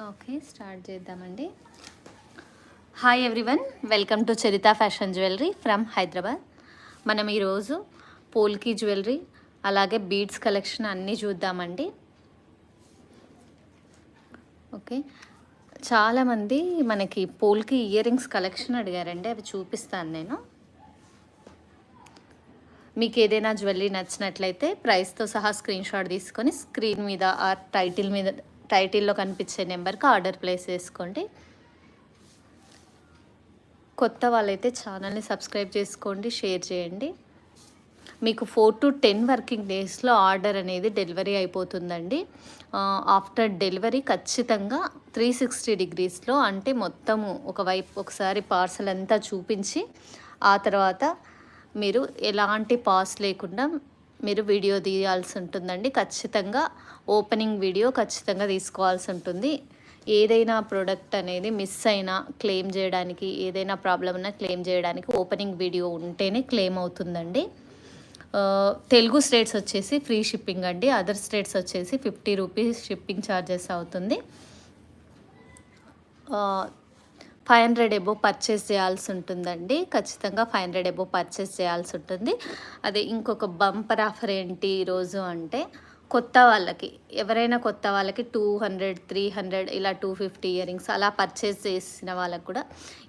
Okay, start చేద్దామండి. Hi everyone, welcome to Charitha fashion jewellery from Hyderabad. మనం ఈరోజు పోల్కి జ్యువెలరీ అలాగే బీడ్స్ కలెక్షన్ అన్నీ చూద్దామండి. ఓకే, చాలామంది మనకి పోల్కి ఇయర్ రింగ్స్ కలెక్షన్ అడిగారండి, అవి చూపిస్తాను నేను. మీకు ఏదైనా జ్యువెలరీ నచ్చినట్లయితే ప్రైస్తో సహా స్క్రీన్ షాట్ తీసుకొని స్క్రీన్ మీద ఆ టైటిల్లో కనిపించే నెంబర్కి ఆర్డర్ ప్లేస్ చేసుకోండి. కొత్త వాళ్ళైతే ఛానల్ని సబ్స్క్రైబ్ చేసుకోండి, షేర్ చేయండి. మీకు 4 to 10 వర్కింగ్ డేస్లో ఆర్డర్ అనేది డెలివరీ అయిపోతుందండి. ఆఫ్టర్ డెలివరీ ఖచ్చితంగా 360 degreesలో, అంటే మొత్తము ఒకసారి పార్సల్ అంతా చూపించి ఆ తర్వాత మీరు ఎలాంటి పాస్ లేకుండా మీరు వీడియో తీయాల్సి ఉంటుందండి. ఖచ్చితంగా ఓపెనింగ్ వీడియో ఖచ్చితంగా తీసుకోవాల్సి ఉంటుంది. ఏదైనా ప్రోడక్ట్ అనేది మిస్ అయినా క్లెయిమ్ చేయడానికి, ఏదైనా ప్రాబ్లం ఉన్నా క్లెయిమ్ చేయడానికి ఓపెనింగ్ వీడియో ఉంటేనే క్లెయిమ్ అవుతుందండి. తెలుగు స్టేట్స్ వచ్చేసి ఫ్రీ షిప్పింగ్ అండి, అదర్ స్టేట్స్ వచ్చేసి 50 రూపీస్ షిప్పింగ్ ఛార్జెస్ అవుతుంది. 500 ఎబో పర్చేస్ చేయాల్సి ఉంటుందండి. ఖచ్చితంగా 500 ఎబో పర్చేస్ చేయాల్సి ఉంటుంది. అదే ఇంకొక బంపర్ ఆఫర్ ఏంటి ఈరోజు అంటే, కొత్త వాళ్ళకి, ఎవరైనా కొత్త వాళ్ళకి 200, 300 ఇలా 250 ఇయర్ రింగ్స్ అలా పర్చేస్ చేసిన వాళ్ళకు కూడా,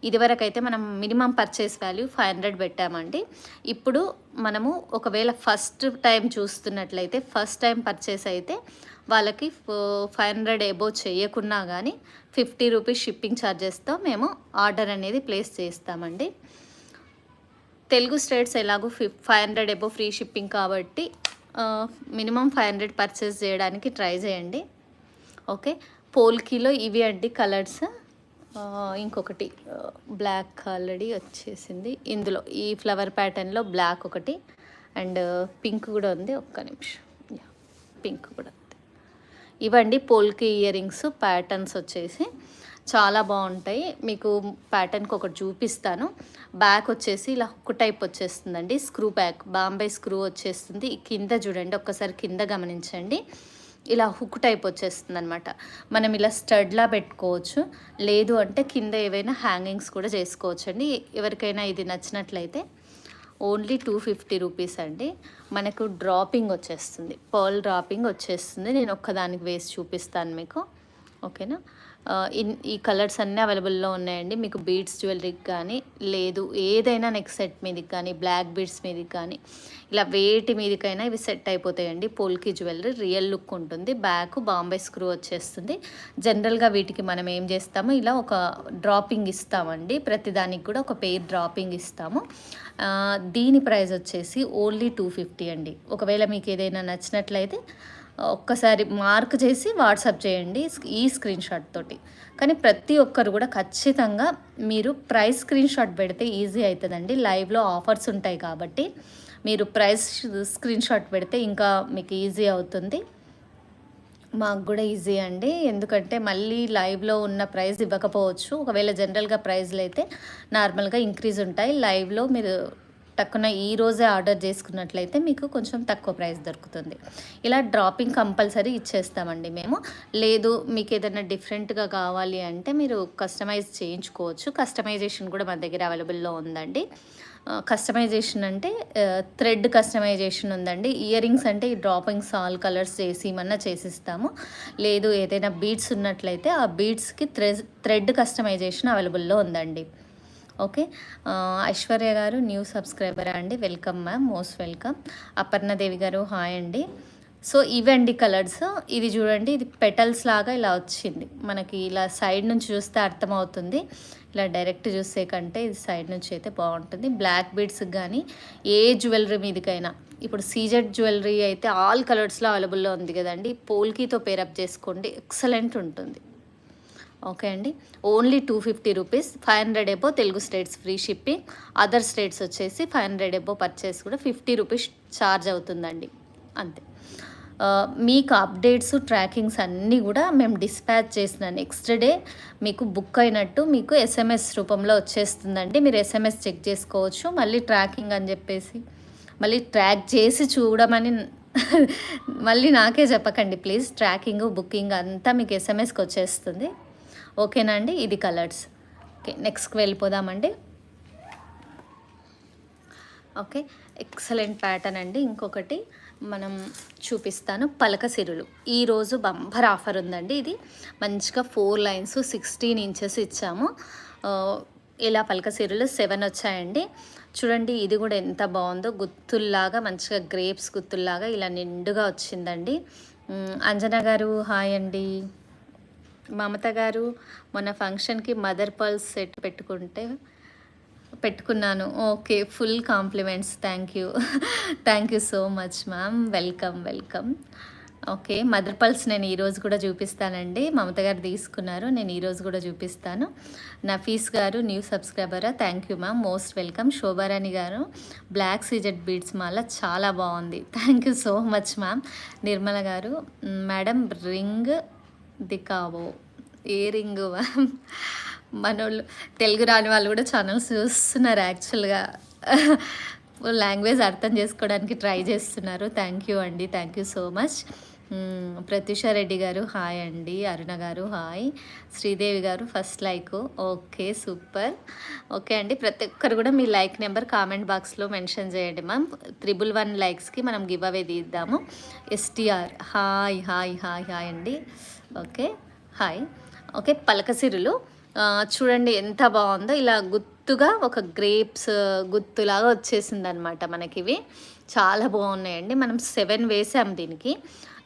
ఇదివరకైతే మనం మినిమం పర్చేస్ వాల్యూ 500 పెట్టామండి. ఇప్పుడు మనము ఒకవేళ ఫస్ట్ టైం చూస్తున్నట్లయితే, ఫస్ట్ టైం పర్చేస్ అయితే వాళ్ళకి 500 ఎబో చేయకున్నా కానీ 50 రూపీస్ షిప్పింగ్ ఛార్జెస్తో మేము ఆర్డర్ అనేది ప్లేస్ చేస్తామండి. తెలుగు స్టేట్స్ ఎలాగో 500 ఎబో ఫ్రీ షిప్పింగ్ కాబట్టి మినిమం 500 పర్చేస్ చేయడానికి ట్రై చేయండి. ఓకే, పోల్కీలో ఇవి అండి కలర్స్. ఇంకొకటి బ్లాక్ ఆల్రెడీ వచ్చేసింది. ఇందులో ఈ ఫ్లవర్ ప్యాటర్న్లో బ్లాక్ ఒకటి అండ్ పింక్ కూడా ఉంది. ఒక్క నిమిషం, పింక్ కూడా ఉంది. ఇవండి పోల్కి ఇయర్ రింగ్స్ ప్యాటర్న్స్ వచ్చేసి చాలా బాగుంటాయి. మీకు ప్యాటర్న్కి ఒకటి చూపిస్తాను. బ్యాక్ వచ్చేసి ఇలా హుక్ టైప్ వచ్చేస్తుందండి, స్క్రూ బ్యాక్, బాంబే స్క్రూ వచ్చేస్తుంది. కింద చూడండి, ఒక్కసారి కింద గమనించండి, ఇలా హుక్ టైప్ వచ్చేస్తుంది అనమాట. మనం ఇలా స్టడ్లా పెట్టుకోవచ్చు, లేదు అంటే కింద ఏవైనా హ్యాంగింగ్స్ కూడా చేసుకోవచ్చు అండి. ఎవరికైనా ఇది నచ్చినట్లయితే ఓన్లీ 250 రూపీస్ అండి. మనకు డ్రాపింగ్ వచ్చేస్తుంది, పర్ల్ డ్రాపింగ్ వచ్చేస్తుంది. నేను ఒక్కదానికి వేసి చూపిస్తాను మీకు, ఓకేనా. ఈ కలర్స్ అన్నీ అవైలబుల్లో ఉన్నాయండి. మీకు బీడ్స్ జ్యువెలరీకి కానీ, లేదు ఏదైనా నెక్ సెట్ మీదకి కానీ, బ్లాక్ బీడ్స్ మీదకి కానీ, ఇలా వేటి మీదకైనా ఇవి సెట్ అయిపోతాయండి. పోల్కి జ్యువెలరీ రియల్ లుక్ ఉంటుంది. బ్యాక్ బాంబే స్క్రూ వచ్చేస్తుంది. జనరల్గా వీటికి మనం ఏం చేస్తాము, ఇలా ఒక డ్రాపింగ్ ఇస్తామండి. ప్రతిదానికి కూడా ఒక పెయిర్ డ్రాపింగ్ ఇస్తాము. దీని ప్రైస్ వచ్చేసి ఓన్లీ 250 అండి. ఒకవేళ మీకు ఏదైనా నచ్చినట్లయితే ఒక్కసారి మార్క్ చేసి వాట్సాప్ చేయండి ఈ స్క్రీన్ షాట్ తోటి. కానీ ప్రతి ఒక్కరు కూడా ఖచ్చితంగా మీరు ప్రైస్ స్క్రీన్ షాట్ పెడితే ఈజీ అవుతుందండి. లైవ్లో ఆఫర్స్ ఉంటాయి కాబట్టి మీరు ప్రైస్ స్క్రీన్ షాట్ పెడితే ఇంకా మీకు ఈజీ అవుతుంది, మాకు కూడా ఈజీ అండి. ఎందుకంటే మళ్ళీ లైవ్లో ఉన్న ప్రైస్ ఇవ్వకపోవచ్చు. ఒకవేళ జనరల్గా ప్రైస్లు అయితే నార్మల్గా ఇంక్రీజ్ ఉంటాయి. లైవ్లో మీరు టక్కున ఈరోజే ఆర్డర్ చేసుకున్నట్లయితే మీకు కొంచెం తక్కువ ప్రైస్ దొరుకుతుంది. ఇలా డ్రాపింగ్ కంపల్సరీ ఇచ్చేస్తామండి మేము. లేదు మీకు ఏదైనా డిఫరెంట్గా కావాలి అంటే మీరు కస్టమైజ్ చేయించుకోవచ్చు. కస్టమైజేషన్ కూడా మన దగ్గర అవైలబుల్లో ఉందండి. కస్టమైజేషన్ అంటే థ్రెడ్ కస్టమైజేషన్ ఉందండి. ఇయర్ రింగ్స్ అంటే ఈ డ్రాపింగ్స్ ఆల్ కలర్స్ చేసి ఏమన్నా చేసిస్తాము. లేదు ఏదైనా బీడ్స్ ఉన్నట్లయితే ఆ బీడ్స్కి థ్రెడ్ కస్టమైజేషన్ అవైలబుల్లో ఉందండి. ఓకే, ఐశ్వర్య గారు న్యూ సబ్స్క్రైబర్ అండి, welcome ma'am, most welcome. Aparna Devi గారు హాయ్ అండి. సో ఇవండి కలర్స్. ఇది చూడండి, ఇది పెటల్స్ లాగా ఇలా వచ్చింది మనకి. ఇలా సైడ్ నుంచి చూస్తే అర్థమవుతుంది, ఇలా డైరెక్ట్ చూసే కంటే ఇది సైడ్ నుంచి అయితే బాగుంటుంది. బ్లాక్ బీడ్స్కి కానీ ఏ జ్యువెలరీ మీదకైనా, ఇప్పుడు సీజెడ్ జ్యువెలరీ అయితే ఆల్ కలర్స్లో అవైలబుల్లో ఉంది కదండి, పోల్కీతో పేరప్ చేసుకోండి, ఎక్సలెంట్ ఉంటుంది. ఓకే అండి, only 250 rupees. 500 above Telugu states free shipping, other states వచ్చేసి 500 ఎబో పర్చేస్ కూడా 50 రూపీస్ ఛార్జ్ అవుతుందండి, అంతే. మీకు అప్డేట్స్ ట్రాకింగ్స్ అన్నీ కూడా మేము డిస్పాచ్ చేసిన నెక్స్ట్ డే మీకు బుక్ అయినట్టు మీకు SMS రూపంలో వచ్చేస్తుందండి. మీరు SMS చెక్ చేసుకోవచ్చు. మళ్ళీ ట్రాకింగ్ అని చెప్పేసి మళ్ళీ ట్రాక్ చేసి చూడమని మళ్ళీ నాకే చెప్పకండి ప్లీజ్. ట్రాకింగ్, బుకింగ్ అంతా మీకు ఎస్ఎంఎస్కి వచ్చేస్తుంది. ఓకేనా అండి? ఇది కలర్స్. ఓకే, నెక్స్ట్కి వెళ్ళిపోదామండి. ఓకే, ఎక్సలెంట్ ప్యాటర్న్ అండి. ఇంకొకటి మనం చూపిస్తాను, పలక సిరులు. ఈరోజు బంపర్ ఆఫర్ ఉందండి. ఇది మంచిగా 4 లైన్స్ 16 ఇంచెస్ ఇచ్చాము. ఇలా పలక సిరులు 7 వచ్చాయండి. చూడండి, ఇది కూడా ఎంత బాగుందో, గుత్తుల్లాగా మంచిగా గ్రేప్స్ గుత్తుల్లాగా ఇలా నిండుగా వచ్చిందండి. అంజనా గారు హాయ్ అండి. మమత గారు మొన్న ఫంక్షన్కి మదర్ పర్ల్స్ సెట్ పెట్టుకున్నాను. Okay, full compliments. Thank you so much ma'am. Welcome. Okay, mother pulse నేను ఈరోజు కూడా చూపిస్తానండి. మమత గారు తీసుకున్నారు, నేను ఈరోజు కూడా చూపిస్తాను. నఫీస్ గారు న్యూ సబ్స్క్రైబరా, thank you ma'am, most welcome. Shobharani garu black CZ beads మాల చాలా బాగుంది, thank you so much ma'am. Nirmala garu madam ring దికావో, ఏ రింగు మ్యామ్? మనోళ్ళు తెలుగు రాని వాళ్ళు కూడా ఛానల్స్ చూస్తున్నారు యాక్చువల్గా. లాంగ్వేజ్ అర్థం చేసుకోవడానికి ట్రై చేస్తున్నారు. థ్యాంక్ యూ అండి, thank you so much. Pratyusha Reddy గారు హాయ్ అండి. అరుణ గారు హాయ్. శ్రీదేవి గారు first like. Okay, super. Okay అండి, ప్రతి ఒక్కరు కూడా మీ లైక్ నెంబర్ కామెంట్ బాక్స్లో మెన్షన్ చేయండి మ్యామ్. 111 లైక్స్కి మనం గివ్ అవే తీద్దాము. ఎస్టీఆర్ హాయ్ అండి. Okay, hi. ఓకే, పలకసిరులు చూడండి ఎంత బాగుందో, ఇలా గుత్తుగా ఒక గ్రేప్స్ గుత్తులాగా వచ్చేసింది అనమాట మనకి. ఇవి చాలా బాగున్నాయండి. మనం 7 వేసాం దీనికి.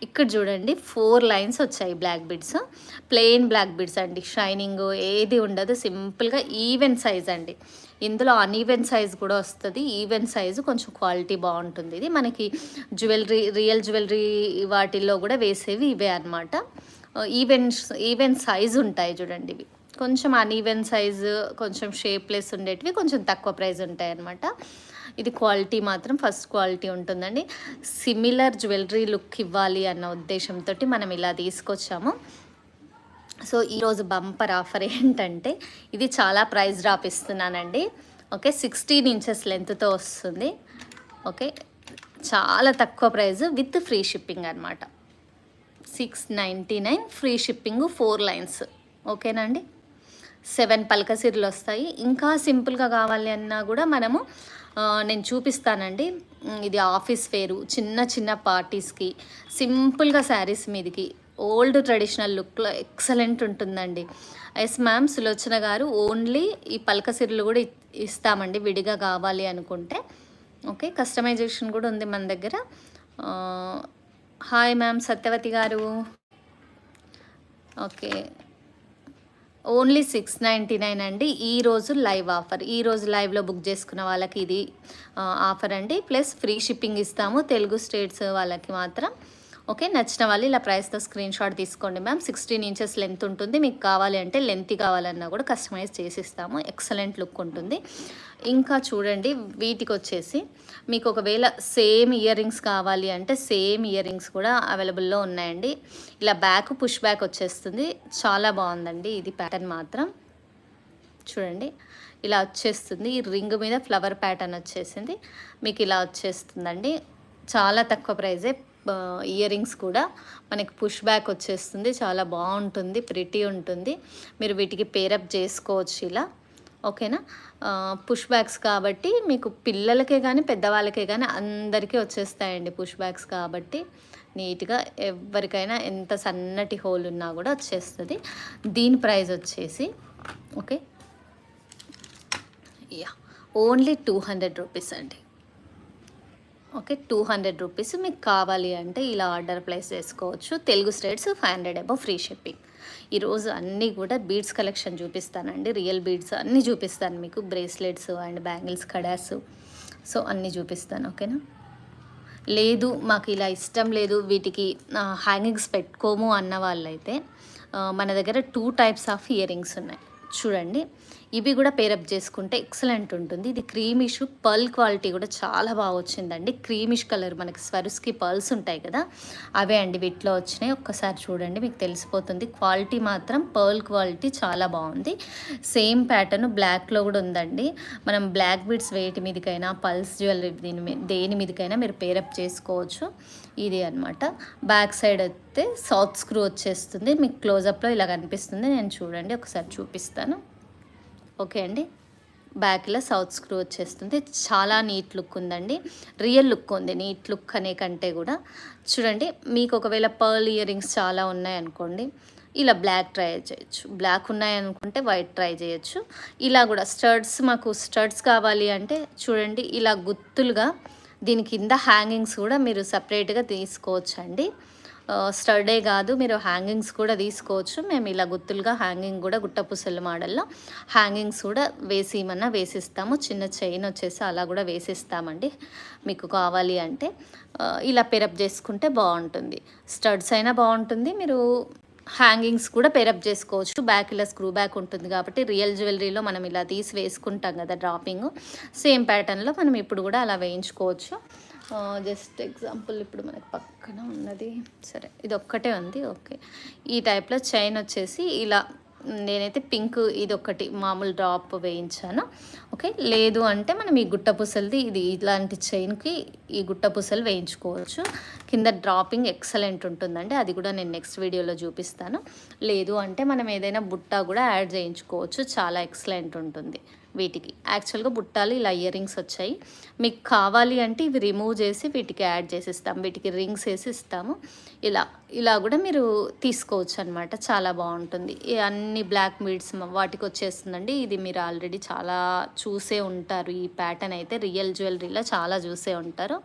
ఇక్కడ చూడండి 4 లైన్స్ వచ్చాయి black beads, plain black beads అండి. షైనింగ్ ఏది ఉండదు, సింపుల్గా ఈవెన్ సైజ్ అండి. ఇందులో అన్ఈవెన్ సైజ్ కూడా వస్తుంది, ఈవెన్ సైజు కొంచెం క్వాలిటీ బాగుంటుంది. ఇది మనకి రియల్ జ్యువెలరీ వాటిల్లో కూడా వేసేవి ఇవే అనమాట. ఈవెన్ సైజు ఉంటాయి చూడండి. ఇవి కొంచెం అన్ఈవెన్ సైజు, కొంచెం షేప్లెస్ ఉండేటివి కొంచెం తక్కువ ప్రైస్ ఉంటాయి అన్నమాట. ఇది క్వాలిటీ మాత్రం ఫస్ట్ క్వాలిటీ ఉంటుందండి. సిమిలర్ జ్యువెలరీ లుక్ ఇవ్వాలి అన్న ఉద్దేశంతో మనం ఇలా తీసుకొచ్చాము. సో ఈరోజు బంపర్ ఆఫర్ ఏంటంటే, ఇది చాలా ప్రైస్ డ్రాప్ ఇస్తున్నానండి. ఓకే, 16 ఇంచెస్ లెంత్తో వస్తుంది. ఓకే, చాలా తక్కువ ప్రైస్ విత్ ఫ్రీ షిప్పింగ్ అనమాట. 699 ఫ్రీ షిప్పింగ్, 4 లైన్స్. ఓకేనా అండి? 7 పలకసిరులు వస్తాయి. ఇంకా సింపుల్గా కావాలి అన్నా కూడా మనము నేను చూపిస్తానండి. ఇది ఆఫీస్ వేరు, చిన్న పార్టీస్కి, సింపుల్గా శారీస్ మీదకి, ఓల్డ్ ట్రెడిషనల్ లుక్లో ఎక్సలెంట్ ఉంటుందండి. ఎస్ మ్యామ్, సులోచన గారు ఓన్లీ ఈ పలకసిరులు కూడా ఇస్తామండి విడిగా కావాలి అనుకుంటే. ఓకే, కస్టమైజేషన్ కూడా ఉంది మన దగ్గర. హాయ్ మ్యామ్, సత్యవతి గారు. ఓకే, ఓన్లీ 699 అండి. ఈరోజు లైవ్ ఆఫర్. ఈరోజు లైవ్లో బుక్ చేసుకున్న వాళ్ళకి ఇది ఆఫర్ అండి. ప్లస్ ఫ్రీ షిప్పింగ్ ఇస్తాము తెలుగు స్టేట్స్ వాళ్ళకి మాత్రం. ఓకే, నచ్చిన వాళ్ళు ఇలా ప్రైస్తో స్క్రీన్ షాట్ తీసుకోండి మ్యామ్. 16 ఇంచెస్ లెంత్ ఉంటుంది. మీకు కావాలి అంటే లెంత్ కావాలన్నా కూడా కస్టమైజ్ చేసిస్తాము. ఎక్సలెంట్ లుక్ ఉంటుంది. ఇంకా చూడండి, వీటికి వచ్చేసి మీకు ఒకవేళ సేమ్ ఇయర్ రింగ్స్ కావాలి అంటే సేమ్ ఇయర్ రింగ్స్ కూడా అవైలబుల్లో ఉన్నాయండి. ఇలా బ్యాక్ పుష్ బ్యాక్ వచ్చేస్తుంది, చాలా బాగుందండి. ఇది ప్యాటర్న్ మాత్రం చూడండి, ఇలా వచ్చేస్తుంది. ఈ రింగ్ మీద ఫ్లవర్ ప్యాటర్న్ వచ్చేసింది, మీకు ఇలా వచ్చేస్తుందండి. చాలా తక్కువ ప్రైజే. ఇయర్ రింగ్స్ కూడా మనకి పుష్ బ్యాక్ వచ్చేస్తుంది, చాలా బాగుంటుంది, ప్రిటీ ఉంటుంది. మీరు వీటికి పేరప్ చేసుకోవచ్చు ఇలా. ఓకేనా? పుష్ బ్యాగ్స్ కాబట్టి మీకు పిల్లలకే కానీ పెద్దవాళ్ళకే కానీ అందరికీ వచ్చేస్తాయండి పుష్ బ్యాగ్స్ కాబట్టి. నీట్గా ఎవరికైనా ఎంత సన్నటి హోల్ ఉన్నా కూడా వచ్చేస్తుంది. దీని ప్రైస్ వచ్చేసి ఓకే ఓన్లీ 200 రూపీస్ అండి. Okay, 200 rupees. మీకు కావాలి అంటే ఇలా ఆర్డర్ ప్లేస్ చేసుకోవచ్చు. Telugu states 500 above free shipping. ఈరోజు అన్నీ కూడా బీడ్స్ కలెక్షన్ చూపిస్తానండి. రియల్ బీడ్స్ అన్నీ చూపిస్తాను మీకు. Bracelets and bangles, kadas, so అన్నీ చూపిస్తాను. ఓకేనా? లేదు మాకు ఇలా ఇష్టం లేదు, వీటికి హ్యాంగింగ్స్ పెట్టుకోము అన్న వాళ్ళైతే మన దగ్గర 2 టైప్స్ ఆఫ్ ఇయర్ రింగ్స్ ఉన్నాయి చూడండి. ఇవి కూడా పేరప్ చేసుకుంటే ఎక్సలెంట్ ఉంటుంది. ఇది క్రీమిష్ పర్ల్ క్వాలిటీ కూడా చాలా బాగా వచ్చిందండి. క్రీమిష్ కలర్ మనకి స్వరుస్కి పర్ల్స్ ఉంటాయి కదా, అవే అండి వీటిలో వచ్చినాయి. ఒక్కసారి చూడండి, మీకు తెలిసిపోతుంది. క్వాలిటీ మాత్రం పర్ల్ క్వాలిటీ చాలా బాగుంది. సేమ్ ప్యాటర్న్ బ్లాక్లో కూడా ఉందండి. మనం బ్లాక్ బీడ్స్ వేటి మీదకైనా, పల్స్ జ్యువెలరీ దేని మీదకైనా మీరు పేరప్ చేసుకోవచ్చు. ఇది అనమాట. బ్యాక్ సైడ్ అయితే సౌత్ స్క్రూ వచ్చేస్తుంది. మీకు క్లోజప్లో ఇలా కనిపిస్తుంది. నేను చూడండి ఒకసారి చూపిస్తాను. ఓకే అండి, బ్యాక్లో సౌత్ స్క్రూ వచ్చేస్తుంది. చాలా నీట్ లుక్ ఉందండి, రియల్ లుక్ ఉంది. నీట్ లుక్ అనే కంటే కూడా చూడండి, మీకు ఒకవేళ పర్ల్ ఇయర్ రింగ్స్ చాలా ఉన్నాయనుకోండి, ఇలా బ్లాక్ ట్రై చేయొచ్చు. బ్లాక్ ఉన్నాయనుకుంటే వైట్ ట్రై చేయొచ్చు. ఇలా కూడా మాకు స్టడ్స్ కావాలి అంటే చూడండి, ఇలా గుత్తులుగా దీని కింద హ్యాంగింగ్స్ కూడా మీరు సపరేట్గా తీసుకోవచ్చు అండి. స్టడే కాదు, మీరు హ్యాంగింగ్స్ కూడా తీసుకోవచ్చు. మేము ఇలా గుత్తులుగా హ్యాంగింగ్ కూడా గుట్టపూసల మోడల్లో హ్యాంగింగ్స్ కూడా వేసిస్తాము. చిన్న చైన్ వచ్చేసి అలా కూడా వేసిస్తామండి. మీకు కావాలి అంటే ఇలా పెరప్ చేసుకుంటే బాగుంటుంది. స్టడ్స్ అయినా బాగుంటుంది, మీరు హ్యాంగింగ్స్ కూడా పేరప్ చేసుకోవచ్చు. బ్యాక్ ఇలా స్క్రూ బ్యాక్ ఉంటుంది కాబట్టి రియల్ జ్యువెలరీలో మనం ఇలా తీసి వేసుకుంటాం కదా డ్రాపింగ్, సేమ్ ప్యాటర్న్లో మనం ఇప్పుడు కూడా అలా వేయించుకోవచ్చు. జస్ట్ ఎగ్జాంపుల్ ఇప్పుడు మనకి పక్కన ఉన్నది, సరే ఇది ఒక్కటే ఉంది. ఓకే, ఈ టైప్లో చైన్ వచ్చేసి ఇలా నేనైతే పింక్ ఇది ఒకటి మామూలు డ్రాప్ వేయించాను. ఓకే, లేదు అంటే మనం ఈ గుట్టపూసలది ఇది ఇలాంటి చైన్కి ఈ గుట్టపూసలు వేయించుకోవచ్చు. కింద డ్రాపింగ్ ఎక్సలెంట్ ఉంటుందండి, అది కూడా నేను నెక్స్ట్ వీడియోలో చూపిస్తాను. లేదు అంటే మనం ఏదైనా బుట్ట కూడా యాడ్ చేయించుకోవచ్చు, చాలా ఎక్సలెంట్ ఉంటుంది. వీటికి యాక్చువల్గా బుట్టాలు ఇలా ఇయర్ రింగ్స్ వచ్చాయి. మీకు కావాలి అంటే ఇవి రిమూవ్ చేసి వీటికి యాడ్ చేసిస్తాం, వీటికి రింగ్స్ వేసి ఇస్తాము. ఇలా కూడా మీరు తీసుకోవచ్చు అనమాట, చాలా బాగుంటుంది. అన్ని బ్లాక్ బీడ్స్ వాటికి వచ్చేస్తుందండి. ఇది మీరు ఆల్రెడీ చాలా చూసే ఉంటారు, ఈ ప్యాటర్న్ అయితే రియల్ జ్యువెలరీలో చాలా చూసే ఉంటారు.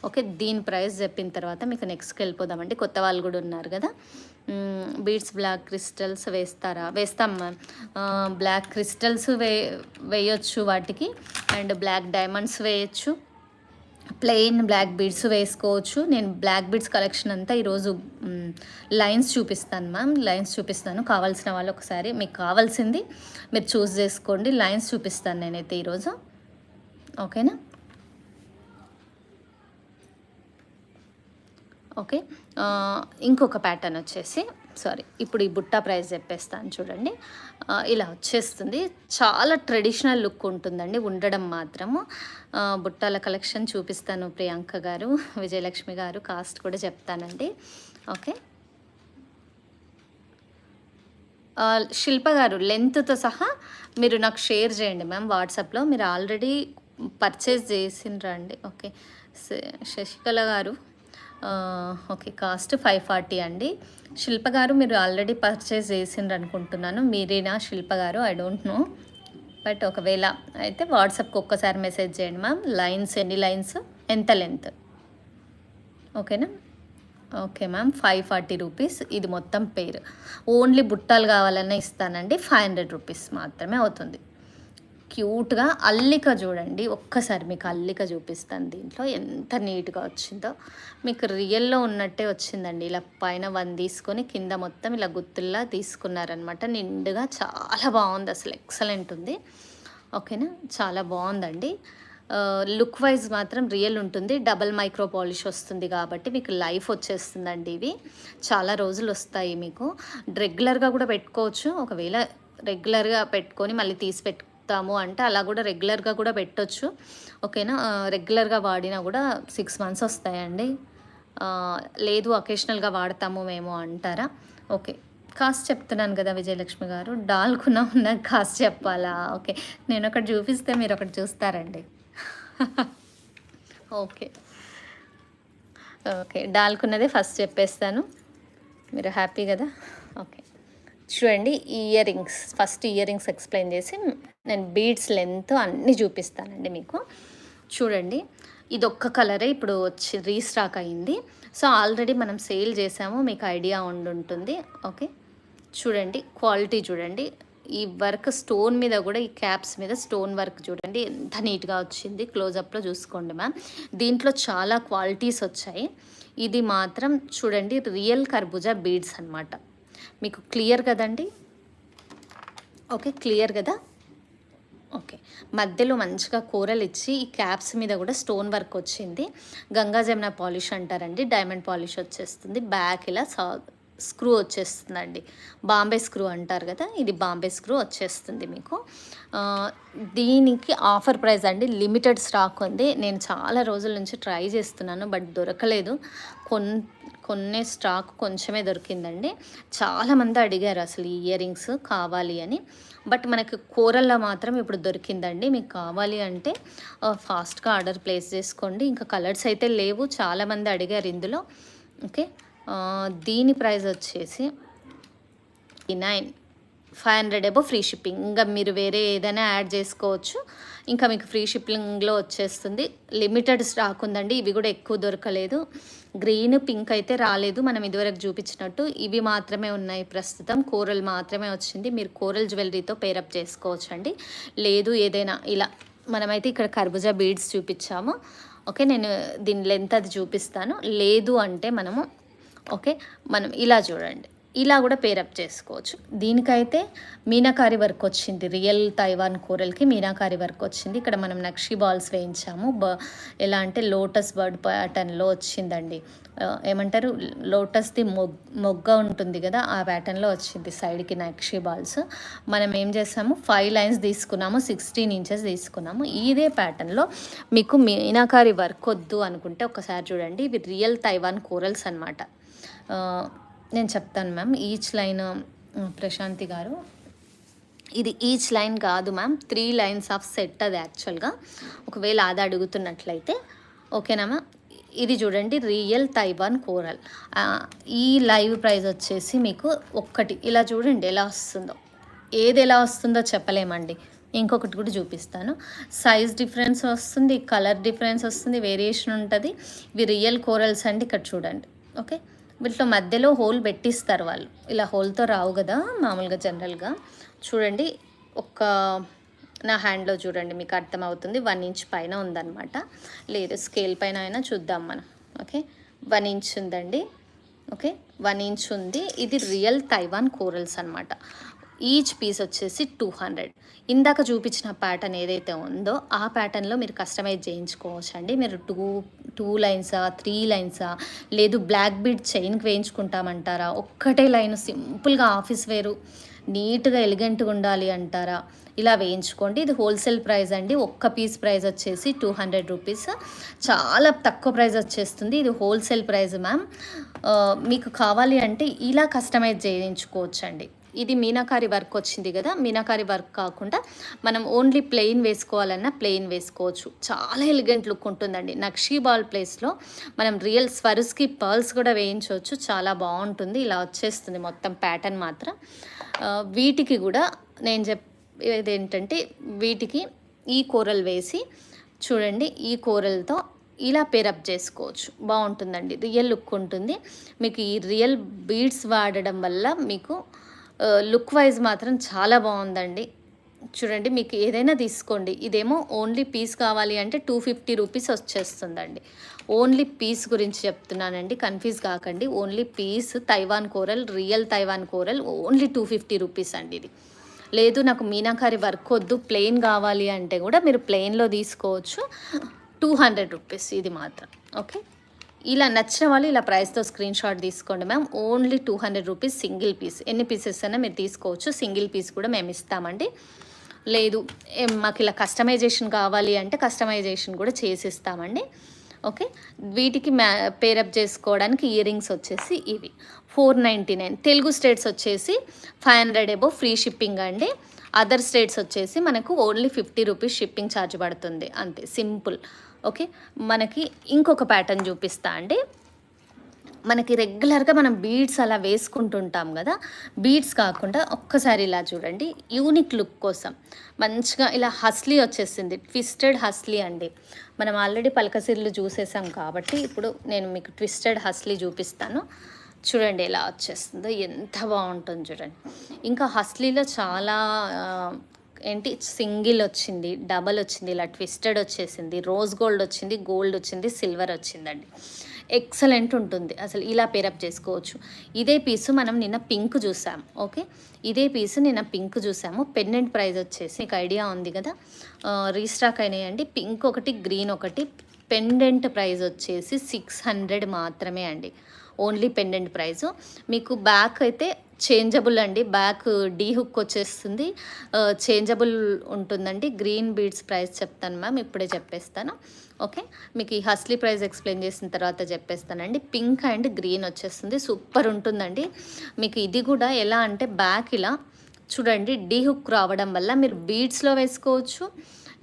ఓకే, దీని ప్రైస్ చెప్పిన తర్వాత మీకు నెక్స్ట్కి వెళ్ళిపోదామండి. కొత్త వాళ్ళు కూడా ఉన్నారు కదా, బీడ్స్ బ్లాక్ క్రిస్టల్స్ వేస్తాం మ్యామ్. బ్లాక్ క్రిస్టల్స్ వేయొచ్చు వాటికి, అండ్ బ్లాక్ డైమండ్స్ వేయచ్చు, ప్లెయిన్ బ్లాక్ బీడ్స్ వేసుకోవచ్చు. నేను బ్లాక్ బీడ్స్ కలెక్షన్ అంతా ఈరోజు లైన్స్ చూపిస్తాను మ్యామ్, లైన్స్ చూపిస్తాను. కావాల్సిన వాళ్ళు ఒకసారి మీకు కావాల్సింది మీరు చూస్ చేసుకోండి. లైన్స్ చూపిస్తాను నేనైతే ఈరోజు. ఓకేనా? ఓకే, ఇంకొక ప్యాటర్న్ వచ్చేసి ఇప్పుడు ఈ బుట్ట ప్రైస్ చెప్పేస్తాను చూడండి. ఇలా వచ్చేస్తుంది, చాలా ట్రెడిషనల్ లుక్ ఉంటుందండి ఉండడం మాత్రము. బుట్టాల కలెక్షన్ చూపిస్తాను ప్రియాంక గారు, విజయలక్ష్మి గారు, కాస్ట్ కూడా చెప్తానండి. ఓకే, శిల్ప గారు లెంత్తో సహా మీరు నాకు షేర్ చేయండి మ్యామ్ వాట్సాప్లో. మీరు ఆల్రెడీ పర్చేస్ చేసిండ్రండి. ఓకే, శశికళ గారు, ఓకే, కాస్ట్ 540 అండి. శిల్ప గారు మీరు ఆల్రెడీ పర్చేస్ చేసిండ్రు అనుకుంటున్నాను, మీరేనా శిల్ప గారు? ఐ డోంట్ నో, బట్ ఒకవేళ అయితే వాట్సాప్కి ఒక్కసారి మెసేజ్ చేయండి మ్యామ్. లైన్స్ ఎన్ని లైన్స్, ఎంత లెంత్, ఓకేనా? ఓకే మ్యామ్, 540 రూపీస్ ఇది మొత్తం పేరు. ఓన్లీ బుట్టాలు కావాలన్నా ఇస్తానండి, 500 రూపీస్ మాత్రమే అవుతుంది. క్యూట్గా అల్లిక చూడండి, ఒక్కసారి మీకు అల్లిక చూపిస్తాను. దీంట్లో ఎంత నీట్గా వచ్చిందో, మీకు రియల్లో ఉన్నట్టే వచ్చిందండి. ఇలా పైన 1 తీసుకొని కింద మొత్తం ఇలా గుత్తుల్లా తీసుకున్నారనమాట. నిండుగా చాలా బాగుంది, అసలు ఎక్సలెంట్ ఉంది. ఓకేనా, చాలా బాగుందండి. లుక్ వైజ్ మాత్రం రియల్ ఉంటుంది. డబల్ మైక్రో పాలిష్ వస్తుంది కాబట్టి మీకు లైఫ్ వచ్చేస్తుందండి. ఇవి చాలా రోజులు వస్తాయి. మీకు రెగ్యులర్గా కూడా పెట్టుకోవచ్చు. ఒకవేళ రెగ్యులర్గా పెట్టుకొని మళ్ళీ తీసి పెట్టుతాము అంటే అలా కూడా రెగ్యులర్గా కూడా పెట్టొచ్చు. ఓకేనా, రెగ్యులర్గా వాడినా కూడా 6 మంత్స్ వస్తాయండి. లేదు అకేషనల్గా వాడతాము మేము అంటారా? ఓకే, కాస్ట్ చెప్తున్నాను కదా విజయలక్ష్మి గారు, డాల్కున్నా ఉన్న కాస్ట్ చెప్పాలా? ఓకే, నేను ఒకటి చూపిస్తే మీరు ఒకటి చూస్తారండి. ఓకే ఓకే, డాల్కున్నదే ఫస్ట్ చెప్పేస్తాను, మీరు హ్యాపీ కదా? ఓకే, చూడండి ear rings, first ear rings explain చేసి నేను బీడ్స్ లెంత్ అన్నీ చూపిస్తానండి మీకు. చూడండి, ఇది ఒక్క కలరే ఇప్పుడు వచ్చి రీస్టాక్ అయింది. సో ఆల్రెడీ మనం సేల్ చేసాము, మీకు ఐడియా ఉంటుంది. ఓకే, చూడండి క్వాలిటీ చూడండి. ఈ వర్క్ స్టోన్ మీద కూడా, ఈ క్యాప్స్ మీద స్టోన్ వర్క్ చూడండి ఎంత నీట్గా వచ్చింది. క్లోజప్లో చూసుకోండి మ్యామ్. దీంట్లో చాలా క్వాలిటీస్ వచ్చాయి. ఇది మాత్రం చూడండి రియల్ కర్బూజా బీడ్స్ అనమాట. మీకు క్లియర్ కదండి? ఓకే, క్లియర్ కదా? ఓకే, మధ్యలో మంచిగా కూరలు ఇచ్చి ఈ క్యాప్స్ మీద కూడా స్టోన్ వర్క్ వచ్చింది. గంగా జమున పాలిష్ అంటారండి, డైమండ్ పాలిష్ వచ్చేస్తుంది. బ్యాక్ ఇలా స్క్రూ వచ్చేస్తుందండి. బాంబే స్క్రూ అంటారు కదా, ఇది బాంబే స్క్రూ వచ్చేస్తుంది మీకు. దీనికి ఆఫర్ ప్రైస్ అండి, లిమిటెడ్ స్టాక్ ఉంది. నేను చాలా రోజుల నుంచి ట్రై చేస్తున్నాను బట్ దొరకలేదు. కొన్నే స్టాక్ కొంచెమే దొరికిందండి. చాలామంది అడిగారు అసలు ఈ ఇయర్ రింగ్స్ కావాలి అని. బట్ మనకు కోరల్లో మాత్రం ఇప్పుడు దొరికిందండి. మీకు కావాలి అంటే ఫాస్ట్గా ఆర్డర్ ప్లేస్ చేసుకోండి. ఇంకా కలర్స్ అయితే లేవు, చాలామంది అడిగారు ఇందులో. ఓకే, దీని ప్రైస్ వచ్చేసి 500 అబో ఫ్రీ షిప్పింగ్. ఇంకా మీరు వేరే ఏదైనా యాడ్ చేసుకోవచ్చు, ఇంకా మీకు ఫ్రీ షిప్పింగ్లో వచ్చేస్తుంది. లిమిటెడ్ స్టాక్ ఉందండి, ఇవి కూడా ఎక్కువ దొరకలేదు. గ్రీన్ పింక్ అయితే రాలేదు మనం ఇదివరకు చూపించినట్టు, ఇవి మాత్రమే ఉన్నాయి ప్రస్తుతం. కోరల్ మాత్రమే వచ్చింది. మీరు కోరల్ జ్యువెలరీతో పేరప్ చేసుకోవచ్చు అండి. లేదు ఏదైనా ఇలా, మనమైతే ఇక్కడ కర్బూజా బీడ్స్ చూపించాము. ఓకే, నేను దీని లెంత్ అది చూపిస్తాను. లేదు అంటే మనము ఓకే, మనం ఇలా చూడండి, ఇలా కూడా పేరప్ చేసుకోవచ్చు. దీనికైతే మీనాకారి వర్క్ వచ్చింది, రియల్ తైవాన్ కోరల్కి మీనాకారి వర్క్ వచ్చింది. ఇక్కడ మనం నక్షి బాల్స్ వేయించాము. ఎలా అంటే లోటస్ బర్డ్ ప్యాటర్న్లో వచ్చిందండి. ఏమంటారు, లోటస్ది మొగ్గ ఉంటుంది కదా, ఆ ప్యాటర్న్లో వచ్చింది సైడ్కి నక్షి బాల్స్. మనం ఏం చేసాము, 5 లైన్స్ తీసుకున్నాము, 16 ఇంచెస్ తీసుకున్నాము. ఇదే ప్యాటర్న్లో మీకు మీనాకారి వర్క్ వద్దు అనుకుంటే ఒకసారి చూడండి, ఇవి రియల్ తైవాన్ కోరల్స్ అనమాట. నేను చెప్తాను మ్యామ్, ఈచ్ లైన్ ప్రశాంతి గారు, ఇది ఈచ్ లైన్ కాదు మ్యామ్, 3 లైన్స్ ఆఫ్ సెట్ అది యాక్చువల్గా. ఒకవేళ అది అడుగుతున్నట్లయితే ఓకేనా మ్యామ్. ఇది చూడండి, రియల్ తైవాన్ కోరల్. ఈ లైవ్ ప్రైస్ వచ్చేసి మీకు ఒక్కటి ఇలా చూడండి ఎలా వస్తుందో. ఏది ఎలా వస్తుందో చెప్పలేమండి. ఇంకొకటి కూడా చూపిస్తాను. సైజ్ డిఫరెన్స్ వస్తుంది, కలర్ డిఫరెన్స్ వస్తుంది, వేరియేషన్ ఉంటుంది. ఇవి రియల్ కోరల్స్ అండి. ఇక్కడ చూడండి. ఓకే, వీటిలో మధ్యలో హోల్ పెట్టిస్తారు వాళ్ళు, ఇలా హోల్తో రావు కదా మామూలుగా జనరల్గా. చూడండి, నా హ్యాండ్లో చూడండి, మీకు అర్థమవుతుంది. 1 ఇంచ్ పైన ఉందన్నమాట. లేదు స్కేల్ పైన అయినా చూద్దాం మనం. ఓకే, 1 ఇంచ్ ఉందండి. ఓకే, 1 ఇంచ్ ఉంది. ఇది రియల్ తైవాన్ కోరల్స్ అనమాట. ఈచ్ పీస్ వచ్చేసి 200. ఇందాక చూపించిన ప్యాటర్న్ ఏదైతే ఉందో ఆ ప్యాటర్న్లో మీరు కస్టమైజ్ చేయించుకోవచ్చు అండి. మీరు టూ లైన్సా 3 లైన్సా, లేదు బ్లాక్ బీడ్ చైన్కి వేయించుకుంటామంటారా, ఒక్కటే లైన్ సింపుల్గా ఆఫీస్ వేరు నీట్గా ఎలిగెంట్గా ఉండాలి అంటారా, ఇలా వేయించుకోండి. ఇది హోల్సేల్ ప్రైస్ అండి. ఒక్క పీస్ ప్రైస్ వచ్చేసి 200 రూపీస్, చాలా తక్కువ ప్రైస్ వచ్చేస్తుంది. ఇది హోల్సేల్ ప్రైస్ మ్యామ్. మీకు కావాలి అంటే ఇలా కస్టమైజ్ చేయించుకోవచ్చు అండి. ఇది మీనాకారి వర్క్ వచ్చింది కదా, మీనాకారి వర్క్ కాకుండా మనం ఓన్లీ ప్లెయిన్ వేసుకోవాలన్నా ప్లెయిన్ వేసుకోవచ్చు. చాలా ఎలిగెంట్ లుక్ ఉంటుందండి. నక్షీ బాల్ ప్లేస్లో మనం రియల్ స్వరుస్కి పర్ల్స్ కూడా వేయించవచ్చు, చాలా బాగుంటుంది. ఇలా వచ్చేస్తుంది మొత్తం ప్యాటర్న్ మాత్రం. వీటికి కూడా నేను చెప్పేది ఏంటంటే, వీటికి ఈ కోరల్ వేసి చూడండి, ఈ కోరల్తో ఇలా పేరప్ చేసుకోవచ్చు, బాగుంటుందండి. రియల్ లుక్ ఉంటుంది మీకు. ఈ రియల్ బీడ్స్ వాడడం వల్ల మీకు లుక్ వైజ్ మాత్రం చాలా బాగుందండి. చూడండి, మీకు ఏదైనా తీసుకోండి. ఇదేమో ఓన్లీ పీస్ కావాలి అంటే 250 రూపీస్ వచ్చేస్తుందండి. ఓన్లీ పీస్ గురించి చెప్తున్నానండి, కన్ఫ్యూజ్ కాకండి. Only piece Taiwan coral, real Taiwan coral only 250 rupees అండి. ఇది లేదు నాకు మీనాకారి వర్క్ వద్దు ప్లెయిన్ కావాలి అంటే కూడా మీరు ప్లెయిన్లో తీసుకోవచ్చు, 200 రూపీస్ ఇది మాత్రం. ఓకే, ఇలా నచ్చిన వాళ్ళు ఇలా ప్రైస్తో స్క్రీన్ షాట్ తీసుకోండి ma'am. Only 200 rupees single piece. ఎన్ని పీసెస్ అయినా మీరు తీసుకోవచ్చు. సింగిల్ పీస్ కూడా మేము ఇస్తామండి. లేదు మాకు ఇలా కస్టమైజేషన్ కావాలి అంటే కస్టమైజేషన్ కూడా చేసిస్తామండి. ఓకే, వీటికి పేరప్ చేసుకోవడానికి ఇయర్ రింగ్స్ వచ్చేసి ఇవి 499. తెలుగు స్టేట్స్ వచ్చేసి 500 అబో ఫ్రీ షిప్పింగ్ అండి. అదర్ స్టేట్స్ వచ్చేసి మనకు ఓన్లీ 50 రూపీస్ షిప్పింగ్ ఛార్జ్ పడుతుంది, అంతే సింపుల్. ఓకే, మనకి ఇంకొక ప్యాటర్న్ చూపిస్తా అండి. మనకి రెగ్యులర్గా మనం బీడ్స్ అలా వేసుకుంటుంటాం కదా, బీడ్స్ కాకుండా ఒక్కసారి ఇలా చూడండి, యూనిక్ లుక్ కోసం మంచిగా ఇలా హస్లీ వచ్చేసింది. ట్విస్టెడ్ హస్లీ అండి. మనం ఆల్రెడీ పలకసిర్లు చూసేసాం కాబట్టి ఇప్పుడు నేను మీకు ట్విస్టెడ్ హస్లీ చూపిస్తాను. చూడండి ఎలా వచ్చేస్తుందో, ఎంత బాగుంటుంది చూడండి. ఇంకా హస్లీలో చాలా ఏంటి సింగిల్ వచ్చింది, డబల్ వచ్చింది, ఇలా ట్విస్టెడ్ వచ్చేసింది, రోజ్ గోల్డ్ వచ్చింది, గోల్డ్ వచ్చింది, సిల్వర్ వచ్చిందండి. ఎక్సలెంట్ ఉంటుంది అసలు. ఇలా పేరప్ చేసుకోవచ్చు. ఇదే పీసు మనం నిన్న పింక్ చూసాం. ఓకే, ఇదే పీసు నిన్న పింక్ చూసాము. పెండెంట్ ప్రైస్ వచ్చేసి మీకు ఐడియా ఉంది కదా, రీస్టాక్ అయినాయండి. పింక్ ఒకటి, గ్రీన్ ఒకటి. పెండెంట్ ప్రైస్ వచ్చేసి 600 మాత్రమే అండి. Only pendant price. మీకు బ్యాక్ అయితే చేంజబుల్ అండి. బ్యాక్ డీ హుక్ వచ్చేస్తుంది, చేంజబుల్ ఉంటుందండి. గ్రీన్ బీడ్స్ ప్రైస్ చెప్తాను మ్యామ్, ఇప్పుడే చెప్పేస్తాను. ఓకే, మీకు ఈ హస్లీ ప్రైస్ ఎక్స్ప్లెయిన్ చేసిన తర్వాత చెప్పేస్తానండి. పింక్ అండ్ గ్రీన్ వచ్చేస్తుంది, సూపర్ ఉంటుందండి. మీకు ఇది కూడా ఎలా అంటే బ్యాక్ ఇలా చూడండి, డీ హుక్ రావడం వల్ల మీరు బీడ్స్లో వేసుకోవచ్చు,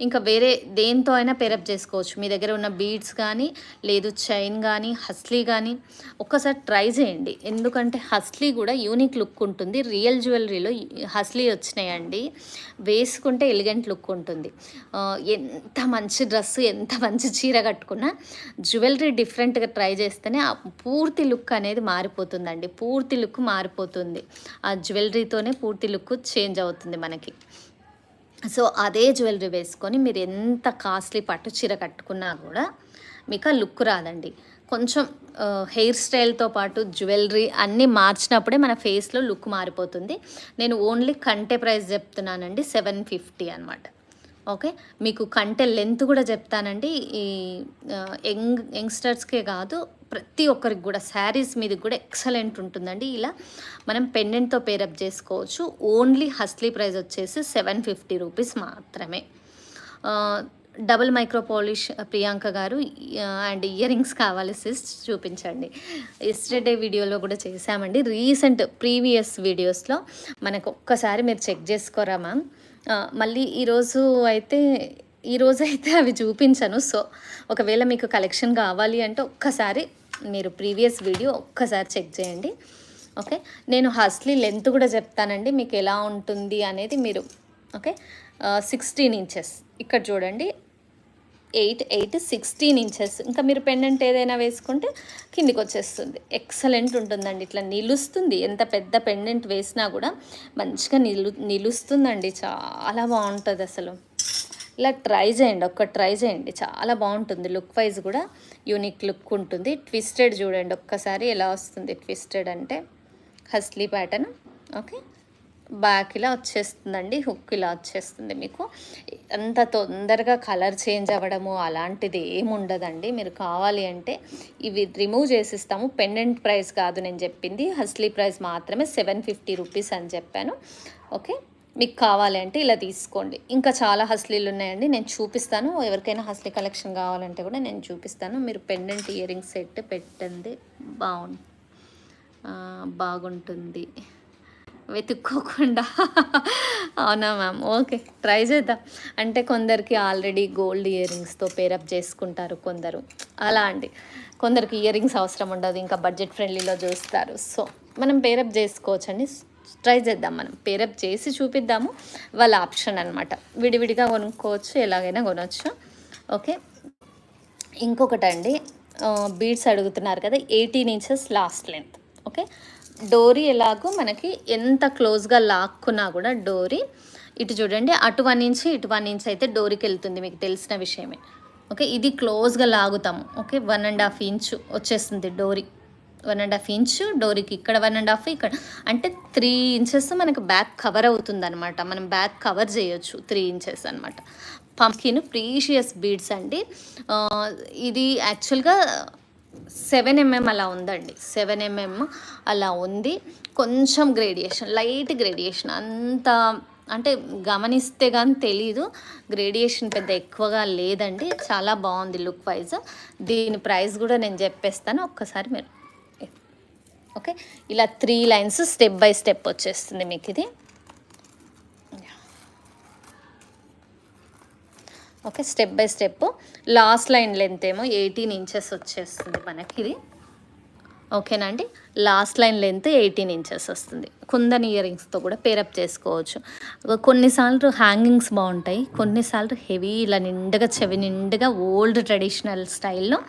ఇంకా వేరే దేంతో అయినా పేరప్ చేసుకోవచ్చు. మీ దగ్గర ఉన్న బీడ్స్ కానీ, లేదు చైన్ కానీ, హస్లీ కానీ ఒక్కసారి ట్రై చేయండి. ఎందుకంటే హస్లీ కూడా యూనిక్ లుక్ ఉంటుంది. రియల్ జ్యువెలరీలో హస్లీ వచ్చినాయండి, వేసుకుంటే ఎలిగెంట్ లుక్ ఉంటుంది. ఎంత మంచి డ్రెస్సు, ఎంత మంచి చీర కట్టుకున్నా జ్యువెలరీ డిఫరెంట్గా ట్రై చేస్తేనే ఆ పూర్తి లుక్ అనేది మారిపోతుందండి. పూర్తి లుక్ మారిపోతుంది, ఆ జ్యువెలరీతోనే పూర్తి లుక్ చేంజ్ అవుతుంది మనకి. సో అదే జ్యువెలరీ వేసుకొని మీరు ఎంత కాస్ట్లీ పట్టు చీర కట్టుకున్నా కూడా మీకు ఆ లుక్ రాదండి. కొంచెం హెయిర్ స్టైల్తో పాటు జ్యువెలరీ అన్నీ మార్చినప్పుడే మన ఫేస్లో లుక్ మారిపోతుంది. నేను ఓన్లీ కంటె ప్రైస్ చెప్తున్నానండి, 750 అనమాట. ఓకే, మీకు కంటె లెంత్ కూడా చెప్తానండి. ఈ యంగ్స్టర్స్కే కాదు, ప్రతి ఒక్కరికి కూడా శారీస్ మీద కూడా ఎక్సలెంట్ ఉంటుందండి. ఇలా మనం పెండెంట్తో పేరప్ చేసుకోవచ్చు. ఓన్లీ హస్లీ ప్రైస్ వచ్చేసి 750 రూపీస్ మాత్రమే. డబుల్ మైక్రో పాలిష్ ప్రియాంక గారు అండ్ ఇయర్ రింగ్స్ కావాలి సిస్, చూపించండి. ఎస్టర్డే వీడియోలో కూడా చేసామండి, రీసెంట్ ప్రీవియస్ వీడియోస్లో మనకు ఒక్కసారి మీరు చెక్ చేసుకోరా మ్యామ్. మళ్ళీ ఈరోజైతే అవి చూపించను. సో ఒకవేళ మీకు కలెక్షన్ కావాలి అంటే ఒక్కసారి మీరు ప్రీవియస్ వీడియో ఒక్కసారి చెక్ చేయండి. ఓకే, నేను హస్లీ లెంత్ కూడా చెప్తానండి మీకు ఎలా ఉంటుంది అనేది. మీరు ఓకే 16 ఇంచెస్ ఇక్కడ చూడండి, 8 16 ఇంచెస్. ఇంకా మీరు పెండెంట్ ఏదైనా వేసుకుంటే కిందికి వచ్చేస్తుంది, ఎక్సలెంట్ ఉంటుందండి. ఇట్లా నిలుస్తుంది, ఎంత పెద్ద పెండెంట్ వేసినా కూడా మంచిగా నిలుస్తుందండి, చాలా బాగుంటుంది అసలు. ఇలా ట్రై చేయండి, చాలా బాగుంటుంది. లుక్ వైజ్ కూడా యూనిక్ లుక్ ఉంటుంది. ట్విస్టెడ్ చూడండి ఒక్కసారి ఎలా వస్తుంది. ట్విస్టెడ్ అంటే హస్లీ ప్యాటర్న్. ఓకే, బ్యాక్ ఇలా వచ్చేస్తుందండి, హుక్ ఇలా వచ్చేస్తుంది. మీకు అంత తొందరగా కలర్ చేంజ్ అవ్వడము అలాంటిది ఏముండదండి. మీరు కావాలి అంటే ఇవి రిమూవ్ చేసిస్తాము. పెండెంట్ ప్రైస్ కాదు నేను చెప్పింది, హస్లీ ప్రైస్ మాత్రమే 750 రూపీస్ అని చెప్పాను. ఓకే, మీకు కావాలి అంటే ఇలా తీసుకోండి. ఇంకా చాలా హస్లీలు ఉన్నాయండి, నేను చూపిస్తాను. ఎవరికైనా హస్లీ కలెక్షన్ కావాలంటే కూడా నేను చూపిస్తాను. మీరు పెండెంట్ ఇయర్ రింగ్ సెట్ పెట్టండి, బాగుంటుంది వెతుక్కోకుండా. అవునా మ్యామ్, ఓకే ట్రై చేద్దాం. అంటే కొందరికి ఆల్రెడీ గోల్డ్ ఇయర్ రింగ్స్తో పేరప్ చేసుకుంటారు కొందరు, అలా అండి. కొందరికి ఇయర్ రింగ్స్ అవసరం ఉండదు, ఇంకా బడ్జెట్ ఫ్రెండ్లీలో చూస్తారు. సో మనం పేరప్ చేసుకోవచ్చండి, ట్రై చేద్దాం. మనం పేరప్ చేసి చూపిద్దాము, వాళ్ళ ఆప్షన్ అనమాట. విడివిడిగా కొనుక్కోవచ్చు, ఎలాగైనా కొనవచ్చు. ఓకే, ఇంకొకటి అండి, బీడ్స్ అడుగుతున్నారు కదా, 18 ఇంచెస్ లాస్ట్ లెంత్. ఓకే, డోరీ ఎలాగో మనకి ఎంత క్లోజ్గా లాక్కున్నా కూడా డోరీ ఇటు చూడండి, అటు 1 ఇంచ్ ఇటు 1 ఇంచ్ అయితే డోరీకి వెళ్తుంది, మీకు తెలిసిన విషయమే. ఓకే, ఇది క్లోజ్గా లాగుతాము. ఓకే, 1.5 ఇంచ్ వచ్చేస్తుంది డోరీ, 1.5 ఇంచ్ డోరీకి, ఇక్కడ 1.5, ఇక్కడ అంటే 3 ఇంచెస్ మనకు బ్యాక్ కవర్ అవుతుంది అనమాట. మనం బ్యాక్ కవర్ చేయొచ్చు 3 ఇంచెస్ అనమాట. పంకిన్ ప్రీషియస్ బీడ్స్ అండి. ఇది యాక్చువల్గా 7 mm అలా ఉందండి, 7 mm అలా ఉంది. కొంచెం గ్రేడియేషన్, లైట్ గ్రేడియేషన్, అంత అంటే గమనిస్తే కానీ తెలీదు, గ్రేడియేషన్ పెద్ద ఎక్కువగా లేదండి. చాలా బాగుంది లుక్ వైజ్. దీని ప్రైస్ కూడా నేను చెప్పేస్తాను, ఒక్కసారి మీరు. ఓకే, ఇలా 3 లైన్స్ స్టెప్ బై స్టెప్ వచ్చేస్తుంది మీకు ఇది. Okay, step by step. Last line length ఏమో 18 ఇంచెస్ వచ్చేస్తుంది మనకి ఇది. ఓకేనా అండి, లాస్ట్ లైన్ లెంత్ 18 ఇంచెస్ వస్తుంది. కుందన్ ఇయర్ రింగ్స్తో కూడా పేరప్ చేసుకోవచ్చు. కొన్నిసార్లు హ్యాంగింగ్స్ బాగుంటాయి, కొన్నిసార్లు హెవీ ఇలా నిండుగా చెవి నిండుగా ఓల్డ్ ట్రెడిషనల్ స్టైల్లో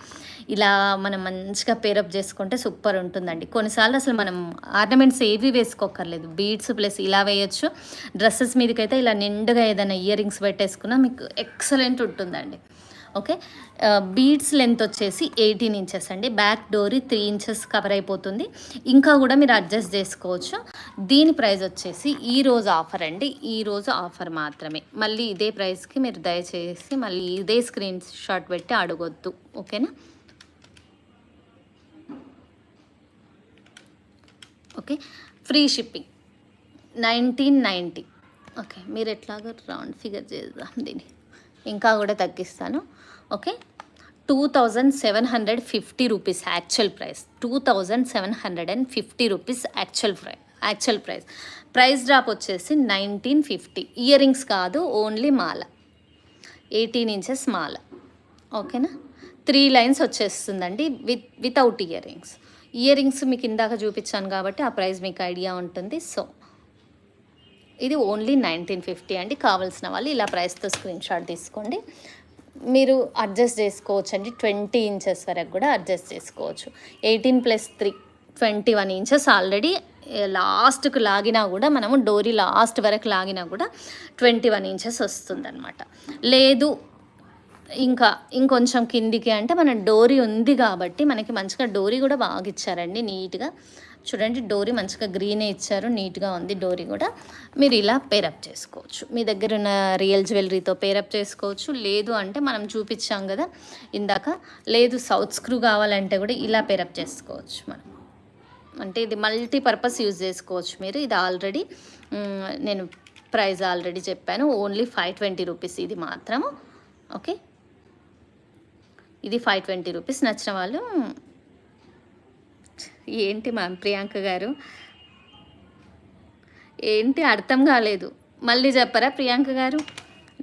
ఇలా మనం మంచిగా పేరప్ చేసుకుంటే సూపర్ ఉంటుందండి. కొన్నిసార్లు అసలు మనం ఆర్నమెంట్స్ ఏవి వేసుకోకర్లేదు, బీడ్స్ ప్లస్ ఇలా వేయచ్చు. డ్రెస్సెస్ మీదకైతే ఇలా నిండుగా ఏదైనా ఇయర్ రింగ్స్ పెట్టేసుకున్నా మీకు ఎక్సలెంట్ ఉంటుందండి. ఓకే, బీడ్స్ లెంత్ వచ్చేసి 18 ఇంచెస్ అండి. బ్యాక్ డోరీ 3 ఇంచెస్ కవర్ అయిపోతుంది, ఇంకా కూడా మీరు అడ్జస్ట్ చేసుకోవచ్చు. దీని ప్రైస్ వచ్చేసి ఈరోజు ఆఫర్ అండి, ఈరోజు ఆఫర్ మాత్రమే. మళ్ళీ ఇదే ప్రైస్కి మీరు దయచేసి మళ్ళీ ఇదే స్క్రీన్ షాట్ పెట్టి అడగొద్దు. ఓకేనా, ఓకే, ఫ్రీ షిప్పింగ్ 1990. ఓకే, మీరు ఎట్లాగో రౌండ్ ఫిగర్ చేద్దాం దీన్ని, ఇంకా కూడా తగ్గిస్తాను. Okay, 2750 rupees actual price, 2750 rupees actual price. Price drop వచ్చేసి 1950. ఇయర్ రింగ్స్ కాదు, ఓన్లీ మాల, 18 ఇంచెస్ మాల. ఓకేనా, 3 లైన్స్ వచ్చేస్తుందండి without ear rings. Ear rings మీకు ఇందాక చూపించాను కాబట్టి ఆ ప్రైస్ మీకు ఐడియా ఉంటుంది. సో ఇది ఓన్లీ 1950 అండి. కావాల్సిన వాళ్ళు ఇలా ప్రైస్తో స్క్రీన్ షాట్ తీసుకోండి. మీరు అడ్జస్ట్ చేసుకోవచ్చు అండి, 20 ఇంచెస్ వరకు కూడా అడ్జస్ట్ చేసుకోవచ్చు. 18+3 21 ఇంచెస్ ఆల్రెడీ లాస్ట్కు లాగినా కూడా, మనము డోరీ లాస్ట్ వరకు లాగినా కూడా 21 ఇంచెస్ వస్తుందన్నమాట. లేదు ఇంకొంచెం కిందికి అంటే మన డోరీ ఉంది కాబట్టి మనకి మంచిగా డోరీ కూడా బాగా ఇచ్చారండి, నీట్గా చూడండి. డోరీ మంచిగా గ్రీనే ఇచ్చారు, నీట్గా ఉంది డోరీ కూడా. మీరు ఇలా పేరప్ చేసుకోవచ్చు, మీ దగ్గర ఉన్న రియల్ జ్యువెలరీతో పేరప్ చేసుకోవచ్చు. లేదు అంటే మనం చూపించాం కదా ఇందాక, లేదు సౌత్ స్క్రూ కావాలంటే కూడా ఇలా పేరప్ చేసుకోవచ్చు మనం. అంటే ఇది మల్టీపర్పస్ యూజ్ చేసుకోవచ్చు మీరు. ఇది ఆల్రెడీ నేను ప్రైస్ ఆల్రెడీ చెప్పాను, ఓన్లీ 520 రూపీస్ ఇది మాత్రము. ఓకే, ఇది 520 రూపీస్. నచ్చిన వాళ్ళు ఏంటి మ్యామ్ ప్రియాంక గారు, ఏంటి అర్థం కాలేదు, మళ్ళీ చెప్పరా ప్రియాంక గారు?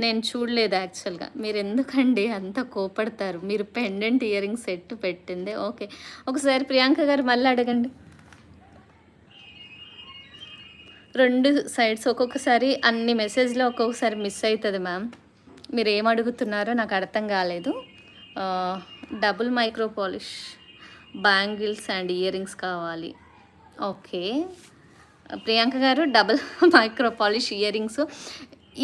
నేను చూడలేదు యాక్చువల్గా. మీరు ఎందుకండి అంత కోపడతారు? మీరు పెండెంట్ ఇయర్ రింగ్ సెట్ పెట్టిందే. ఓకే, ఒకసారి ప్రియాంక గారు మళ్ళీ అడగండి. 2 సైడ్స్ ఒక్కొక్కసారి అన్ని మెసేజ్లో ఒక్కొక్కసారి మిస్ అవుతుంది మ్యామ్. మీరు ఏం అడుగుతున్నారో నాకు అర్థం కాలేదు. Double micro polish bangles and ear rings కావాలి. ఓకే ప్రియాంక గారు, double micro polish ear rings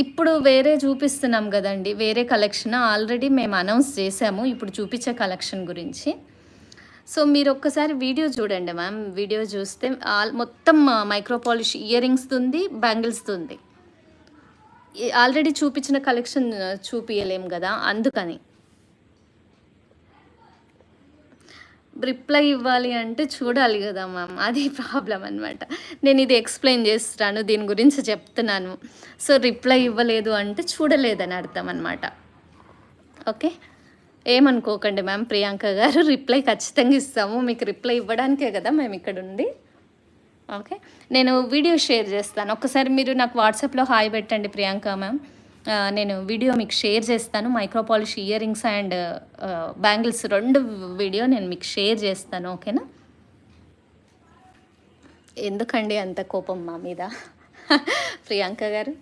ఇప్పుడు వేరే చూపిస్తున్నాం కదండి, వేరే కలెక్షన్ ఆల్రెడీ మేము అనౌన్స్ చేసాము ఇప్పుడు చూపించే కలెక్షన్ గురించి. సో మీరు ఒక్కసారి వీడియో చూడండి మ్యామ్. వీడియో చూస్తే మొత్తం మైక్రో పాలిష్ ఇయర్ రింగ్స్ ఉంది, బ్యాంగిల్స్ ఉంది. ఆల్రెడీ చూపించిన కలెక్షన్ చూపించలేం కదా, అందుకని. రిప్లై ఇవ్వాలి అంటే చూడాలి కదా మ్యామ్, అది ప్రాబ్లం అనమాట. నేను ఇది ఎక్స్ప్లెయిన్ చేస్తున్నాను, దీని గురించి చెప్తున్నాను. సో రిప్లై ఇవ్వలేదు అంటే చూడలేదని అర్థం అనమాట. ఓకే, ఏమనుకోకండి మ్యామ్. ప్రియాంక గారు, రిప్లై ఖచ్చితంగా ఇస్తాము. మీకు రిప్లై ఇవ్వడానికే కదా మేము ఇక్కడ ఉంది. ఓకే, నేను వీడియో షేర్ చేస్తాను. ఒక్కసారి మీరు నాకు వాట్సాప్లో హాయ్ పెట్టండి ప్రియాంక మ్యామ్. నేను వీడియో మీకు షేర్ చేస్తాను. Micro polish ear rings and bangles 2 video నేను మీకు షేర్ చేస్తాను. ఓకేనా? ఎందుకండి అంత కోపం మా మీద ప్రియాంక గారు?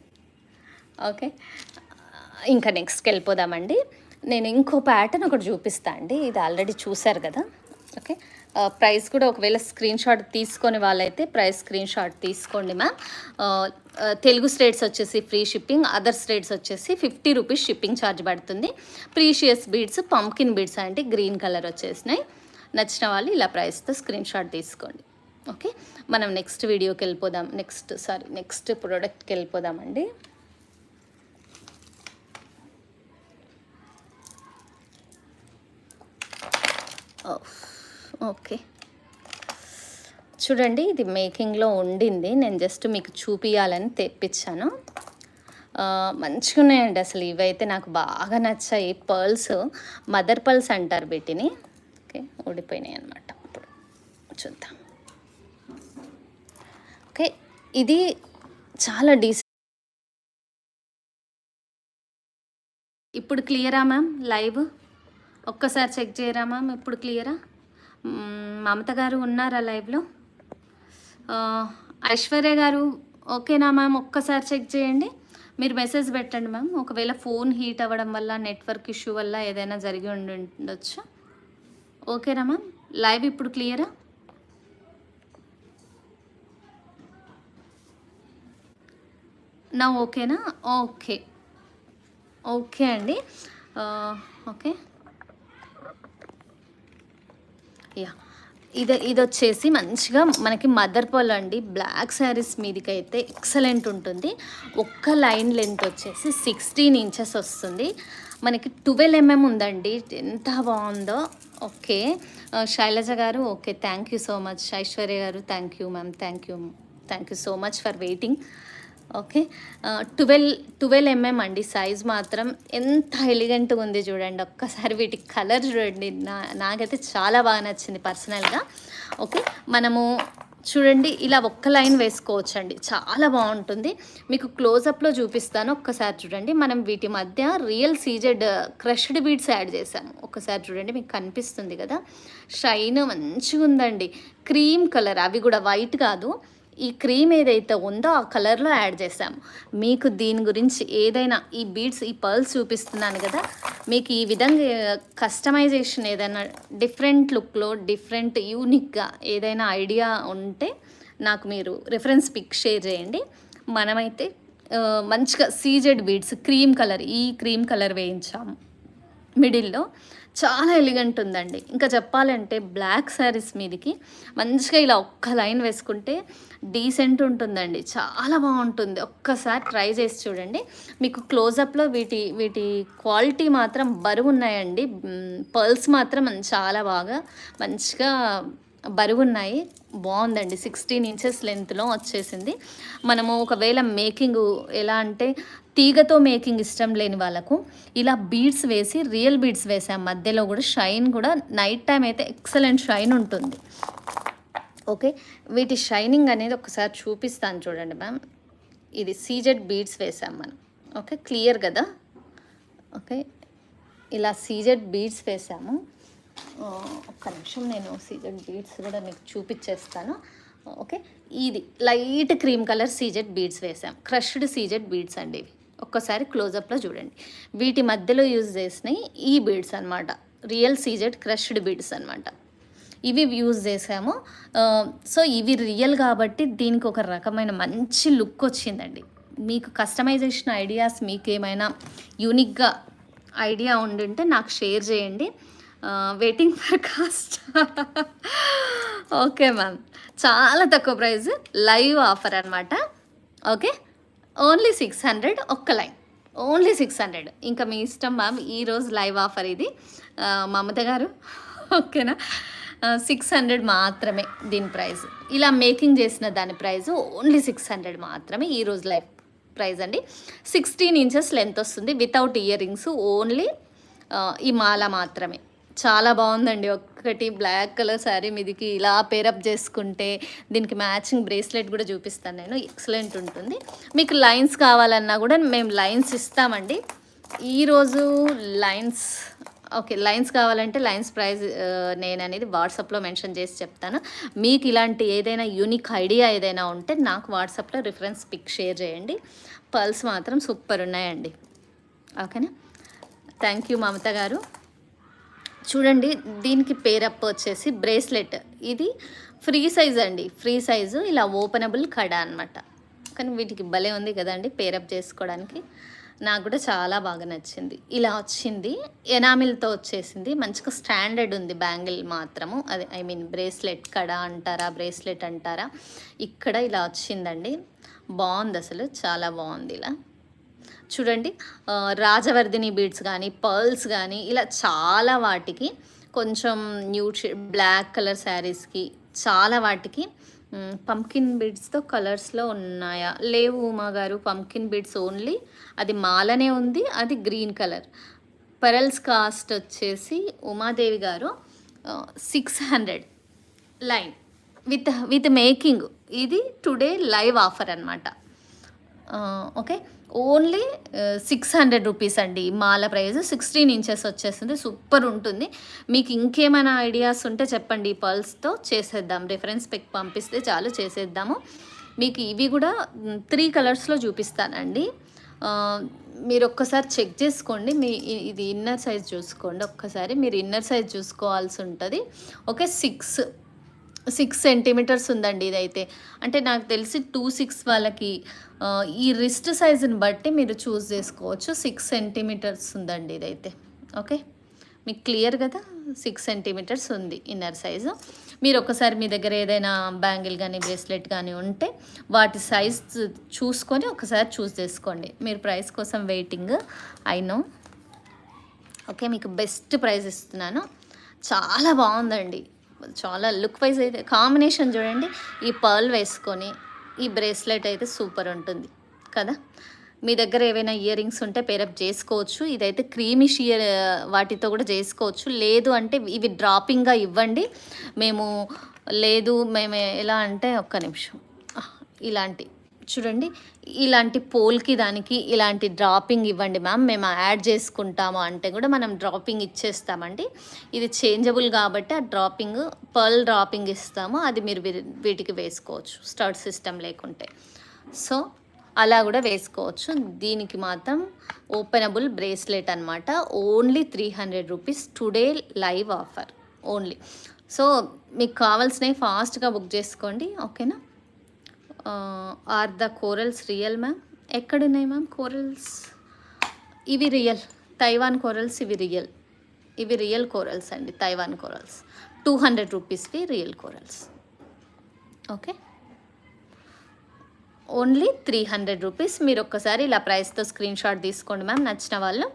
ఓకే, ఇంకా నెక్స్ట్కి వెళ్ళిపోదామండి. నేను ఇంకో ప్యాటర్న్ ఒకటి చూపిస్తాను అండి. ఇది ఆల్రెడీ చూసారు కదా. ఓకే, ప్రైస్ కూడా ఒకవేళ స్క్రీన్ షాట్ తీసుకొని వాళ్ళైతే ప్రైస్ స్క్రీన్ షాట్ తీసుకోండి మ్యామ్. తెలుగు స్టేట్స్ వచ్చేసి ఫ్రీ షిప్పింగ్, అదర్ స్టేట్స్ వచ్చేసి 50 రూపీస్ షిప్పింగ్ ఛార్జ్ పడుతుంది. ప్రీషియస్ బీడ్స్, పంకిన్ బీడ్స్ అంటే గ్రీన్ కలర్ వచ్చేసినాయి. నచ్చిన వాళ్ళు ఇలా ప్రైస్తో స్క్రీన్ షాట్ తీసుకోండి. ఓకే, మనం నెక్స్ట్ వీడియోకి వెళ్ళిపోదాం. నెక్స్ట్ ప్రోడక్ట్కి వెళ్ళిపోదామండి. ఓకే, చూడండి ఇది మేకింగ్లో ఉండింది, నేను జస్ట్ మీకు చూపించాలని తెప్పించాను. మంచిగా ఉన్నాయండి అసలు. ఇవైతే నాకు బాగా నచ్చాయి. పర్ల్స్, మదర్ పర్ల్స్ అంటారు వీటిని. ఓకే, ఊడిపోయినాయి అనమాట. ఇప్పుడు చూద్దాం. ఓకే, ఇది చాలా ఇప్పుడు క్లియరా మ్యామ్? లైవ్ ఒక్కసారి చెక్ చేయరా మ్యామ్? ఇప్పుడు క్లియరా? మమత గారు ఉన్నారా లైవ్లో? ఐశ్వర్య గారు ఓకేనా మ్యామ్? ఒక్కసారి చెక్ చేయండి. మీరు మెసేజ్ పెట్టండి మ్యామ్. ఒకవేళ ఫోన్ హీట్ అవ్వడం వల్ల, నెట్వర్క్ ఇష్యూ వల్ల ఏదైనా జరిగి ఉండొచ్చు. ఓకేనా మ్యామ్? లైవ్ ఇప్పుడు క్లియరా? నా ఓకేనా? ఓకే, ఓకే అండి. ఓకే, యా, ఇది వచ్చేసి మంచిగా మనకి మదర్ పర్ల్ అండి. బ్లాక్ శారీస్ మీదకి అయితే ఎక్సలెంట్ ఉంటుంది. ఒక్క లైన్ లెంత్ వచ్చేసి 16 ఇంచెస్ వస్తుంది. మనకి 12 mm ఉందండి. ఎంత బాగుందో. Okay. Shailaja garu okay. Thank you so much. Aishwarya garu thank you ma'am. Thank you so much for waiting. Okay. 12 mm అండి సైజ్ మాత్రం. ఎంత ఎలిగెంట్గా ఉంది చూడండి. ఒక్కసారి వీటి కలర్ చూడండి. నాకైతే చాలా బాగా నచ్చింది పర్సనల్గా. ఓకే. మనము చూడండి ఇలా ఒక్క లైన్ వేసుకోవచ్చండి. చాలా బాగుంటుంది. మీకు క్లోజప్లో చూపిస్తాను. ఒక్కసారి చూడండి. మనం వీటి మధ్య real CZ crushed beads add చేసాము. ఒక్కసారి చూడండి, మీకు కనిపిస్తుంది కదా. షైన్ మంచిగా ఉందండి. క్రీమ్ కలర్, అవి కూడా వైట్ కాదు, ఈ క్రీమ్ ఏదైతే ఉందో ఆ కలర్లో యాడ్ చేసాము. మీకు దీని గురించి ఏదైనా ఈ బీడ్స్, ఈ పర్ల్స్ చూపిస్తున్నాను కదా, మీకు ఈ విధంగా కస్టమైజేషన్ ఏదైనా డిఫరెంట్ లుక్లో, డిఫరెంట్ యూనిక్గా ఏదైనా ఐడియా ఉంటే నాకు మీరు రిఫరెన్స్ పిక్ షేర్ చేయండి. మనమైతే మంచిగా సీజెడ్ బీడ్స్ క్రీమ్ కలర్, ఈ క్రీమ్ కలర్ వేయించాము మిడిల్లో. చాలా ఎలిగెంట్ ఉందండి. ఇంకా చెప్పాలంటే బ్లాక్ శారీస్ మీదకి మంచిగా ఇలా ఒక్క లైన్ వేసుకుంటే డీసెంట్ ఉంటుందండి. చాలా బాగుంటుంది. ఒక్కసారి ట్రై చేసి చూడండి. మీకు క్లోజప్లో వీటి క్వాలిటీ మాత్రం బరువు ఉన్నాయండి. పర్ల్స్ మాత్రం చాలా బాగా మంచిగా బరువు ఉన్నాయి. బాగుందండి. 16 inches లెంత్లో వచ్చేసింది. మనము ఒకవేళ మేకింగ్ ఎలా అంటే తీగతో మేకింగ్ ఇష్టం లేని వాళ్ళకు ఇలా బీడ్స్ వేసి, రియల్ బీడ్స్ వేసాం. మధ్యలో కూడా షైన్ కూడా నైట్ టైం అయితే ఎక్సలెంట్ షైన్ ఉంటుంది. ఓకే. వీటి షైనింగ్ అనేది ఒకసారి చూపిస్తాను చూడండి మ్యామ్. ఇది సీజెడ్ బీడ్స్ వేసాం మనం. ఓకే. క్లియర్ కదా. ఓకే. ఇలా సీజెడ్ బీడ్స్ వేసాము. ఒక్క నిమిషం, నేను సీజెడ్ బీడ్స్ కూడా మీకు చూపించేస్తాను. ఓకే. ఇది light cream colour CZ beads వేసాం. క్రష్డ్ సీజెడ్ బీడ్స్ అండి ఇవి. ఒక్కసారి క్లోజప్లో చూడండి. వీటి మధ్యలో యూజ్ చేసినవి ఈ బీడ్స్ అనమాట. రియల్ సీజెడ్ క్రష్డ్ బీడ్స్ అనమాట. ఇవి యూజ్ చేసాము. సో ఇవి రియల్ కాబట్టి దీనికి ఒక రకమైన మంచి లుక్ వచ్చిందండి. మీకు కస్టమైజేషన్ ఐడియాస్, మీకు ఏమైనా యూనిక్గా ఐడియా ఉండుంటే నాకు షేర్ చేయండి. Waiting for cost. Okay ma'am. చాలా తక్కువ ప్రైస్, లైవ్ ఆఫర్ అనమాట. ఓకే. ఓన్లీ 600 ఒక్క లైన్. ఓన్లీ 600. ఇంకా మీ ఇష్టం మ్యామ్. ఈరోజు లైవ్ ఆఫర్ ఇది. మమత గారు ఓకేనా. 600 మాత్రమే దీని ప్రైస్. ఇలా మేకింగ్ చేసిన దాని ప్రైస్ ఓన్లీ 600 మాత్రమే. ఈరోజు లైవ్ ప్రైస్ అండి. 16 inches లెంత్ వస్తుంది వితౌట్ ఇయర్ రింగ్స్. ఓన్లీ ఈ మాల మాత్రమే. చాలా బాగుందండి. ఒక్కటి బ్లాక్ కలర్ శారీ మీదికి ఇలా పేరప్ చేసుకుంటే దీనికి మ్యాచింగ్ బ్రేస్లెట్ కూడా చూపిస్తాను నేను. ఎక్సలెంట్ ఉంటుంది. మీకు లైన్స్ కావాలన్నా కూడా మేము లైన్స్ ఇస్తామండి. ఈరోజు లైన్స్ ఓకే. లైన్స్ కావాలంటే లైన్స్ ప్రైస్ నేను అనేది వాట్సాప్లో మెన్షన్ చేసి చెప్తాను. మీకు ఇలాంటి ఏదైనా యూనిక్ ఐడియా ఏదైనా ఉంటే నాకు వాట్సాప్లో రిఫరెన్స్ పిక్ షేర్ చేయండి. పర్ల్స్ మాత్రం సూపర్ ఉన్నాయండి. ఓకేనా. థ్యాంక్ యూ మమత గారు. చూడండి, దీనికి పేరప్ వచ్చేసి బ్రేస్లెట్. ఇది ఫ్రీ సైజ్ అండి. ఫ్రీ సైజు ఇలా ఓపెనబుల్ కడ అనమాట. కానీ వీటికి భలే ఉంది కదండి పేరప్ చేసుకోవడానికి. నాకు కూడా చాలా బాగా నచ్చింది. ఇలా వచ్చింది. ఎనామిల్తో వచ్చేసింది. మంచిగా స్టాండర్డ్ ఉంది బ్యాంగిల్ మాత్రము. అది ఐ మీన్ బ్రేస్లెట్, కడ అంటారా బ్రేస్లెట్ అంటారా. ఇక్కడ ఇలా వచ్చిందండి. బాగుంది అసలు. చాలా బాగుంది. ఇలా చూడండి. రాజవర్ధిని బీడ్స్ కానీ, పర్ల్స్ కానీ ఇలా చాలా వాటికి కొంచెం న్యూడ్ బ్లాక్ కలర్ శారీస్కి చాలా వాటికి పంకిన్ బీడ్స్తో కలర్స్లో ఉన్నాయా? లేవు ఉమా గారు. పంకిన్ బీడ్స్ ఓన్లీ అది మాలనే ఉంది. అది గ్రీన్ కలర్. పెరల్స్ కాస్ట్ వచ్చేసి ఉమాదేవి గారు 600 లైన్ విత్ మేకింగ్. ఇది టుడే లైవ్ ఆఫర్ అనమాట. ఓకే. ఓన్లీ 600 రూపీస్ అండి. మాల ప్రైస్ 16 inches వచ్చేస్తుంది. సూపర్ ఉంటుంది. మీకు ఇంకేమైనా ఐడియాస్ ఉంటే చెప్పండి. ఈ పర్ల్స్తో చేసేద్దాం. రిఫరెన్స్ పిక్ పంపిస్తే చాలు, చేసేద్దాము. మీకు ఇవి కూడా 3 కలర్స్లో చూపిస్తానండి. మీరు ఒక్కసారి చెక్ చేసుకోండి. ఇది ఇన్నర్ సైజ్ చూసుకోండి. ఒక్కసారి మీరు ఇన్నర్ సైజ్ చూసుకోవాల్సి ఉంటుంది. ఓకే. 6 centimeters ఉందండి ఇదైతే. అంటే నాకు తెలిసి 2-6 వాళ్ళకి ఈ రిస్ట్ సైజుని బట్టి మీరు చూస్ చేసుకోవచ్చు. 6 centimeters ఉందండి ఇదైతే. ఓకే. మీకు క్లియర్ కదా. 6 centimeters ఉంది ఇన్నర్ సైజు. మీరు ఒకసారి మీ దగ్గర ఏదైనా బ్యాంగిల్ కానీ బ్రేస్లెట్ కానీ ఉంటే వాటి సైజ్ చూసుకొని ఒకసారి చూస్ చేసుకోండి. మీరు ప్రైస్ కోసం వెయిటింగ్. I know. ఓకే, మీకు బెస్ట్ ప్రైస్ ఇస్తున్నాను. చాలా బాగుందండి. చాలా లుక్ వైజ్ అయితే కాంబినేషన్ చూడండి. ఈ పర్ల్ వేసుకొని ఈ బ్రేస్లెట్ అయితే సూపర్ ఉంటుంది కదా. మీ దగ్గర ఏవైనా ఇయర్ రింగ్స్ ఉంటే పేరప్ చేసుకోవచ్చు. ఇదైతే క్రీమిష్ ఇయర్ వాటితో కూడా చేసుకోవచ్చు. లేదు అంటే ఇవి డ్రాపింగ్గా ఇవ్వండి. మేము లేదు మేము ఎలా అంటే ఒక్క నిమిషం ఇలాంటి చూడండి, ఇలాంటి పోల్కి దానికి ఇలాంటి డ్రాపింగ్ ఇవ్వండి మ్యామ్, మేము యాడ్ చేసుకుంటాము అంటే కూడా మనం డ్రాపింగ్ ఇచ్చేస్తామండి. ఇది చేంజబుల్ కాబట్టి ఆ డ్రాపింగ్ పర్ల్ డ్రాపింగ్ ఇస్తాము, అది మీరు వీటికి వేసుకోవచ్చు స్టడ్ సిస్టమ్ లేకుంటే. సో అలా కూడా వేసుకోవచ్చు. దీనికి మాత్రం ఓపెనబుల్ బ్రేస్లెట్ అనమాట. Only 300 rupees today live offer only. So మీకు కావాల్సినవి ఫాస్ట్గా బుక్ చేసుకోండి, ఓకేనా. Are the corals real ma'am? ఎక్కడున్నాయి మ్యామ్ కోరల్స్? ఇవి రియల్ తైవాన్ కోరల్స్, ఇవి రియల్ కోరల్స్ అండి. తైవాన్ కోరల్స్ 200 రూపీస్వి real corals. Okay, only 300 rupees. మీరు ఒక్కసారి ఇలా ప్రైస్తో స్క్రీన్ షాట్ తీసుకోండి మ్యామ్, నచ్చిన వాళ్ళు.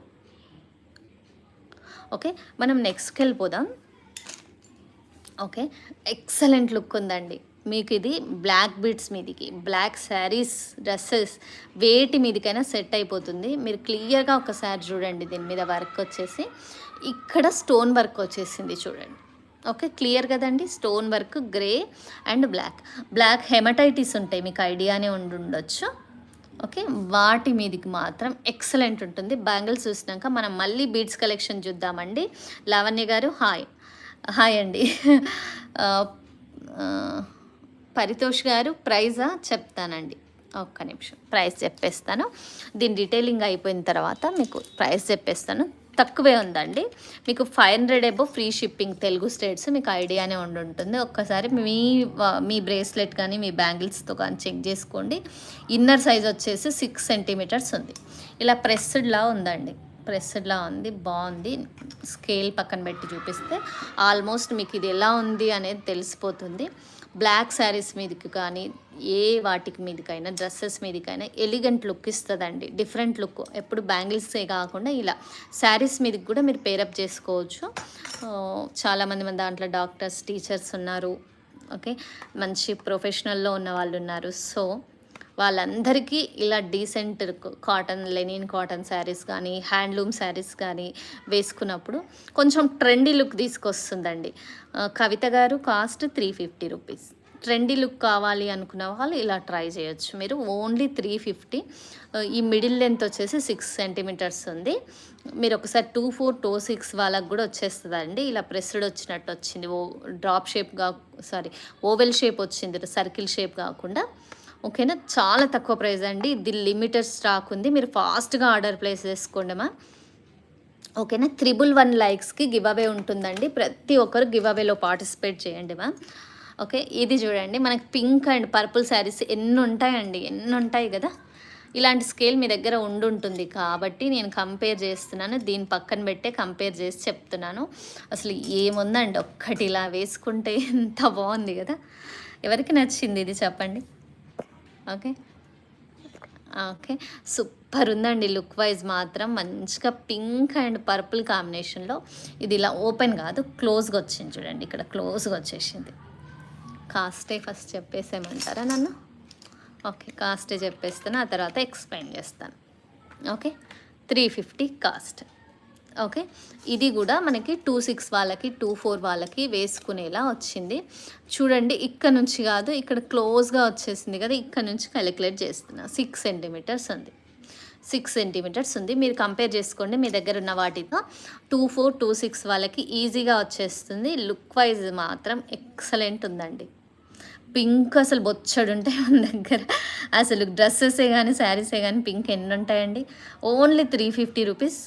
ఓకే, మనం నెక్స్ట్కి వెళ్ళిపోదాం. ఓకే, ఎక్సలెంట్ లుక్ ఉందండి మీకు. ఇది బ్లాక్ బీడ్స్ మీదికి బ్లాక్ శారీస్, డ్రెస్సెస్ వేటి మీదకైనా సెట్ అయిపోతుంది. మీరు క్లియర్గా ఒకసారి చూడండి. దీని మీద వర్క్ వచ్చేసి ఇక్కడ స్టోన్ వర్క్ వచ్చేసింది చూడండి. ఓకే, క్లియర్ కదండి. Stone work grey and black hematites ఉంటాయి, మీకు ఐడియానే ఉండొచ్చు. ఓకే, వాటి మీదకి మాత్రం ఎక్సలెంట్ ఉంటుంది. బ్యాంగిల్స్ చూసినాక మనం మళ్ళీ బీడ్స్ కలెక్షన్ చూద్దామండి. లావణ్య గారు హాయ్ అండి. పరితోష్ గారు ప్రైజా చెప్తానండి, ఒక్క నిమిషం ప్రైస్ చెప్పేస్తాను. దీని డీటెయిలింగ్ అయిపోయిన తర్వాత మీకు ప్రైస్ చెప్పేస్తాను. తక్కువే ఉందండి మీకు. 500 above free shipping Telugu states, మీకు ఐడియానే ఉంటుంది. ఒక్కసారి మీ బ్రేస్లెట్ కానీ మీ బ్యాంగిల్స్తో కానీ చెక్ చేసుకోండి. ఇన్నర్ సైజ్ వచ్చేసి 6 సెంటీమీటర్స్ ఉంది. ఇలా ప్రెస్డ్లా ఉందండి, ప్రెస్డ్లా ఉంది, బాగుంది. స్కేల్ పక్కన పెట్టి చూపిస్తే ఆల్మోస్ట్ మీకు ఇది ఎలా ఉంది అనేది తెలిసిపోతుంది. బ్లాక్ శారీస్ మీదకి కానీ వాటికి మీదకైనా డ్రెస్సెస్ మీదకైనా ఎలిగెంట్ లుక్ ఇస్తుందండి, డిఫరెంట్ లుక్. ఎప్పుడు బ్యాంగిల్సే కాకుండా ఇలా శారీస్ మీదకి కూడా మీరు పేరప్ చేసుకోవచ్చు. చాలామంది మన దాంట్లో డాక్టర్స్, టీచర్స్ ఉన్నారు, ఓకే, మంచి ప్రొఫెషనల్లో ఉన్న వాళ్ళు ఉన్నారు. సో వాళ్ళందరికీ ఇలా decent cotton, linen cotton saris కానీ హ్యాండ్లూమ్ శారీస్ కానీ వేసుకున్నప్పుడు కొంచెం ట్రెండీ లుక్ తీసుకొస్తుందండి. కవిత గారు కాస్ట్ 350 రూపీస్. ట్రెండీ లుక్ కావాలి అనుకున్న వాళ్ళు ఇలా ట్రై చేయొచ్చు మీరు. ఓన్లీ 350. ఈ మిడిల్ లెంత్ వచ్చేసి 6 సెంటీమీటర్స్ ఉంది. మీరు ఒకసారి 24, 26 వాళ్ళకి కూడా వచ్చేస్తుందండి. ఇలా ప్రెస్డ్ వచ్చినట్టు వచ్చింది. ఓవెల్ షేప్ వచ్చింది, సర్కిల్ షేప్ కాకుండా. ఓకేనా, చాలా తక్కువ ప్రైస్ అండి. ఇది లిమిటెడ్ స్టాక్ ఉంది, మీరు ఫాస్ట్గా ఆర్డర్ ప్లేస్ చేసుకోండి మా. ఓకేనా, 111 లైక్స్కి గివ్ అవే ఉంటుందండి. ప్రతి ఒక్కరు గివ్ అవేలో పార్టిసిపేట్ చేయండి మా. ఓకే, ఇది చూడండి, మనకి పింక్ అండ్ పర్పుల్ శారీస్ ఎన్ని ఉంటాయి కదా. ఇలాంటి స్కేల్ మీ దగ్గర ఉంటుంది కాబట్టి నేను కంపేర్ చేస్తున్నాను. దీని పక్కన పెట్టే కంపేర్ చేసి చెప్తున్నాను. అసలు ఏముందండి, ఒక్కటి ఇలా వేసుకుంటే ఎంత బాగుంది కదా. ఎవరికి నచ్చింది ఇది చెప్పండి. ఓకే, సూపర్ ఉందండి. లుక్ వైజ్ మాత్రం మంచిగా పింక్ అండ్ పర్పుల్ కాంబినేషన్లో. ఇది ఇలా ఓపెన్ కాదు, క్లోజ్గా వచ్చింది చూడండి, ఇక్కడ క్లోజ్గా వచ్చేసింది. కాస్టే ఫస్ట్ చెప్పేసేయమంటారా నన్ను? ఓకే, కాస్టే చెప్పేస్తాను, ఆ తర్వాత ఎక్స్ప్లెయిన్ చేస్తాను. Okay, 350 cost. ఓకే, ఇది కూడా మనకి 26 వాళ్ళకి 24 వాళ్ళకి వేసుకునేలా వచ్చింది చూడండి. ఇక్కడ నుంచి కాదు, ఇక్కడ క్లోజ్గా వచ్చేసింది కదా, ఇక్కడ నుంచి క్యాలిక్యులేట్ చేస్తున్నా. 6 సెంటీమీటర్స్ ఉంది, 6 సెంటీమీటర్స్ ఉంది. మీరు కంపేర్ చేసుకోండి మీ దగ్గర ఉన్న వాటితో. 24, 26 వాళ్ళకి ఈజీగా వచ్చేస్తుంది. లుక్ వైజ్ మాత్రం ఎక్సలెంట్ ఉందండి. పింక్ అసలు బొచ్చడు ఉంటాయి మన దగ్గర. అసలు డ్రెస్సెసే కానీ శారీసే కానీ పింక్ ఎన్ని ఉంటాయండి. ఓన్లీ 350 రూపీస్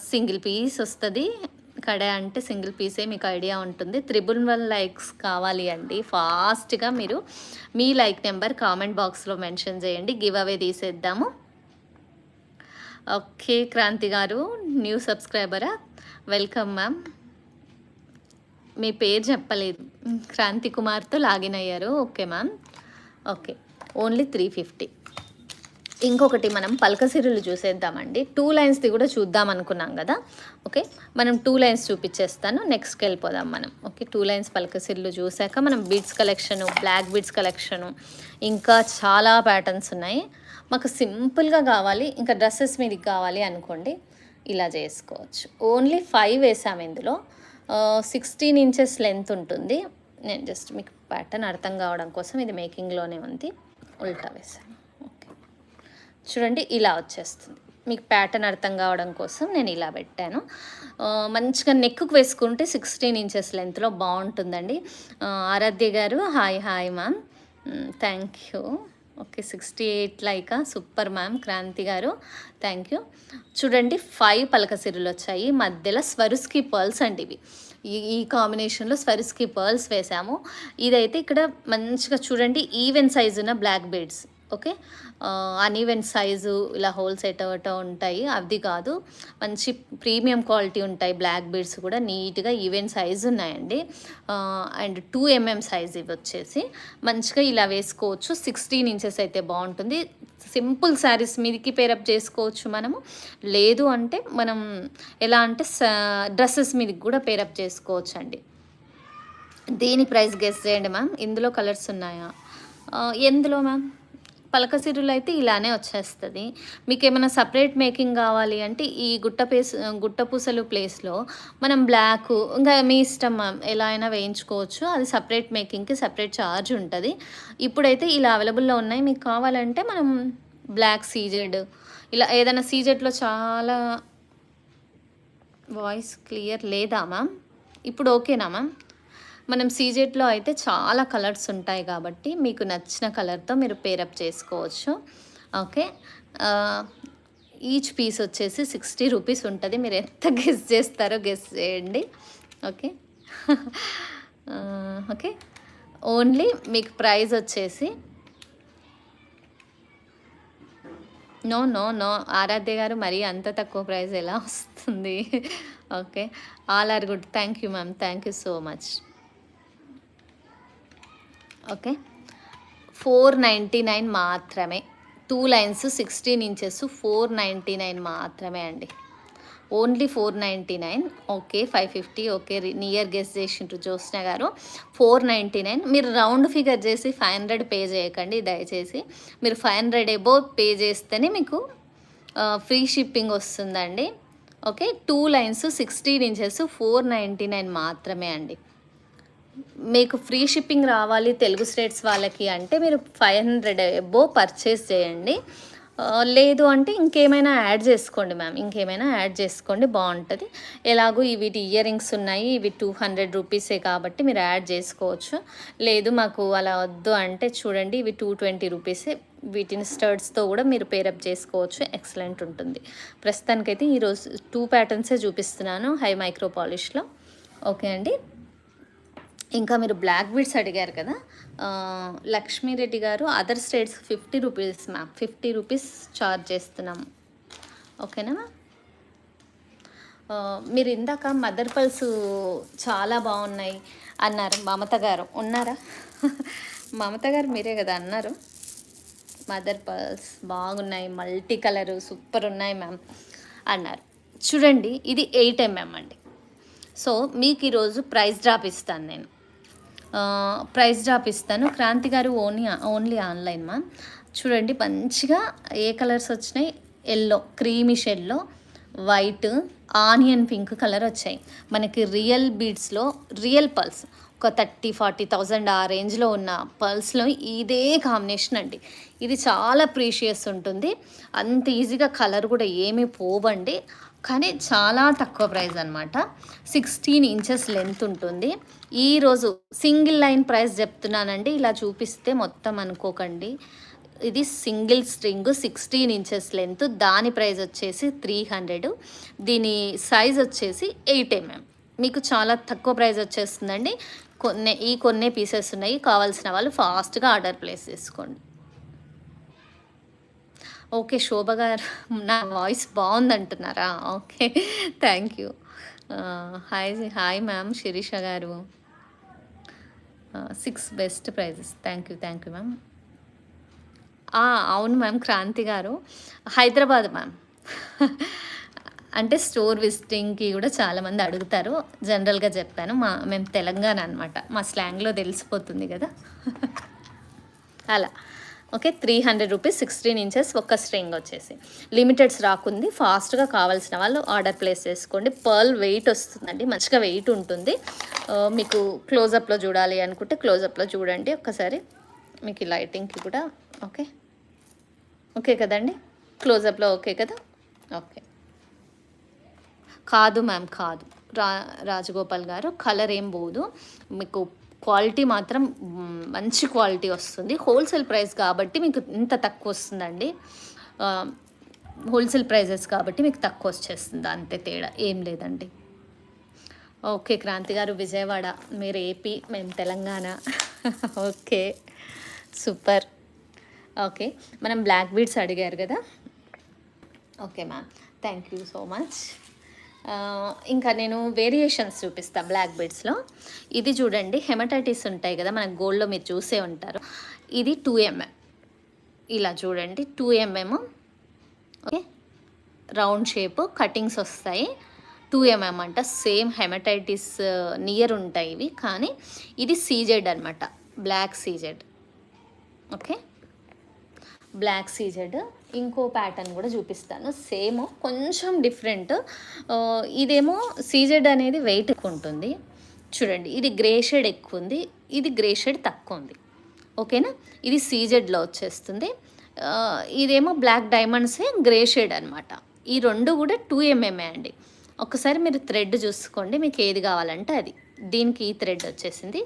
సింగిల్ పీస్ వస్తుంది. కడే అంటే సింగిల్ పీసే, మీకు ఐడియా ఉంటుంది. 111 లైక్స్ కావాలి అండి. ఫాస్ట్గా మీరు మీ లైక్ నెంబర్ కామెంట్ బాక్స్లో మెన్షన్ చేయండి, గివ్ అవే తీసేద్దాము. ఓకే, క్రాంతి గారు న్యూ సబ్స్క్రైబరా, వెల్కమ్ మ్యామ్. మీ పేరు చెప్పలేదు, క్రాంతి కుమార్తో లాగిన్ అయ్యారు. Okay ma'am. Okay, only 350. ఇంకొకటి మనం పలకసిరులు చూసేద్దామండి. 2 లైన్స్‌ది కూడా చూద్దాం అనుకున్నాం కదా! ఓకే. మనం 2 లైన్స్ చూపించేస్తాను. నెక్స్ట్‌కి వెళ్ళిపోదాం మనం. ఓకే. 2 లైన్స్ పలకసిరులు చూసాక మనం beads collection, black beads collection, ఇంకా చాలా ప్యాటర్న్స్ ఉన్నాయి. మాకు సింపుల్‌గా కావాలి, ఇంకా డ్రెస్సెస్ మీదకి కావాలి అనుకోండి, ఇలా చేసుకోవచ్చు. ఓన్లీ 5 వేసాము ఇందులో. 16 ఇంచెస్ లెంత్ ఉంటుంది. నేను జస్ట్ మీకు ప్యాటర్న్ అర్థం కావడం కోసం ఇది మేకింగ్‌లోనే ఉంది. ఉల్టా వేసాను. చూడండి ఇలా వచ్చేస్తుంది. మీకు ప్యాటర్న్ అర్థం కావడం కోసం నేను ఇలా పెట్టాను. మంచిగా నెక్కు వేసుకుంటే 16 ఇంచెస్ లెంత్లో బాగుంటుందండి. ఆరాధ్య గారు hi hi ma'am, thank you. Okay 68 లైకా, సూపర్ మ్యామ్. క్రాంతి గారు థ్యాంక్ యూ. చూడండి 5 పలకసిరులు వచ్చాయి, మధ్యలో స్వరుస్కి పర్ల్స్ అండి ఇవి. ఈ కాంబినేషన్లో స్వరుస్కి పర్ల్స్ వేసాము. ఇదైతే ఇక్కడ మంచిగా చూడండి ఈవెన్ సైజు ఉన్న black beads. Okay. Uneven size ఇలా హోల్స్ ఎటవట ఉంటాయి, అది కాదు. మంచి ప్రీమియం క్వాలిటీ ఉంటాయి బ్లాక్ బీడ్స్ కూడా, నీట్గా ఈవెన్ సైజు ఉన్నాయండి. అండ్ 2 mm సైజ్ ఇవి వచ్చేసి మంచిగా ఇలా వేసుకోవచ్చు. 16 ఇంచెస్ అయితే బాగుంటుంది. సింపుల్ శారీస్ మీదకి పేరప్ చేసుకోవచ్చు మనము. లేదు అంటే మనం ఎలా అంటే డ్రెస్సెస్ మీదకి కూడా పేరప్ చేసుకోవచ్చు అండి. దీని ప్రైస్ గెస్ చేయండి మ్యామ్. ఇందులో కలర్స్ ఉన్నాయా? ఎందులో మ్యామ్? పలకసిరులు అయితే ఇలానే వచ్చేస్తుంది. మీకు ఏమైనా సపరేట్ మేకింగ్ కావాలి అంటే ఈ గుట్టపూసలు ప్లేస్లో మనం బ్లాక్ ఇంకా మీ ఇష్టం మ్యామ్, ఎలా అయినా వేయించుకోవచ్చు. అది సపరేట్ మేకింగ్కి సపరేట్ ఛార్జ్ ఉంటుంది. ఇప్పుడైతే ఇలా అవైలబుల్లో ఉన్నాయి. మీకు కావాలంటే మనం బ్లాక్ సీజెడ్ ఇలా ఏదైనా సీజెడ్లో చాలా వాయిస్ క్లియర్ లేదా మ్యామ్? ఇప్పుడు ఓకేనా మ్యామ్? మనం సీజెట్లో అయితే చాలా కలర్స్ ఉంటాయి కాబట్టి మీకు నచ్చిన కలర్తో మీరు పేరప్ చేసుకోవచ్చు. ఓకే. ఈచ్ పీస్ వచ్చేసి 60 రూపీస్ ఉంటుంది. మీరు ఎంత గెస్ చేస్తారో గెస్ చేయండి. ఓకే. ఓకే. ఓన్లీ మీకు ప్రైస్ వచ్చేసి నో నో నో ఆరాధ్య గారు, మరీ అంత తక్కువ ప్రైస్ ఎలా వస్తుంది? Okay. All are good. Thank you ma'am, thank you so much. Okay. 499 మాత్రమే. 2 లైన్స్ 16 ఇంచెస్ 499 మాత్రమే అండి. Only 499. Okay 550. Okay near guess చేసిండ్రు జ్యోత్స్న గారు. 499. మీరు రౌండ్ ఫిగర్ చేసి 500 పే చేయకండి దయచేసి. మీరు 500 ఎబో పే చేస్తేనే మీకు ఫ్రీ షిప్పింగ్ వస్తుందండి. ఓకే. 2 లైన్స్ 16 ఇంచెస్ 499 మాత్రమే అండి. మీకు ఫ్రీ షిప్పింగ్ రావాలి తెలుగు స్టేట్స్ వాళ్ళకి అంటే మీరు 500 ఎబో పర్చేస్ చేయండి. లేదు అంటే ఇంకేమైనా యాడ్ చేసుకోండి మ్యామ్, ఇంకేమైనా యాడ్ చేసుకోండి బాగుంటుంది. ఎలాగో వీటి ఇయర్ రింగ్స్ ఉన్నాయి, ఇవి 200 రూపీసే కాబట్టి మీరు యాడ్ చేసుకోవచ్చు. లేదు మాకు అలా వద్దు అంటే చూడండి ఇవి 220 రూపీసే. వీటిని స్టర్ట్స్తో కూడా మీరు పేరప్ చేసుకోవచ్చు, ఎక్సలెంట్ ఉంటుంది. ప్రస్తుతానికైతే ఈరోజు 2 ప్యాటర్న్సే చూపిస్తున్నాను హై మైక్రో పాలిష్లో. ఓకే అండి. ఇంకా మీరు బ్లాక్ బీడ్స్ అడిగారు కదా, లక్ష్మీరెడ్డి గారు other states 50 rupees ma'am, 50 rupees charge చేస్తున్నాము. ఓకేనా మ్యామ్? మీరు ఇందాక మదర్ పల్స్ చాలా బాగున్నాయి అన్నారు. మమత గారు ఉన్నారా? మమత గారు మీరే కదా అన్నారు. మదర్ పల్స్ బాగున్నాయి, మల్టీ కలరు సూపర్ ఉన్నాయి మ్యామ్ అన్నారు. చూడండి ఇది 8 mm అండి. సో మీకు ఈరోజు ప్రైస్ డ్రాప్ ఇస్తాను నేను. ప్రైస్ డ్రాప్ ఇస్తాను. క్రాంతి గారు ఓన్లీ ఆన్లైన్ మ్యామ్. చూడండి మంచిగా ఏ కలర్స్ వచ్చినాయి? Yellow, creamish yellow, white, onion pink colour వచ్చాయి. మనకి రియల్ బీడ్స్లో రియల్ పర్ల్స్ ఒక 30,000-40,000 ఆ రేంజ్లో ఉన్న పర్ల్స్లో ఇదే కాంబినేషన్ అండి. ఇది చాలా ప్రీషియస్ ఉంటుంది. అంత ఈజీగా కలర్ కూడా ఏమీ పోవండి. కానీ చాలా తక్కువ ప్రైస్ అనమాట. 16 ఇంచెస్ లెంత్ ఉంటుంది. ఈరోజు సింగిల్ లైన్ ప్రైస్ చెప్తున్నానండి, ఇలా చూపిస్తే మొత్తం అనుకోకండి. ఇది సింగిల్ స్ట్రింగ్ 16 ఇంచెస్ లెంత్, దాని ప్రైస్ వచ్చేసి 300. దీని సైజ్ వచ్చేసి 8 mm. మీకు చాలా తక్కువ ప్రైస్ వచ్చేస్తుందండి. కొన్ని పీసెస్ ఉన్నాయి, కావాల్సిన వాళ్ళు ఫాస్ట్గా ఆర్డర్ ప్లేస్ చేసుకోండి. ఓకే శోభ గారు నా వాయిస్ బాగుందంటున్నారా? Okay thank you. Hi ma'am Sirisha garu. 6 best prizes. Thank you ma'am. అవును మ్యామ్. క్రాంతి గారు హైదరాబాద్ మ్యామ్. అంటే స్టోర్ విజిటింగ్‌కి గూడా చాలామంది అడుగుతారు. జనరల్‌గా చెప్పాను. మేము తెలంగాణ అనమాట. మా స్లాంగ్‌లో తెలిసిపోతుంది గదా! అలా. ఓకే. 300 రూపీస్ 16 ఇంచెస్ ఒక్క స్ట్రింగ్ వచ్చేసి. లిమిటెడ్ స్టాక్ ఉంది. ఫాస్ట్‌గా కావాల్సిన వాళ్ళు ఆర్డర్ ప్లేస్ చేసుకోండి. పర్ల్ వెయిట్ వస్తుందండి. మంచిగా వెయిట్ ఉంటుంది. మీకు క్లోజప్‌లో చూడాలి అనుకుంటే క్లోజప్‌లో చూడండి ఒక్కసారి. మీకు ఈ లైటింగ్‌కి కూడా ఓకే. ఓకే కదండీ! క్లోజప్‌లో ఓకే కదా! ఓకే. కాదు మ్యామ్. కాదు. రా రాజగోపాల్ గారు కలర్ ఏం పోదు. మీకు క్వాలిటీ మాత్రం మంచి క్వాలిటీ వస్తుంది. హోల్‌సేల్ ప్రైస్ కాబట్టి మీకు ఇంత తక్కువ వస్తుందండి. హోల్‌సేల్ ప్రైజెస్ కాబట్టి మీకు తక్కువ వచ్చేస్తుంది. అంతే తేడా ఏం లేదండి. ఓకే. క్రాంతి గారు విజయవాడ, మీరు ఏపీ, మేము తెలంగాణ. ఓకే. సూపర్. ఓకే. మనం బ్లాక్ బీడ్స్ అడిగారు కదా! Okay ma'am. Thank you so much. ఇంకా నేను వేరియేషన్స్ చూపిస్తా బ్లాక్ బీడ్స్‌లో. ఇది చూడండి, హెమటైటిస్ ఉంటాయి కదా! మన గోల్డ్‌లో మీరు చూసే ఉంటారు. ఇది 2 ఎంఎం. ఇలా చూడండి 2 MM. Okay. Round shape cuttings వస్తాయి. 2 ఎంఎం అంట. సేమ్ హెమటైటిస్ నియర్ ఉంటాయి ఇవి. కానీ ఇది సీజెడ్ అనమాట. Black CZ. Okay. Black CZ. ఇంకో ప్యాటర్న్ కూడా చూపిస్తాను. సేమ్ కొంచెం డిఫరెంట్. ఇదేమో సీజెడ్ అనేది వెయిట్ ఎక్కువ ఉంటుంది. చూడండి, ఇది గ్రే షేడ్ ఎక్కువ ఉంది, ఇది గ్రే షేడ్ తక్కువ ఉంది. ఓకేనా? ఇది సీజెడ్లో వచ్చేస్తుంది. ఇదేమో బ్లాక్ డైమండ్సే గ్రే షేడ్ అనమాట. ఈ రెండు కూడా 2 ఎంఎంఏ అండి. ఒకసారి మీరు థ్రెడ్ చూసుకోండి, మీకు ఏది కావాలంటే అది. దీనికి ఈ థ్రెడ్ వచ్చేసింది,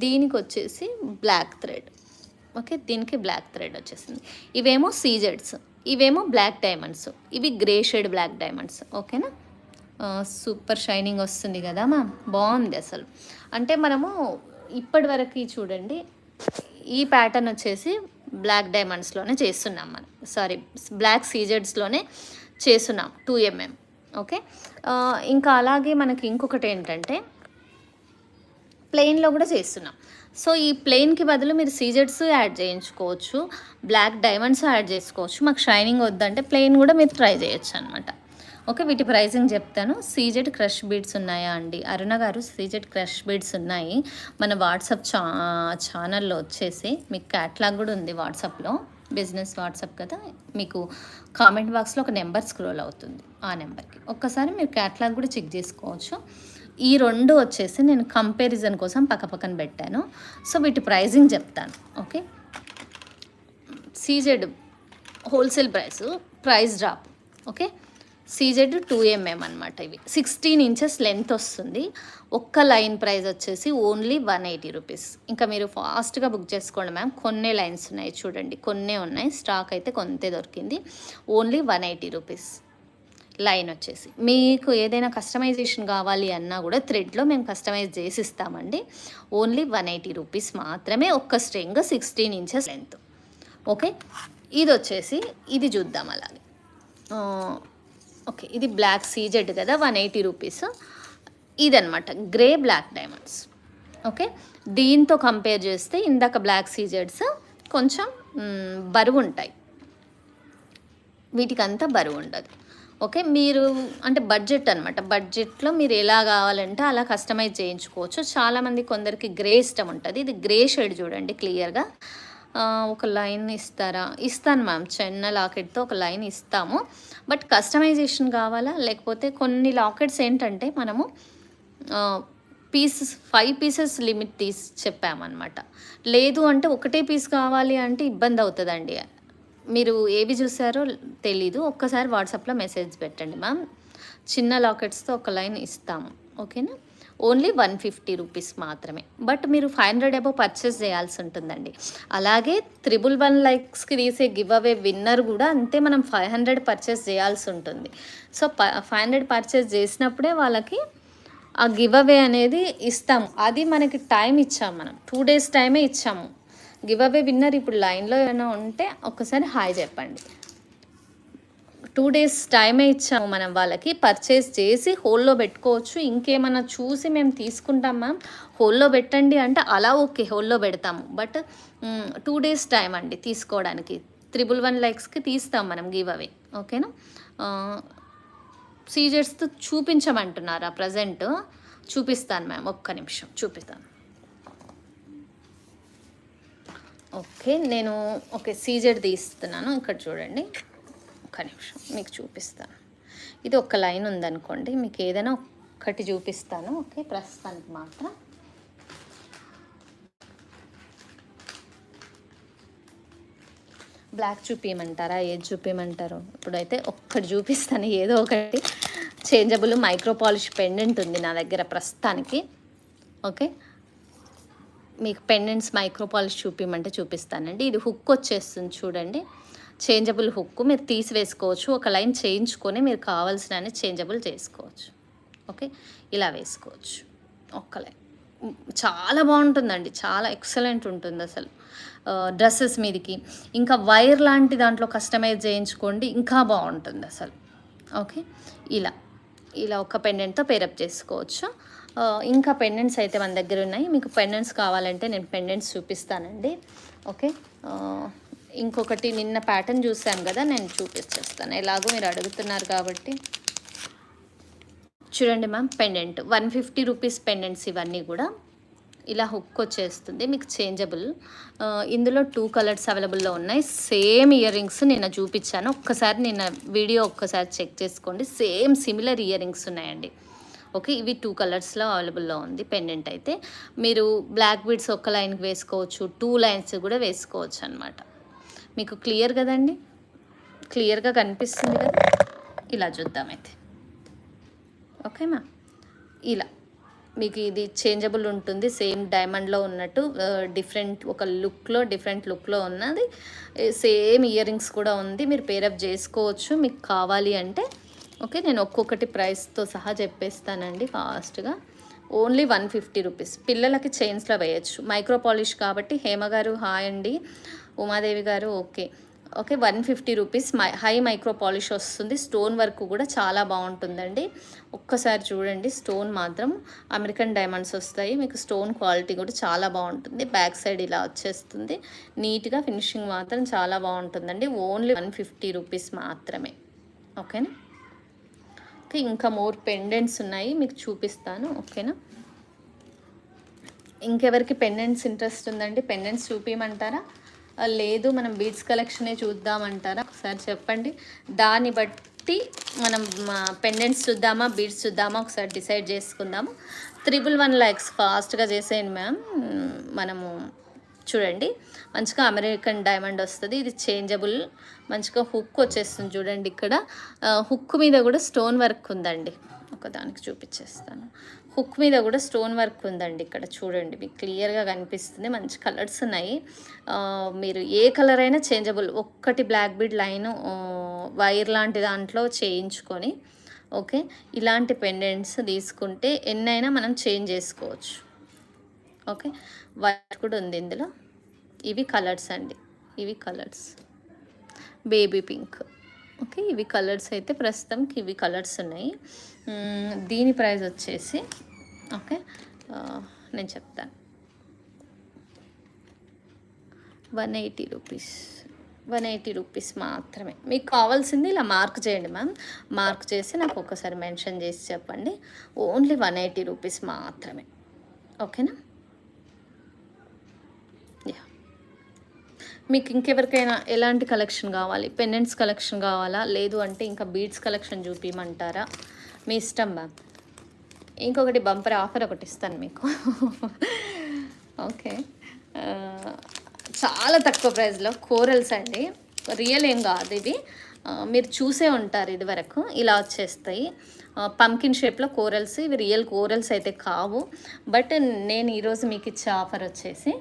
దీనికి వచ్చేసి బ్లాక్ థ్రెడ్. ఓకే. దీనికి బ్లాక్ థ్రెడ్ వచ్చేసింది. ఇవేమో సీజెడ్స్, ఇవేమో బ్లాక్ డైమండ్స్, ఇవి గ్రే షేడ్ బ్లాక్ డైమండ్స్. ఓకేనా? సూపర్ షైనింగ్ వస్తుంది కదా మ్యామ్. బాగుంది అసలు. అంటే మనము ఇప్పటి వరకు చూడండి, ఈ ప్యాటర్న్ వచ్చేసి బ్లాక్ డైమండ్స్లోనే చేస్తున్నాం మనం. సారీ, బ్లాక్ సీజెడ్స్లోనే చేస్తున్నాం 2 ఎంఎం. ఓకే. ఇంకా అలాగే మనకి ఇంకొకటి ఏంటంటే ప్లెయిన్లో కూడా చేస్తున్నాం. సో ఈ ప్లెయిన్కి బదులు మీరు సీజెడ్స్ యాడ్ చేయించుకోవచ్చు, బ్లాక్ డైమండ్స్ యాడ్ చేసుకోవచ్చు. మాకు షైనింగ్ వద్దంటే ప్లెయిన్ కూడా మీరు ట్రై చేయొచ్చు అనమాట. ఓకే. వీటి ప్రైసింగ్ చెప్తాను. సీజెడ్ క్రష్ బీడ్స్ ఉన్నాయా అండి? అరుణ గారు, సీజెడ్ క్రష్ బీడ్స్ ఉన్నాయి. మన వాట్సాప్ ఛానల్లో వచ్చేసి మీకు క్యాట్లాగ్ కూడా ఉంది వాట్సాప్లో. బిజినెస్ వాట్సాప్ కదా, మీకు కామెంట్ బాక్స్లో ఒక నెంబర్ స్క్రోల్ అవుతుంది. ఆ నెంబర్కి ఒక్కసారి మీరు క్యాట్లాగ్ కూడా చెక్ చేసుకోవచ్చు. ఈ రెండు వచ్చేసి నేను కంపారిజన్ కోసం పక్కన పెట్టాను. సో వీటి ప్రైజింగ్ చెప్తాను. Okay. CZ wholesale price drop. Okay. CZ 2 MM అనమాట. ఇవి 16 ఇంచెస్ లెంత్ వస్తుంది. ఒక్క లైన్ ప్రైస్ వచ్చేసి ఓన్లీ 180 రూపీస్. ఇంకా మీరు ఫాస్ట్గా బుక్ చేసుకోండి మ్యామ్. కొన్నే లైన్స్ ఉన్నాయి చూడండి, కొన్నే ఉన్నాయి. స్టాక్ అయితే కొంతే దొరికింది. ఓన్లీ 180 రూపీస్ లైన్ వచ్చేసి. మీకు ఏదైనా కస్టమైజేషన్ కావాలి అన్నా కూడా థ్రెడ్లో మేము కస్టమైజ్ చేసి ఇస్తామండి. ఓన్లీ 180 రూపీస్ మాత్రమే. ఒక్క స్ట్రింగ్ 16 ఇంచెస్ లెంత్. ఓకే. ఇది వచ్చేసి ఇది చూద్దాం అలాగే. ఓకే. ఇది బ్లాక్ సీజెడ్ కదా, 180 రూపీస్. ఇదనమాట గ్రే బ్లాక్ డైమండ్స్. ఓకే. దీంతో కంపేర్ చేస్తే ఇందాక బ్లాక్ సీజెడ్స్ కొంచెం బరువు ఉంటాయి, వీటికంతా బరువు ఉండదు. ఓకే. మీరు అంటే బడ్జెట్ అనమాట. బడ్జెట్లో మీరు ఎలా కావాలంటే అలా కస్టమైజ్ చేయించుకోవచ్చు. చాలామంది కొందరికి గ్రే ఇష్టం ఉంటుంది. ఇది గ్రే షేడ్ చూడండి క్లియర్గా. ఒక లైన్ ఇస్తారా? ఇస్తాను మ్యామ్. చిన్న లాకెట్తో ఒక లైన్ ఇస్తాము. బట్ కస్టమైజేషన్ కావాలా, లేకపోతే కొన్ని లాకెట్స్ ఏంటంటే మనము 5 పీసెస్ లిమిట్ తీసి చెప్పామన్నమాట. లేదు అంటే ఒకటే పీస్ కావాలి అంటే ఇబ్బంది అవుతుందండి. మీరు ఏవి చూసారో తెలీదు, ఒక్కసారి వాట్సాప్లో మెసేజ్ పెట్టండి మ్యామ్. చిన్న లాకెట్స్తో ఒక లైన్ ఇస్తాము. ఓకేనా? ఓన్లీ 150 రూపీస్ మాత్రమే. బట్ మీరు 500 అబోవ్ పర్చేస్ చేయాల్సి ఉంటుందండి. అలాగే 111 లైక్స్కి తీసే గివ్ అవే విన్నర్ కూడా అంతే, మనం 500 పర్చేస్ చేయాల్సి ఉంటుంది. సో 500 పర్చేస్ చేసినప్పుడే వాళ్ళకి ఆ గివ్ అవే అనేది ఇస్తాము. అది మనకి టైం ఇచ్చాము, మనం 2 days టైమే ఇచ్చాము. గివ్ అవే విన్నర్ ఇప్పుడు లైన్లో ఏమైనా ఉంటే ఒక్కసారి హాయ్ చెప్పండి. 2 డేస్ టైమే ఇచ్చాము మనం వాళ్ళకి. పర్చేస్ చేసి హోల్డ్‌లో పెట్టుకోవచ్చు. ఇంకేమన్నా చూసి మేము తీసుకుంటాం మ్యామ్, హోల్డ్‌లో పెట్టండి అంటే అలా ఓకే, హోల్డ్‌లో పెడతాము. బట్ 2 డేస్ టైం అండి తీసుకోవడానికి. 111 లైక్స్‌కి తీస్తాం మనం గివ్ అవే. ఓకేనా. సీజర్స్‌తో చూపించమంటున్నారా ప్రజెంట్? చూపిస్తాను మ్యామ్, ఒక్క నిమిషం చూపిస్తాను. ఓకే, నేను ఓకే సీజెడ్ తీస్తున్నాను. ఇక్కడ చూడండి, ఒక్క నిమిషం మీకు చూపిస్తాను. ఇది ఒక లైన్ ఉందనుకోండి, మీకు ఏదైనా ఒక్కటి చూపిస్తాను. ఓకే, ప్రస్తుతానికి మాత్రం బ్లాక్ చూపించమంటారా, ఏది చూపించమంటారు? ఇప్పుడైతే ఒక్కటి చూపిస్తాను, ఏదో ఒకటి. చేంజబుల్ మైక్రో పాలిష్ పెండెంట్ ఉంది నా దగ్గర ప్రస్తుతానికి. ఓకే, మీకు పెండెంట్స్ మైక్రో పాలిష్ చూపించమంటే చూపిస్తానండి. ఇది హుక్ వచ్చేస్తుంది చూడండి, చేంజబుల్ హుక్. మీరు తీసివేసుకోవచ్చు, ఒక లైన్ చేయించుకొని మీరు కావాల్సిన చేంజబుల్ చేసుకోవచ్చు. ఓకే, ఇలా వేసుకోవచ్చు ఒక్క లైన్. చాలా బాగుంటుందండి, చాలా ఎక్సలెంట్ ఉంటుంది అసలు డ్రెస్సెస్ మీదకి. ఇంకా వైర్ లాంటి దాంట్లో కస్టమైజ్ చేయించుకోండి, ఇంకా బాగుంటుంది అసలు. ఓకే, ఇలా ఇలా ఒక పెండెంట్తో పేరప్ చేసుకోవచ్చు. ఇంకా పెండెంట్స్ అయితే మన దగ్గర ఉన్నాయి. మీకు పెండెంట్స్ కావాలంటే నేను పెండెంట్స్ చూపిస్తానండి. ఓకే, ఇంకొకటి నిన్న ప్యాటర్న్ చూసాం కదా, నేను చూపించేస్తాను. ఎలాగో మీరు అడుగుతున్నారు కాబట్టి. చూడండి మ్యామ్, పెండెంట్ 150 రూపీస్ పెండెంట్స్ ఇవన్నీ కూడా. ఇలా హుక్ వచ్చేస్తుంది మీకు చేంజబుల్. ఇందులో 2 కలర్స్ అవైలబుల్లో ఉన్నాయి. సేమ్ ఇయర్ రింగ్స్ నిన్న చూపించాను, ఒక్కసారి నిన్న వీడియో ఒక్కసారి చెక్ చేసుకోండి. సేమ్ సిమిలర్ ఇయర్ రింగ్స్ ఉన్నాయండి. ఓకే, ఇవి 2 కలర్స్లో అవైలబుల్లో ఉంది పెండెంట్ అయితే. మీరు బ్లాక్ బీడ్స్ ఒక లైన్కి వేసుకోవచ్చు, 2 లైన్స్ కూడా వేసుకోవచ్చు అనమాట. మీకు క్లియర్ కదండి, క్లియర్గా కనిపిస్తుంది కదా. ఇలా చూద్దామైతే. ఓకేనా, ఇలా మీకు ఇది చేంజబుల్ ఉంటుంది, సేమ్ డైమండ్లో ఉన్నట్టు డిఫరెంట్ ఒక లుక్లో, డిఫరెంట్ లుక్లో ఉన్నది. సేమ్ ఇయర్ రింగ్స్ కూడా ఉంది, మీరు పేరప్ చేసుకోవచ్చు మీకు కావాలి అంటే. ఓకే, నేను ఒక్కొక్కటి ప్రైస్తో సహా చెప్పేస్తానండి ఫాస్ట్గా. Only 150 rupees. పిల్లలకి చైన్స్లో వేయచ్చు, మైక్రో పాలిష్ కాబట్టి. హేమ గారు హాయ్ అండి, ఉమాదేవి గారు okay. Okay, 150 rupees high micro polish వస్తుంది. స్టోన్ వర్క్ కూడా చాలా బాగుంటుందండి. ఒక్కసారి చూడండి, స్టోన్ మాత్రం అమెరికన్ డైమండ్స్ వస్తాయి. మీకు స్టోన్ క్వాలిటీ కూడా చాలా బాగుంటుంది. బ్యాక్ సైడ్ ఇలా వచ్చేస్తుంది నీట్గా. ఫినిషింగ్ మాత్రం చాలా బాగుంటుందండి. ఓన్లీ 150 రూపీస్ మాత్రమే. ఓకేనా. ఓకే, ఇంకా మోర్ పెండెంట్స్ ఉన్నాయి, మీకు చూపిస్తాను. ఓకేనా, ఇంకెవరికి పెండెంట్స్ ఇంట్రెస్ట్ ఉందండి? పెండెంట్స్ చూపించమంటారా, లేదు మనం బీడ్స్ కలెక్షనే చూద్దామంటారా? ఒకసారి చెప్పండి, దాన్ని బట్టి మనం పెండెంట్స్ చూద్దామా బీడ్స్ చూద్దామా ఒకసారి డిసైడ్ చేసుకుందాము. 111 లైక్స్ ఫాస్ట్గా చేసేయండి మ్యామ్. మనము చూడండి, మంచిగా అమెరికన్ డైమండ్ వస్తుంది. ఇది చేంజబుల్, మంచిగా హుక్ వచ్చేస్తుంది చూడండి. ఇక్కడ హుక్ మీద కూడా స్టోన్ వర్క్ ఉందండి, ఒకదానికి చూపించేస్తాను. హుక్ మీద కూడా స్టోన్ వర్క్ ఉందండి ఇక్కడ చూడండి, మీకు క్లియర్గా కనిపిస్తుంది. మంచి కలర్స్ ఉన్నాయి, మీరు ఏ కలర్ అయినా చేంజబుల్. ఒక్కటి బ్లాక్ బీడ్ లైన్ వైర్ లాంటి దాంట్లో చేయించుకొని ఓకే, ఇలాంటి పెండెంట్స్ తీసుకుంటే ఎన్నైనా మనం చేంజ్ చేసుకోవచ్చు. ఓకే, వైట్ కూడా ఉంది ఇందులో. ఇవి కలర్స్ అండి, ఇవి కలర్స్ బేబీ పింక్. ఓకే, ఇవి కలర్స్ అయితే ప్రస్తుతంకి ఇవి కలర్స్ ఉన్నాయి. దీని ప్రైస్ వచ్చేసి ఓకే నేను చెప్తాను, 180 రూపీస్. 180 రూపీస్ మాత్రమే. మీకు కావాల్సింది ఇలా మార్క్ చేయండి మ్యామ్, మార్క్ చేసి నాకు ఒక్కసారి మెన్షన్ చేసి చెప్పండి. ఓన్లీ 180 రూపీస్ మాత్రమే. ఓకేనా. మీకు ఇంకెవరికైనా ఎలాంటి కలెక్షన్ కావాలి? పెండెంట్స్ కలెక్షన్ కావాలా, లేదు అంటే ఇంకా బీడ్స్ కలెక్షన్ చూపించమంటారా? మీ ఇష్టం మ్యామ్. ఇంకొకటి బంపర్ ఆఫర్ ఒకటి ఇస్తాను మీకు. ఓకే, చాలా తక్కువ ప్రైస్లో కోరల్స్ అండి, రియల్ ఏం కాదు ఇవి, మీరు చూసే ఉంటారు ఇది వరకు. ఇలా వచ్చేస్తాయి పంకిన్ షేప్లో కోరల్స్. ఇవి రియల్ కోరల్స్ అయితే కావు, బట్ నేను ఈరోజు మీకు ఇచ్చే ఆఫర్ వచ్చేసి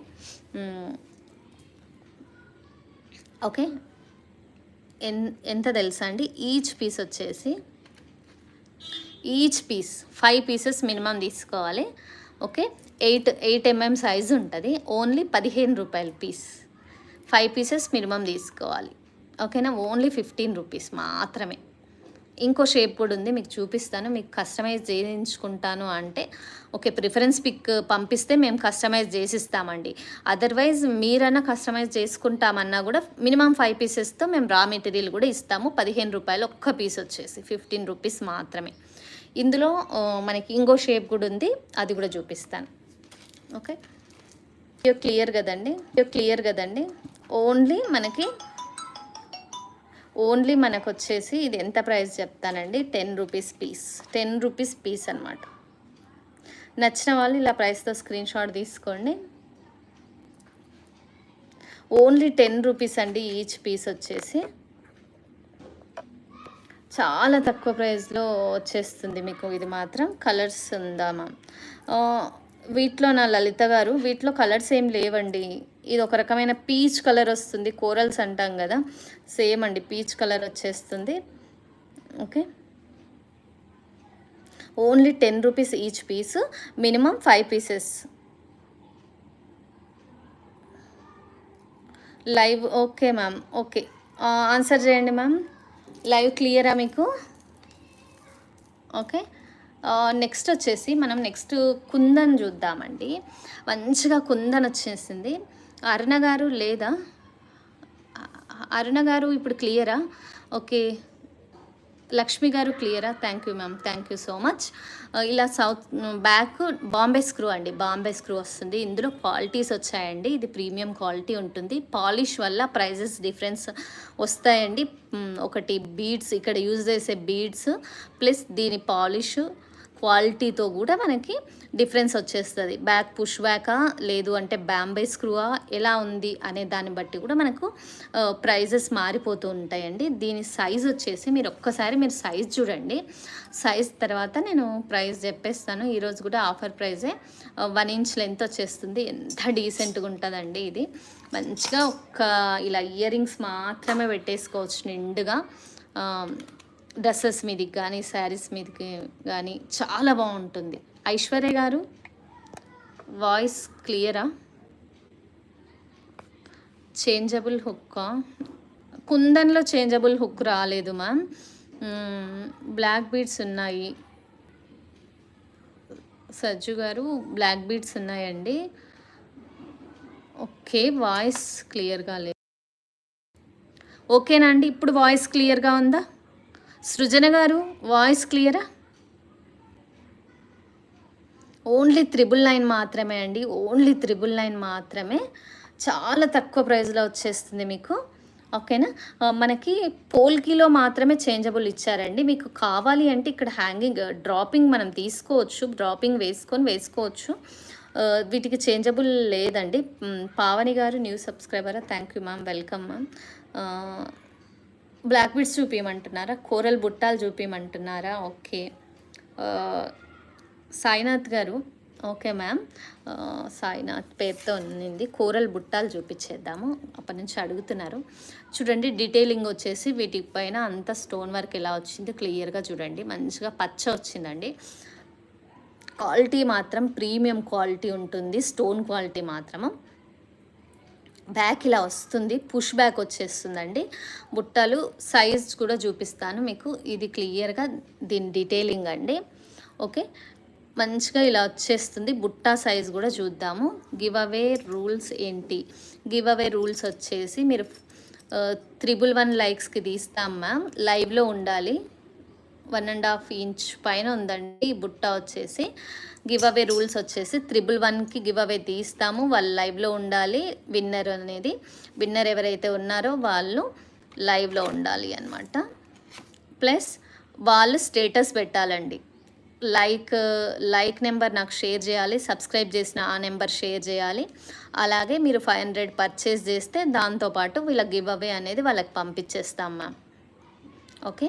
ఓకే ఎంత తెలుసా అండి, ఈచ్ పీస్ వచ్చేసి ఈచ్ పీస్ 5 పీసెస్ మినిమం తీసుకోవాలి. ఓకే, 8 mm సైజు ఉంటుంది. ఓన్లీ 15 రూపాయల పీస్, 5 పీసెస్ మినిమం తీసుకోవాలి. ఓకేనా, ఓన్లీ 15 రూపీస్ మాత్రమే. ఇంకో షేప్ కూడా ఉంది, మీకు చూపిస్తాను. మీకు కస్టమైజ్ చేయించుకుంటాను అంటే ఓకే, ప్రిఫరెన్స్ పిక్ పంపిస్తే మేము కస్టమైజ్ చేసిస్తామండి. అదర్వైజ్ మీరన్నా కస్టమైజ్ చేసుకుంటామన్నా కూడా మినిమం 5 పీసెస్తో మేము రా మెటీరియల్ కూడా ఇస్తాము. 15 రూపాయలు ఒక్క పీస్ వచ్చేసి 15 రూపీస్ మాత్రమే. ఇందులో మనకి ఇంకో షేప్ కూడా ఉంది, అది కూడా చూపిస్తాను. ఓకే, క్లియర్ కదండి. ఓన్లీ మనకు వచ్చేసి ఇది ఎంత ప్రైస్ చెప్తానండి, 10 రూపీస్ పీస్. 10 రూపీస్ పీస్ అనమాట. నచ్చిన వాళ్ళు ఇలా ప్రైస్తో స్క్రీన్ షాట్ తీసుకోండి. ఓన్లీ 10 రూపీస్ అండి ఈచ్ పీస్ వచ్చేసి. చాలా తక్కువ ప్రైస్లో వచ్చేస్తుంది మీకు. ఇది మాత్రం కలర్స్ ఉందా మ్యామ్? వీటిలో నా లలిత గారు, వీటిలో కలర్స్ ఏం లేవండి. ఇది ఒక రకమైన పీచ్ కలర్ వస్తుంది, కోరల్స్ అంటాం కదా, సేమ్ అండి, పీచ్ కలర్ వచ్చేస్తుంది. Okay, only 10 rupees each piece, minimum 5 pieces. Live okay ma'am, okay answer చేయండి మ్యామ్. లైవ్ క్లియరా మీకు? ఓకే, నెక్స్ట్ వచ్చేసి మనం కుందన్ చూద్దామండి. మంచిగా కుందన్ వచ్చేసింది. అరుణ గారు లేదా? అరుణ గారు ఇప్పుడు క్లియరా? ఓకే, లక్ష్మి గారు క్లియరా? Thank you ma'am, thank you so much. ఇలా బ్యాక్ బాంబే స్క్రూ అండి, బాంబే స్క్రూ వస్తుంది. ఇందులో క్వాలిటీస్ వచ్చాయండి. ఇది ప్రీమియం క్వాలిటీ ఉంటుంది. పాలిష్ వల్ల ప్రైజెస్ డిఫరెన్స్ వస్తాయండి. ఒకటి బీడ్స్, ఇక్కడ యూజ్ చేసే బీడ్స్ ప్లస్ దీని పాలిష్ క్వాలిటీతో కూడా మనకి డిఫరెన్స్ వచ్చేస్తుంది. బ్యాక్ పుష్ బ్యాకా లేదు అంటే బాంబే స్క్రూవా ఎలా ఉంది అనే దాన్ని బట్టి కూడా మనకు ప్రైజెస్ మారిపోతూ ఉంటాయండి. దీని సైజ్ వచ్చేసి మీరు సైజ్ చూడండి. సైజ్ తర్వాత నేను ప్రైస్ చెప్పేస్తాను. ఈరోజు కూడా ఆఫర్ ప్రైజే. 1 ఇంచ్ లెంత్ వచ్చేస్తుంది. ఎంత డీసెంట్గా ఉంటుందండి ఇది. మంచిగా ఇలా ఇయర్ రింగ్స్ మాత్రమే పెట్టేసుకోవచ్చు నిండుగా. డ్రెస్సెస్ మీదకి కానీ శారీస్ మీదకి కానీ చాలా బాగుంటుంది. ఐశ్వర్య గారు వాయిస్ క్లియరా? చేంజబుల్ హుక్కా? కుందన్లో చేంజబుల్ హుక్ రాలేదు మ్యామ్. బ్లాక్ బీడ్స్ ఉన్నాయి. సజ్జు గారు బ్లాక్ బీడ్స్ ఉన్నాయండి. ఓకే, వాయిస్ క్లియర్గా లేదు. ఓకేనా అండి, ఇప్పుడు వాయిస్ క్లియర్గా ఉందా? సృజన గారు వాయిస్ క్లియరా? ఓన్లీ 999 మాత్రమే అండి, ఓన్లీ 999 మాత్రమే. చాలా తక్కువ ప్రైస్లో వచ్చేస్తుంది మీకు. ఓకేనా, మనకి పోల్కీలో మాత్రమే చేంజబుల్ ఇచ్చారండి. మీకు కావాలి అంటే ఇక్కడ హ్యాంగింగ్ డ్రాపింగ్ మనం తీసుకోవచ్చు, డ్రాపింగ్ వేసుకోవచ్చు. వీటికి చేంజబుల్ లేదండి. పావని గారు న్యూ సబ్స్క్రైబరా? Thank you ma'am, welcome ma'am. Black beads చూపించమంటున్నారా? కోరల్ బుట్టాలు చూపించమంటున్నారా? ఓకే, సాయినాథ్ గారు ఓకే మ్యామ్. సాయినాథ్ పేరుతో ఉన్నింది. కోరల్ బుట్టాలు చూపించేద్దాము. అప్పటి నుంచి అడుగుతున్నారు. చూడండి, డీటెయిలింగ్ వచ్చేసి వీటిపైన అంతా స్టోన్ వర్క్ ఎలా వచ్చింది క్లియర్గా చూడండి. మంచిగా పచ్చ వచ్చిందండి. క్వాలిటీ మాత్రం ప్రీమియం క్వాలిటీ ఉంటుంది, స్టోన్ క్వాలిటీ మాత్రము. బ్యాక్ ఇలా వస్తుంది, పుష్ బ్యాక్ వచ్చేస్తుందండి. బుట్టలు సైజ్ కూడా చూపిస్తాను మీకు. ఇది క్లియర్గా దీని డీటెయిలింగ్ అండి. ఓకే, మంచిగా ఇలా వచ్చేస్తుంది. బుట్టా సైజ్ కూడా చూద్దాము. గివ్ అవే రూల్స్ ఏంటి? గివ్ అవే రూల్స్ వచ్చేసి మీరు 111 లైక్స్కి తీస్తాం మ్యామ్. లైవ్లో ఉండాలి. 1.5 ఇంచ్ పైన ఉందండి ఈ బుట్ట వచ్చేసి. గివ్ అవే రూల్స్ వచ్చేసి 111కి గివ్ అవే తీస్తాము. వాళ్ళు లైవ్లో ఉండాలి. విన్నర్ ఎవరైతే ఉన్నారో వాళ్ళు లైవ్లో ఉండాలి అన్నమాట. ప్లస్ వాళ్ళు స్టేటస్ పెట్టాలండి. లైక్ నెంబర్ నాకు షేర్ చేయాలి, సబ్స్క్రైబ్ చేసిన ఆ నెంబర్ షేర్ చేయాలి. అలాగే మీరు 500 పర్చేస్ చేస్తే దాంతోపాటు వీళ్ళ గివ్ అవే అనేది వాళ్ళకి పంపించేస్తాం మ్యామ్. ఓకే,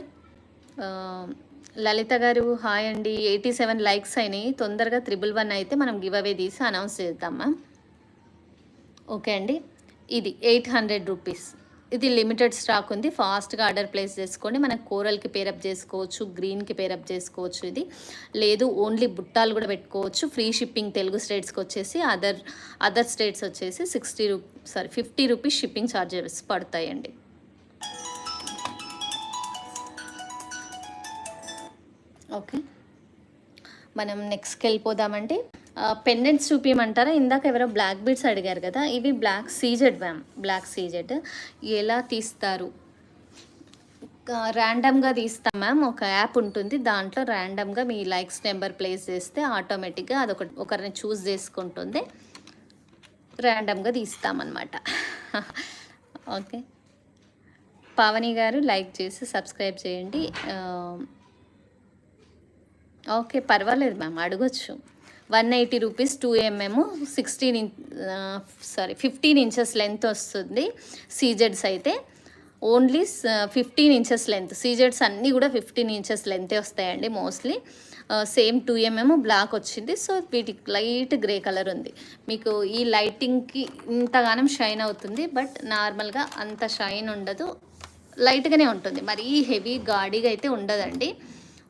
లలిత గారు హాయ్ అండి. 87 లైక్స్ అయినాయి. తొందరగా 111 అయితే మనం గివ్ అవే తీసి అనౌన్స్ చేద్దాం మ్యామ్. ఓకే అండి, ఇది 800 రూపీస్. ఇది లిమిటెడ్ స్టాక్ ఉంది. ఫాస్ట్గా ఆర్డర్ ప్లేస్ చేసుకోండి. మనకు కోరల్కి పేరప్ చేసుకోవచ్చు, గ్రీన్కి పేరప్ చేసుకోవచ్చు. ఇది లేదు ఓన్లీ బుట్టాలు కూడా పెట్టుకోవచ్చు. ఫ్రీ షిప్పింగ్ తెలుగు స్టేట్స్కి వచ్చేసి, అదర్ స్టేట్స్ వచ్చేసి 50 రూపీస్ షిప్పింగ్ ఛార్జెస్ పడతాయండి. ఓకే, మనం నెక్స్ట్కి వెళ్ళిపోదామంటే పెండెంట్స్ చూపించమంటారా? ఇందాక ఎవరో బ్లాక్ బీడ్స్ అడిగారు కదా, ఇవి black CZ ma'am. Black CZ ఎలా తీస్తారు? ర్యాండమ్గా తీస్తాం మ్యామ్. ఒక యాప్ ఉంటుంది, దాంట్లో ర్యాండమ్గా మీ లైక్స్ నెంబర్ ప్లేస్ చేస్తే ఆటోమేటిక్గా ఒకరిని చూస్ చేసుకుంటుంది, ర్యాండమ్గా తీస్తామన్నమాట. ఓకే, పావని గారు లైక్ చేసి సబ్స్క్రైబ్ చేయండి. ఓకే, పర్వాలేదు మ్యామ్, అడగొచ్చు. 180 రూపీస్ 2mm 15 ఇంచెస్ లెంత్ వస్తుంది. సీజెడ్స్ అయితే ఓన్లీ 15 ఇంచెస్ లెంత్. సీజెడ్స్ అన్నీ కూడా 15 ఇంచెస్ లెంతే వస్తాయండి మోస్ట్లీ. సేమ్ 2mm బ్లాక్ వచ్చింది. సో వీటికి లైట్ గ్రే కలర్ ఉంది. మీకు ఈ లైటింగ్కి ఇంతగానం షైన్ అవుతుంది, బట్ నార్మల్గా అంత షైన్ ఉండదు, లైట్గానే ఉంటుంది. మరి హెవీ గాడిగా అయితే ఉండదండి.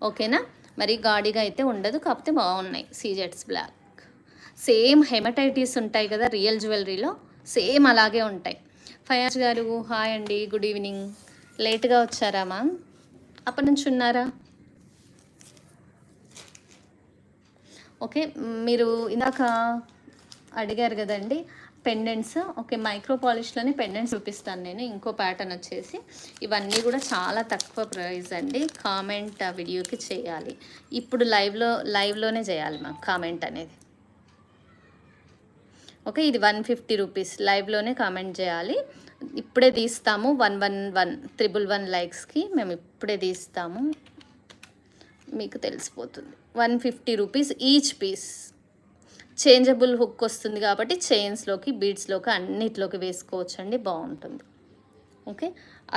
ఓకేనా, మరి గాడిగా అయితే ఉండదు, కాకపోతే బాగున్నాయి సీజెడ్స్ బ్లాక్. సేమ్ హెమటైటిస్ ఉంటాయి కదా రియల్ జ్యువెలరీలో, సేమ్ అలాగే ఉంటాయి. ఫయాజ్ గారు హాయ్ అండి, గుడ్ ఈవినింగ్. లేట్గా వచ్చారా మ్యామ్? అప్పటి నుంచి ఉన్నారా? ఓకే, మీరు ఇందాక అడిగారు కదండి పెండెంట్స్. ఓకే, మైక్రో పాలిష్లోనే పెండెంట్స్ చూపిస్తాను నేను. ఇంకో ప్యాటర్న్ వచ్చేసి ఇవన్నీ కూడా చాలా తక్కువ ప్రైస్ అండి. కామెంట్ ఆ వీడియోకి చేయాలి, ఇప్పుడు లైవ్లోనే చేయాలి మ్యామ్ కామెంట్ అనేది. ఓకే, ఇది 150 రూపీస్, లైవ్లోనే కామెంట్ చేయాలి. ఇప్పుడే తీస్తాము 111 లైక్స్కి మేము ఇప్పుడే తీస్తాము, మీకు తెలిసిపోతుంది. 150 rupees each piece. Changeable hook వస్తుంది కాబట్టి చైన్స్లోకి, బీడ్స్లోకి అన్నిట్లోకి వేసుకోవచ్చండి, బాగుంటుంది. ఓకే,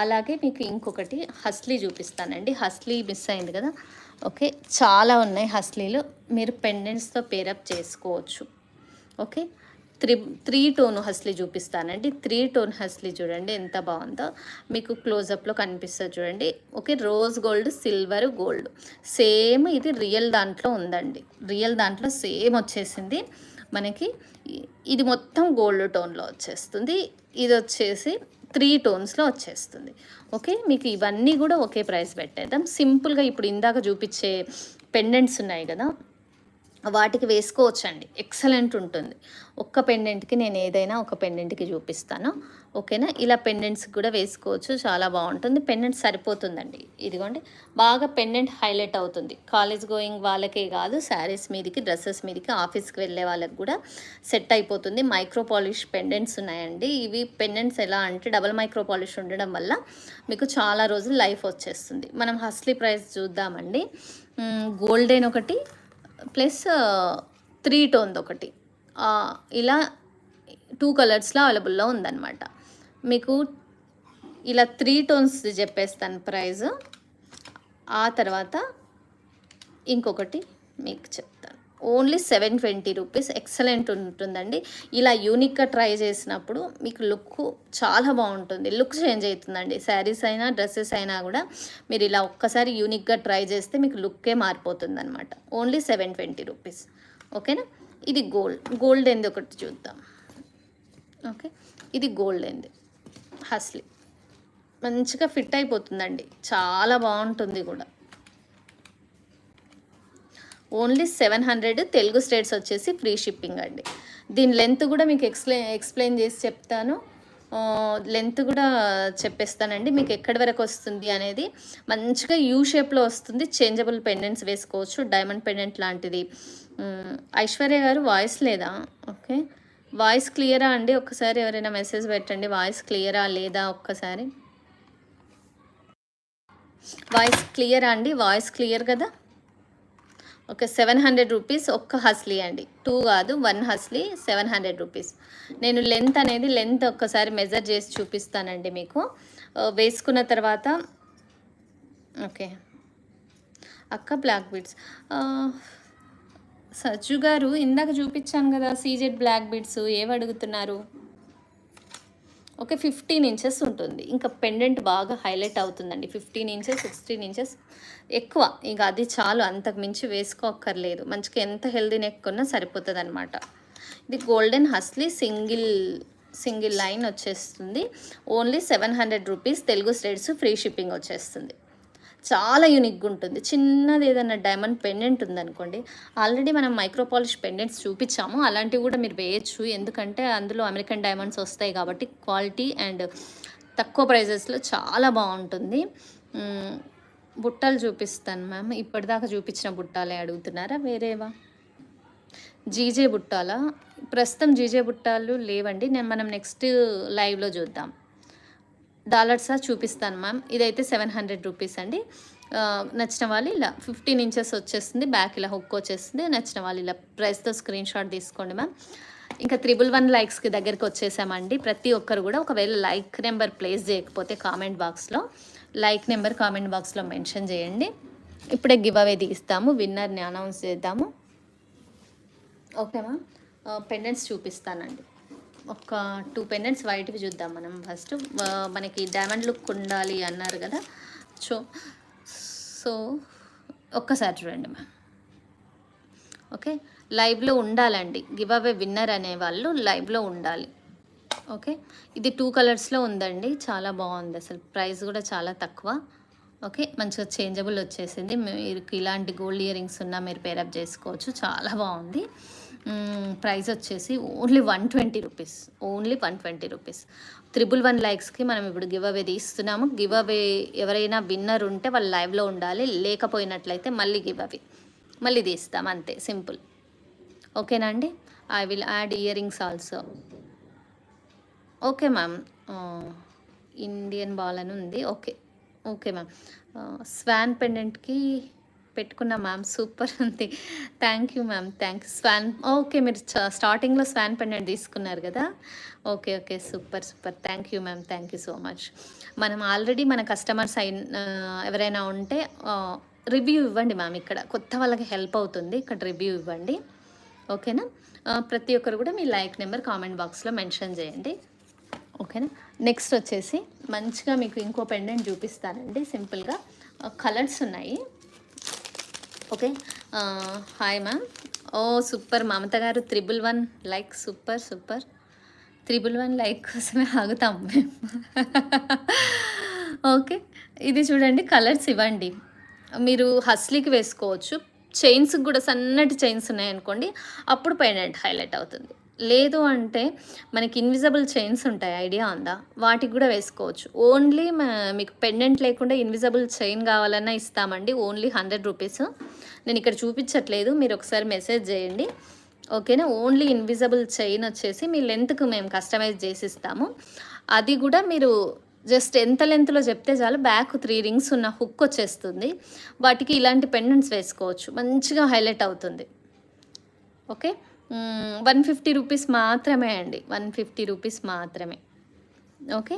అలాగే మీకు ఇంకొకటి హస్లీ చూపిస్తానండి. హస్లీ మిస్ అయింది కదా. ఓకే, చాలా ఉన్నాయి హస్లీలు, మీరు పెండెంట్స్తో పేరప్ చేసుకోవచ్చు. ఓకే, త్రీ టోన్ హస్లీ చూపిస్తానండి. 3 టోన్ హస్లీ చూడండి ఎంత బాగుందో, మీకు క్లోజప్లో కనిపిస్తుంది చూడండి. Okay, rose gold, silver, gold same. ఇది రియల్ దాంట్లో ఉందండి, రియల్ దాంట్లో సేమ్ వచ్చేసింది మనకి. ఇది మొత్తం గోల్డ్ టోన్లో వచ్చేస్తుంది, ఇది వచ్చేసి 3 టోన్స్లో వచ్చేస్తుంది. ఓకే, మీకు ఇవన్నీ కూడా ఒకే ప్రైస్ పెట్టేద్దాం సింపుల్గా. ఇప్పుడు ఇందాక చూపించే పెండెంట్స్ ఉన్నాయి కదా, వాటికి వేసుకోవచ్చండి, ఎక్సలెంట్ ఉంటుంది. ఒక్క పెండెంట్కి నేను ఏదైనా ఒక పెండెంట్కి చూపిస్తాను. ఓకేనా, ఇలా పెండెంట్స్ కూడా వేసుకోవచ్చు, చాలా బాగుంటుంది. పెండెంట్ సరిపోతుందండి, ఇదిగోండి బాగా పెండెంట్ హైలైట్ అవుతుంది. కాలేజ్ గోయింగ్ వాళ్ళకే కాదు, శారీస్ మీదకి, డ్రెస్సెస్ మీదకి, ఆఫీస్కి వెళ్ళే వాళ్ళకి కూడా సెట్ అయిపోతుంది. మైక్రో పాలిష్ పెండెంట్స్ ఉన్నాయండి. ఇవి పెండెంట్స్ ఎలా అంటే డబల్ మైక్రో పాలిష్ ఉండడం వల్ల మీకు చాలా రోజులు లైఫ్ వచ్చేస్తుంది. మనం హస్లీ ప్రైస్ చూద్దామండి. గోల్డెన్ ఒకటి ప్లస్ 3 టోన్ది ఒకటి, ఇలా 2 కలర్స్లో అవైలబుల్లో ఉందన్నమాట. మీకు ఇలా 3 టోన్స్ చెప్పేస్తాను ప్రైస్, ఆ తర్వాత ఇంకొకటి మీకు చెప్తాను. ఓన్లీ 720 రూపీస్, ఎక్సలెంట్ ఉంటుందండి. ఇలా యూనిక్గా ట్రై చేసినప్పుడు మీకు లుక్ చాలా బాగుంటుంది, లుక్ చేంజ్ అవుతుందండి. శారీస్ అయినా డ్రెస్సెస్ అయినా కూడా మీరు ఇలా ఒక్కసారి యూనిక్గా ట్రై చేస్తే మీకు లుక్కే మారిపోతుంది అనమాట. Only 720 rupees. ఓకేనా, ఇది గోల్డ్ ఏంది ఒకటి చూద్దాం. ఓకే, ఇది గోల్డ్ ఏంది హస్లీ, మంచిగా ఫిట్ అయిపోతుందండి, చాలా బాగుంటుంది కూడా. ఓన్లీ 700, తెలుగు స్టేట్స్ వచ్చేసి ఫ్రీ షిప్పింగ్ అండి. దీని లెంత్ కూడా మీకు ఎక్స్ప్లెయిన్ చేసి చెప్తాను, లెంత్ కూడా చెప్పేస్తానండి మీకు ఎక్కడి వరకు వస్తుంది అనేది. మంచిగా యూ షేప్లో వస్తుంది, చేంజబుల్ పెండెంట్స్ వేసుకోవచ్చు, డైమండ్ పెండెంట్ లాంటిది. ఐశ్వర్య గారు వాయిస్ లేదా? ఓకే, వాయిస్ క్లియరా అండి? ఒక్కసారి ఎవరైనా మెసేజ్ పెట్టండి, వాయిస్ క్లియరా లేదా ఒక్కసారి. వాయిస్ క్లియరా అండి? వాయిస్ క్లియర్ కదా? ఓకే, 700 రూపీస్ ఒక్క హస్లీ అండి, 2 కాదు 1 హస్లీ 700 రూపీస్. నేను లెంత్ ఒక్కసారి మెజర్ చేసి చూపిస్తానండి మీకు వేసుకున్న తర్వాత. ఓకే అక్క, బ్లాక్ బీడ్స్ సజ్జు గారు ఇందాక చూపించాను కదా సీజెడ్ బ్లాక్ బీడ్స్, ఏవి అడుగుతున్నారు? ఓకే, 15 ఇంచెస్ ఉంటుంది. ఇంకా పెండెంట్ బాగా హైలైట్ అవుతుందండి. 15 ఇంచెస్, 16 ఇంచెస్ ఎక్కువ, ఇంకా అది చాలు, అంతకు మించి వేసుకోక్కర్లేదు. మంచిగా ఎంత హెల్దీ నెక్ ఉన్నా సరిపోతుంది అనమాట. ఇది గోల్డెన్ హస్లీ సింగిల్ లైన్ వచ్చేస్తుంది. Only 700 rupees, Telugu states free shipping వచ్చేస్తుంది. చాలా యూనిక్గా ఉంటుంది. చిన్నది ఏదైనా డైమండ్ పెండెంట్ ఉందనుకోండి, ఆల్రెడీ మనం మైక్రో పాలిష్ పెండెంట్స్ చూపించాము, అలాంటివి కూడా మీరు వేయచ్చు. ఎందుకంటే అందులో అమెరికన్ డైమండ్స్ వస్తాయి కాబట్టి క్వాలిటీ అండ్ తక్కువ ప్రైజెస్లో చాలా బాగుంటుంది. బుట్టలు చూపిస్తాను మ్యామ్. ఇప్పటిదాకా చూపించిన బుట్టాలే అడుగుతున్నారా, వేరేవా? జీజే బుట్టాలా? ప్రస్తుతం జీజే బుట్టాలు లేవండి. మనం నెక్స్ట్ లైవ్లో చూద్దాం. డాలర్సా చూపిస్తాను మ్యామ్. ఇదైతే 700 రూపీస్ అండి. నచ్చిన వాళ్ళు ఇలా 15 ఇంచెస్ వచ్చేస్తుంది, బ్యాక్ ఇలా హుక్ వచ్చేస్తుంది. నచ్చిన వాళ్ళు ఇలా ప్రైస్తో స్క్రీన్ షాట్ తీసుకోండి మ్యామ్. ఇంకా 111 లైక్స్కి దగ్గరికి వచ్చేసామండి. ప్రతి ఒక్కరు కూడా ఒకవేళ లైక్ నెంబర్ ప్లేస్ చేయకపోతే కామెంట్ బాక్స్లో లైక్ నెంబర్ కామెంట్ బాక్స్లో మెన్షన్ చేయండి. ఇప్పుడే గివ్ అవే తీస్తాము, విన్నర్ని అనౌన్స్ చేద్దాము. Okay ma'am. పెండెంట్స్ చూపిస్తానండి. ఒక 2 పెండెంట్స్ వైట్వి చూద్దాం మనం ఫస్ట్. మనకి డైమండ్ లుక్ ఉండాలి అన్నారు కదా, సో ఒక్కసారి చూడండి మ్యామ్. ఓకే, లైవ్లో ఉండాలండి. గివ్ అవే విన్నర్ అనేవాళ్ళు లైవ్లో ఉండాలి. ఓకే, ఇది 2 కలర్స్లో ఉందండి. చాలా బాగుంది, అసలు ప్రైస్ కూడా చాలా తక్కువ. ఓకే, మంచిగా చేంజబుల్ వచ్చేసింది. మీరు ఇలాంటి గోల్డ్ ఇయర్ రింగ్స్ ఉన్నా మీరు పేరప్ చేసుకోవచ్చు. చాలా బాగుంది. ప్రైస్ వచ్చేసి ఓన్లీ 120 రూపీస్. Only 120 rupees. 111 లైక్స్కి మనం ఇప్పుడు గివ్ అవే తీస్తున్నాము. గివ్ అవే ఎవరైనా విన్నర్ ఉంటే వాళ్ళు లైవ్లో ఉండాలి, లేకపోయినట్లయితే మళ్ళీ గివ్ అవే మళ్ళీ తీస్తాం, అంతే, సింపుల్. ఓకేనా అండి? I will add ear rings also. Okay ma'am. Indian ball అని ఉంది. Okay okay ma'am. స్వాన్ పెండెంట్కి పెట్టుకున్నా మ్యామ్, సూపర్ ఉంది. Thank you ma'am, thank you. Swan, okay, మీరు స్టార్టింగ్లో స్వాన్ పెండెంట్ తీసుకున్నారు కదా. Okay okay, super super. Thank you ma'am, thank you so much. మనం ఆల్రెడీ మన కస్టమర్స్ ఎవరైనా ఉంటే రివ్యూ ఇవ్వండి మ్యామ్. ఇక్కడ కొత్త వాళ్ళకి హెల్ప్ అవుతుంది, ఇక్కడ రివ్యూ ఇవ్వండి. ఓకేనా? ప్రతి ఒక్కరు కూడా మీ లైక్ నెంబర్ కామెంట్ బాక్స్లో మెన్షన్ చేయండి. ఓకేనా? నెక్స్ట్ వచ్చేసి మంచిగా మీకు ఇంకో పెండెంట్ చూపిస్తానండి. సింపుల్గా కలర్స్ ఉన్నాయి. Okay, hi ma'am. Oh super, Mamatha garu 111 like, super super. 111 like కోసమే ఆగుతాం మేము. ఓకే, ఇది చూడండి, కలర్స్ ఇవ్వండి. మీరు హస్లీకి వేసుకోవచ్చు. చైన్స్కి కూడా సన్నటి చైన్స్ ఉన్నాయనుకోండి, అప్పుడు పెండెంట్ హైలైట్ అవుతుంది. లేదు అంటే మనకి ఇన్విజిబుల్ చైన్స్ ఉంటాయి, ఐడియా ఉందా? వాటికి కూడా వేసుకోవచ్చు. ఓన్లీ మీకు పెండెంట్ లేకుండా ఇన్విజిబుల్ చైన్ కావాలన్నా ఇస్తామండి. Only 100 rupees. నేను ఇక్కడ చూపించట్లేదు, మీరు ఒకసారి మెసేజ్ చేయండి. ఓకేనా? ఓన్లీ ఇన్విజిబుల్ చైన్ వచ్చేసి మీ లెంత్కు మేము కస్టమైజ్ చేసి ఇస్తాము. అది కూడా మీరు జస్ట్ ఎంత లెంత్లో చెప్తే చాలు, బ్యాక్ 3 రింగ్స్ ఉన్న హుక్ వచ్చేస్తుంది. వాటికి ఇలాంటి పెండెంట్స్ వేసుకోవచ్చు, మంచిగా హైలైట్ అవుతుంది. ఓకే, 150 రూపీస్ మాత్రమే అండి, 150 రూపీస్ మాత్రమే. ఓకే,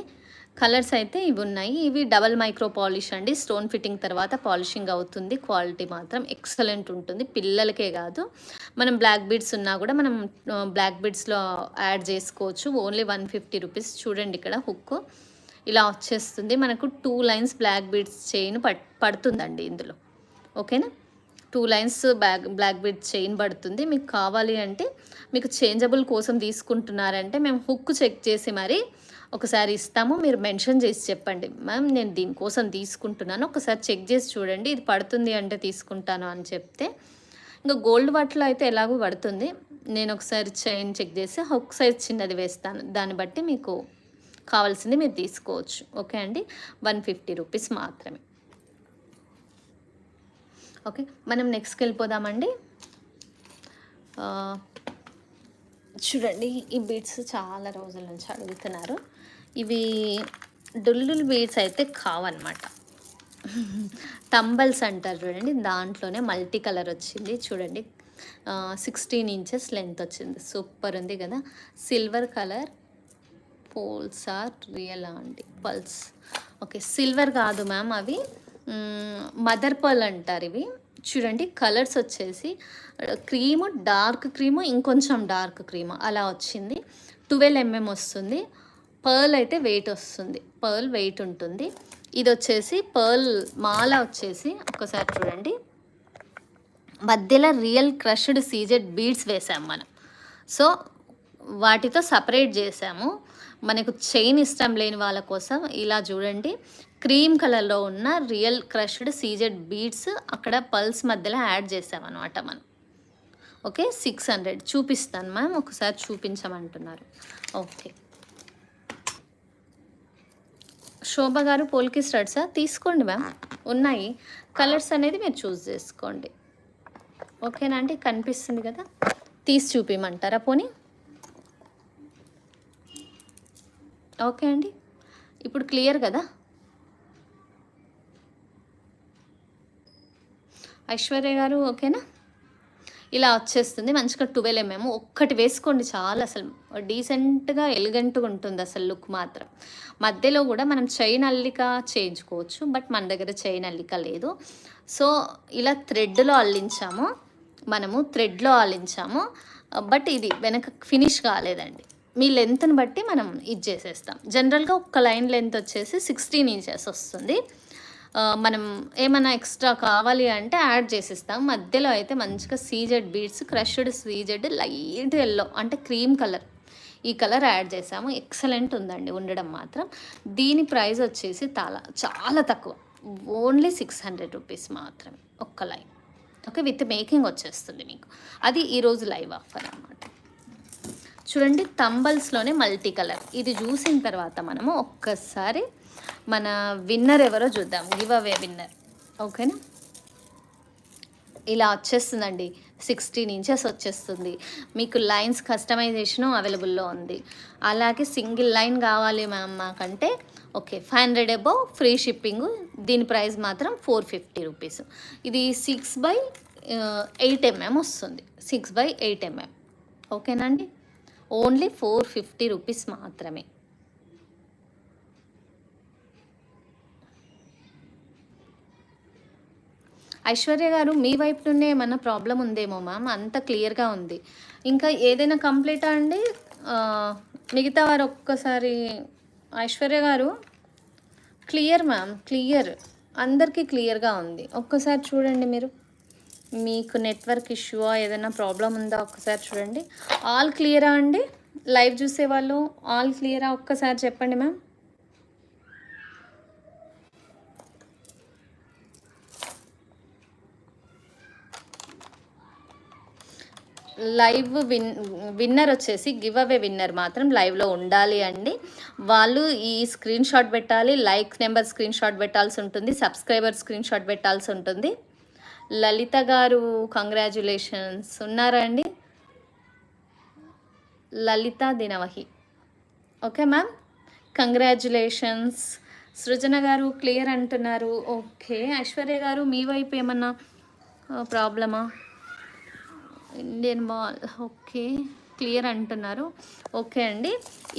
కలర్స్ అయితే ఇవి ఉన్నాయి. ఇవి డబల్ మైక్రో పాలిష్ అండి. స్టోన్ ఫిట్టింగ్ తర్వాత పాలిషింగ్ అవుతుంది. క్వాలిటీ మాత్రం ఎక్సలెంట్ ఉంటుంది. పిల్లలకే కాదు, మనం బ్లాక్ బీడ్స్ ఉన్నా కూడా మనం బ్లాక్ బీడ్స్లో యాడ్ చేసుకోవచ్చు. Only 150 rupees. చూడండి, ఇక్కడ హుక్ ఇలా వచ్చేస్తుంది. మనకు 2 లైన్స్ బ్లాక్ బీడ్స్ చైన్ పడుతుందండి ఇందులో. ఓకేనా? 2 లైన్స్ బ్లాక్ బీడ్ చైన్ పడుతుంది. మీకు కావాలి అంటే, మీకు చేంజబుల్ కోసం తీసుకుంటున్నారంటే మేము హుక్ చెక్ చేసి మరి ఒకసారి ఇస్తాము. మీరు మెన్షన్ చేసి చెప్పండి, మ్యామ్ నేను దీనికోసం తీసుకుంటున్నాను, ఒకసారి చెక్ చేసి చూడండి, ఇది పడుతుంది అంటే తీసుకుంటాను అని చెప్తే. ఇంకా గోల్డ్ వాటిలో అయితే ఎలాగో పడుతుంది. నేను ఒకసారి చైన్ చెక్ చేసి హుక్ సైజ్ చిన్నది వేస్తాను, దాన్ని బట్టి మీకు కావాల్సింది మీరు తీసుకోవచ్చు. ఓకే అండి, 150 రూపీస్ మాత్రమే. ఓకే, మనం నెక్స్ట్కి వెళ్ళిపోదామండి. చూడండి, ఈ బీడ్స్ చాలా రోజుల నుంచి అడుగుతున్నారు. ఇవి డుల్లుల్ బీడ్స్ అయితే కావన్నమాట. తంబల్స్ అంటారు చూడండి, దాంట్లోనే మల్టీ కలర్ వచ్చింది. చూడండి, 16 ఇంచెస్ లెంత్ వచ్చింది. సూపర్ ఉంది కదా. Silver colour pearls are real అండి, పల్స్. ఓకే, సిల్వర్ కాదు మ్యామ్, అవి మదర్ పర్ల్ అంటారు ఇవి. చూడండి, కలర్స్ వచ్చేసి క్రీము, డార్క్ క్రీము, ఇంకొంచెం డార్క్ క్రీము అలా వచ్చింది. 12 mm వస్తుంది. పర్ల్ అయితే వెయిట్ వస్తుంది, పర్ల్ వెయిట్ ఉంటుంది. ఇది వచ్చేసి పర్ల్ మాల వచ్చేసి ఒకసారి చూడండి, మధ్యలో రియల్ క్రష్డ్ సీజెడ్ బీడ్స్ వేసాము మనం. సో వాటితో సపరేట్ చేసాము. మనకు చైన్ ఇష్టం లేని వాళ్ళ కోసం ఇలా చూడండి, క్రీమ్ కలర్లో ఉన్న రియల్ క్రష్డ్ సీజెడ్ బీడ్స్ అక్కడ పల్స్ మధ్యలో యాడ్ చేసామన్నమాట మనం. ఓకే, 600 చూపిస్తాను మ్యామ్, ఒకసారి చూపించమంటున్నారు. ఓకే, శోభ గారు పోల్కి స్టడ్సా తీసుకోండి మ్యామ్, ఉన్నాయి కలర్స్ అనేది మీరు చూస్ చేసుకోండి. ఓకేనా అండి, కనిపిస్తుంది కదా, తీసి చూపించమంటారా పోనీ? ఓకే అండి, ఇప్పుడు క్లియర్ కదా? ఐశ్వర్య గారు ఓకేనా? ఇలా వచ్చేస్తుంది మంచిగా 12 mm. ఒక్కటి వేసుకోండి చాలా, అసలు డీసెంట్గా ఎలిగెంట్గా ఉంటుంది అసలు లుక్ మాత్రం. మధ్యలో కూడా మనం చైన్ అల్లిక చేయించుకోవచ్చు, బట్ మన దగ్గర చైన్ అల్లిక లేదు. సో ఇలా థ్రెడ్లో అల్లించాము, మనము థ్రెడ్లో అల్లించాము, బట్ ఇది వెనక ఫినిష్ కాలేదండి. మీ లెంత్ని బట్టి మనం ఇది చేసేస్తాం. జనరల్గా ఒక్క లైన్ లెంత్ వచ్చేసి 16 inches వస్తుంది. మనం ఏమైనా ఎక్స్ట్రా కావాలి అంటే యాడ్ చేసిస్తాం. మధ్యలో అయితే మంచిగా CZ beads, crushed CZ light yellow అంటే క్రీమ్ కలర్, ఈ కలర్ యాడ్ చేసాము. ఎక్సలెంట్ ఉందండి ఉండడం మాత్రం. దీని ప్రైస్ వచ్చేసి చాలా తక్కువ, ఓన్లీ 600 rupees మాత్రమే ఒక్క లైన్. ఓకే, విత్ మేకింగ్ వచ్చేస్తుంది మీకు. అది ఈరోజు లైవ్ ఆఫర్ అన్నమాట. చూడండి, తంబల్స్లోనే మల్టీ కలర్. ఇది చూసిన తర్వాత మనము ఒక్కసారి మన విన్నర్ ఎవరో చూద్దాం, గివ్ అవే విన్నర్. ఓకేనా, ఇలా వచ్చేస్తుందండి, 16 inches వచ్చేస్తుంది. మీకు లైన్స్ కస్టమైజేషను అవైలబుల్లో ఉంది. అలాగే సింగిల్ లైన్ కావాలి మ్యామ్ మాకంటే ఓకే 500 above ఫ్రీ షిప్పింగు. దీని ప్రైస్ మాత్రం 450 rupees. ఇది 6/8 mm వస్తుంది, 6/8 mm. ఓకేనా అండి, ఓన్లీ 450 rupees మాత్రమే. ఐశ్వర్య గారు మీ వైపు నుండే ఏమన్నా ప్రాబ్లం ఉందేమో మ్యామ్, అంత క్లియర్గా ఉంది. ఇంకా ఏదైనా కంప్లీటా అండి? మిగతా వారు ఒక్కసారి. ఐశ్వర్య గారు క్లియర్ మ్యామ్, క్లియర్, అందరికీ క్లియర్గా ఉంది. ఒక్కసారి చూడండి మీరు, మీకు నెట్వర్క్ ఇష్యూ ఏదైనా ప్రాబ్లం ఉందా ఒక్కసారి చూడండి. ఆల్ క్లియరా అండి? లైవ్ చూసేవాళ్ళు ఆల్ క్లియరా ఒక్కసారి చెప్పండి మ్యామ్. లైవ్ విన్నర్ వచ్చేసి గివ్ అవే విన్నర్ మాత్రం లైవ్లో ఉండాలి అండి. వాళ్ళు ఈ స్క్రీన్ షాట్ పెట్టాలి, లైక్ నెంబర్ స్క్రీన్ షాట్ పెట్టాల్సి ఉంటుంది, సబ్స్క్రైబర్ స్క్రీన్ షాట్ పెట్టాల్సి ఉంటుంది. లలిత గారు కంగ్రాచ్యులేషన్స్, ఉన్నారా అండి? లలిత దినవహి, ఓకే మ్యామ్, కంగ్రాచ్యులేషన్స్. సృజన గారు క్లియర్ అంటున్నారు. ఓకే, ఐశ్వర్య గారు మీ వైపు ఏమన్నా ప్రాబ్లమా? ఇండియన్ బాల్, ఓకే క్లియర్ అంటున్నారు. ఓకే అండి,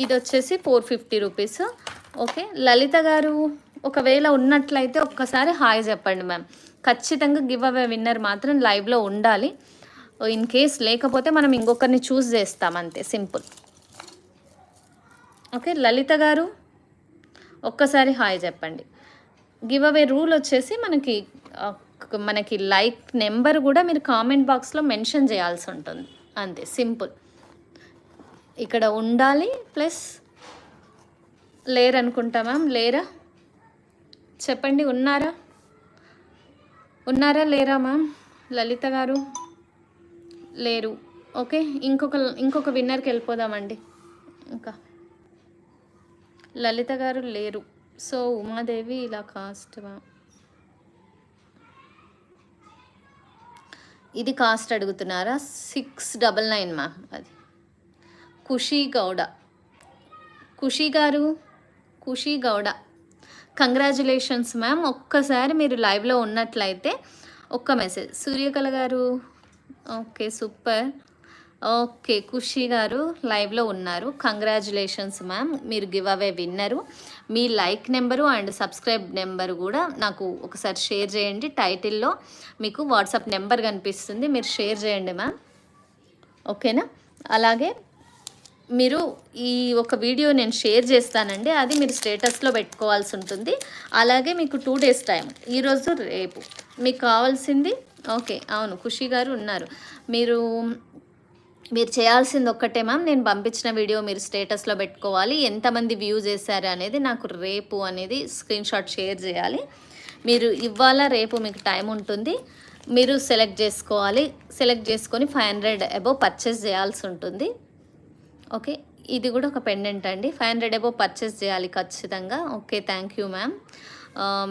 ఇది వచ్చేసి 450 rupees. ఓకే, లలిత గారు ఒకవేళ ఉన్నట్లయితే ఒక్కసారి హాయ్ చెప్పండి మ్యామ్. ఖచ్చితంగా గివ్ అవే విన్నర్ మాత్రం లైవ్లో ఉండాలి. ఇన్ కేస్ లేకపోతే మనం ఇంకొకరిని చూస్ చేస్తాం, అంతే సింపుల్. ఓకే, లలిత గారు ఒక్కసారి హాయ్ చెప్పండి. గివ్ అవే రూల్ వచ్చేసి మనకి లైక్ నెంబర్ కూడా మీరు కామెంట్ బాక్స్లో మెన్షన్ చేయాల్సి ఉంటుంది, అంతే సింపుల్. ఇక్కడ ఉండాలి, ప్లస్ లేరనుకుంటా మ్యామ్, లేరా చెప్పండి, ఉన్నారా లేరా మ్యామ్? లలిత గారు లేరు. ఓకే, ఇంకొక విన్నర్కి వెళ్ళిపోదామండి. ఇంకా లలిత గారు లేరు. సో ఉమాదేవి ఇలా కాస్ట్ మ్యామ్, ఇది కాస్ట్ అడుగుతున్నారా? 699 మ్యామ్. అది ఖుషి గౌడ కంగ్రాచ్యులేషన్స్ మ్యామ్. ఒక్కసారి మీరు లైవ్లో ఉన్నట్లయితే ఒక్క మెసేజ్. సూర్యకళ గారు ఓకే సూపర్. ఓకే, ఖుషి గారు లైవ్లో ఉన్నారు. కంగ్రాచ్యులేషన్స్ మ్యామ్, మీరు give away winner. Me like number and subscribe number కూడా నాకు ఒకసారి షేర్ చేయండి. టైటిల్లో మీకు వాట్సాప్ నెంబర్ కనిపిస్తుంది, మీరు షేర్ చేయండి మ్యామ్. ఓకేనా? అలాగే మీరు ఈ ఒక వీడియో నేను షేర్ చేస్తానండి, అది మీరు స్టేటస్లో పెట్టుకోవాల్సి ఉంటుంది. అలాగే మీకు 2 days టైం, ఈరోజు రేపు మీకు కావాల్సింది. ఓకే, అవును ఖుషి గారు ఉన్నారు. మీరు మీరు చేయాల్సింది ఒక్కటే మ్యామ్, నేను పంపించిన వీడియో మీరు స్టేటస్లో పెట్టుకోవాలి. ఎంతమంది వ్యూ చేశారు అనేది నాకు రేపు అనేది స్క్రీన్ షాట్ షేర్ చేయాలి. మీరు ఇవాళ రేపు మీకు టైం ఉంటుంది, మీరు సెలెక్ట్ చేసుకోవాలి. సెలెక్ట్ చేసుకొని 500 అబోవ్ పర్చేస్ చేయాల్సి ఉంటుంది. ఓకే, ఇది కూడా ఒక పెండెంట్ అండి. 500 అబోవ్ పర్చేస్ చేయాలి ఖచ్చితంగా. Okay, thank you ma'am.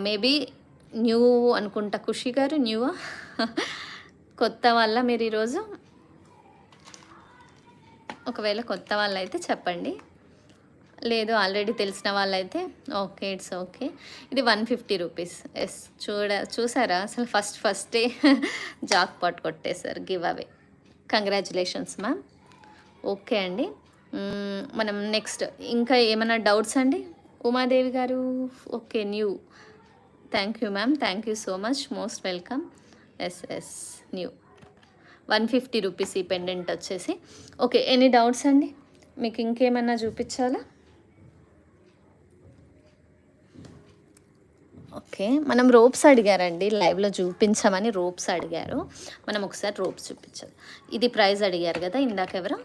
Maybe new అనుకుంటా, ఖుషి గారు న్యూవా కొత్త వాళ్ళ మీరు ఈరోజు? ఒకవేళ కొత్త వాళ్ళైతే చెప్పండి, లేదు ఆల్రెడీ తెలిసిన వాళ్ళైతే ఓకే, ఇట్స్ ఓకే. ఇది 150 రూపీస్. ఎస్, చూసారా అసలు ఫస్టే జాక్ పాట్ కొట్టేశారు, give away. Congratulations ma'am. Okay అండి, మనం నెక్స్ట్ ఇంకా ఏమైనా డౌట్స్ అండి? ఉమాదేవి గారు okay, new. Thank you ma'am, thank you so much, most welcome. Yes new 150 rupees ఈ పెండెంట్ వచ్చేసి. ఓకే, ఎనీ డౌట్స్ అండి? మీకు ఇంకేమన్నా చూపించాలా? ఓకే, మనం రోప్స్ అడిగారండి, లైవ్లో చూపించమని రోప్స్ అడిగారు. మనం ఒకసారి రోప్స్ చూపించాలి. ఇది ప్రైస్ అడిగారు కదా ఇందాక ఎవరు?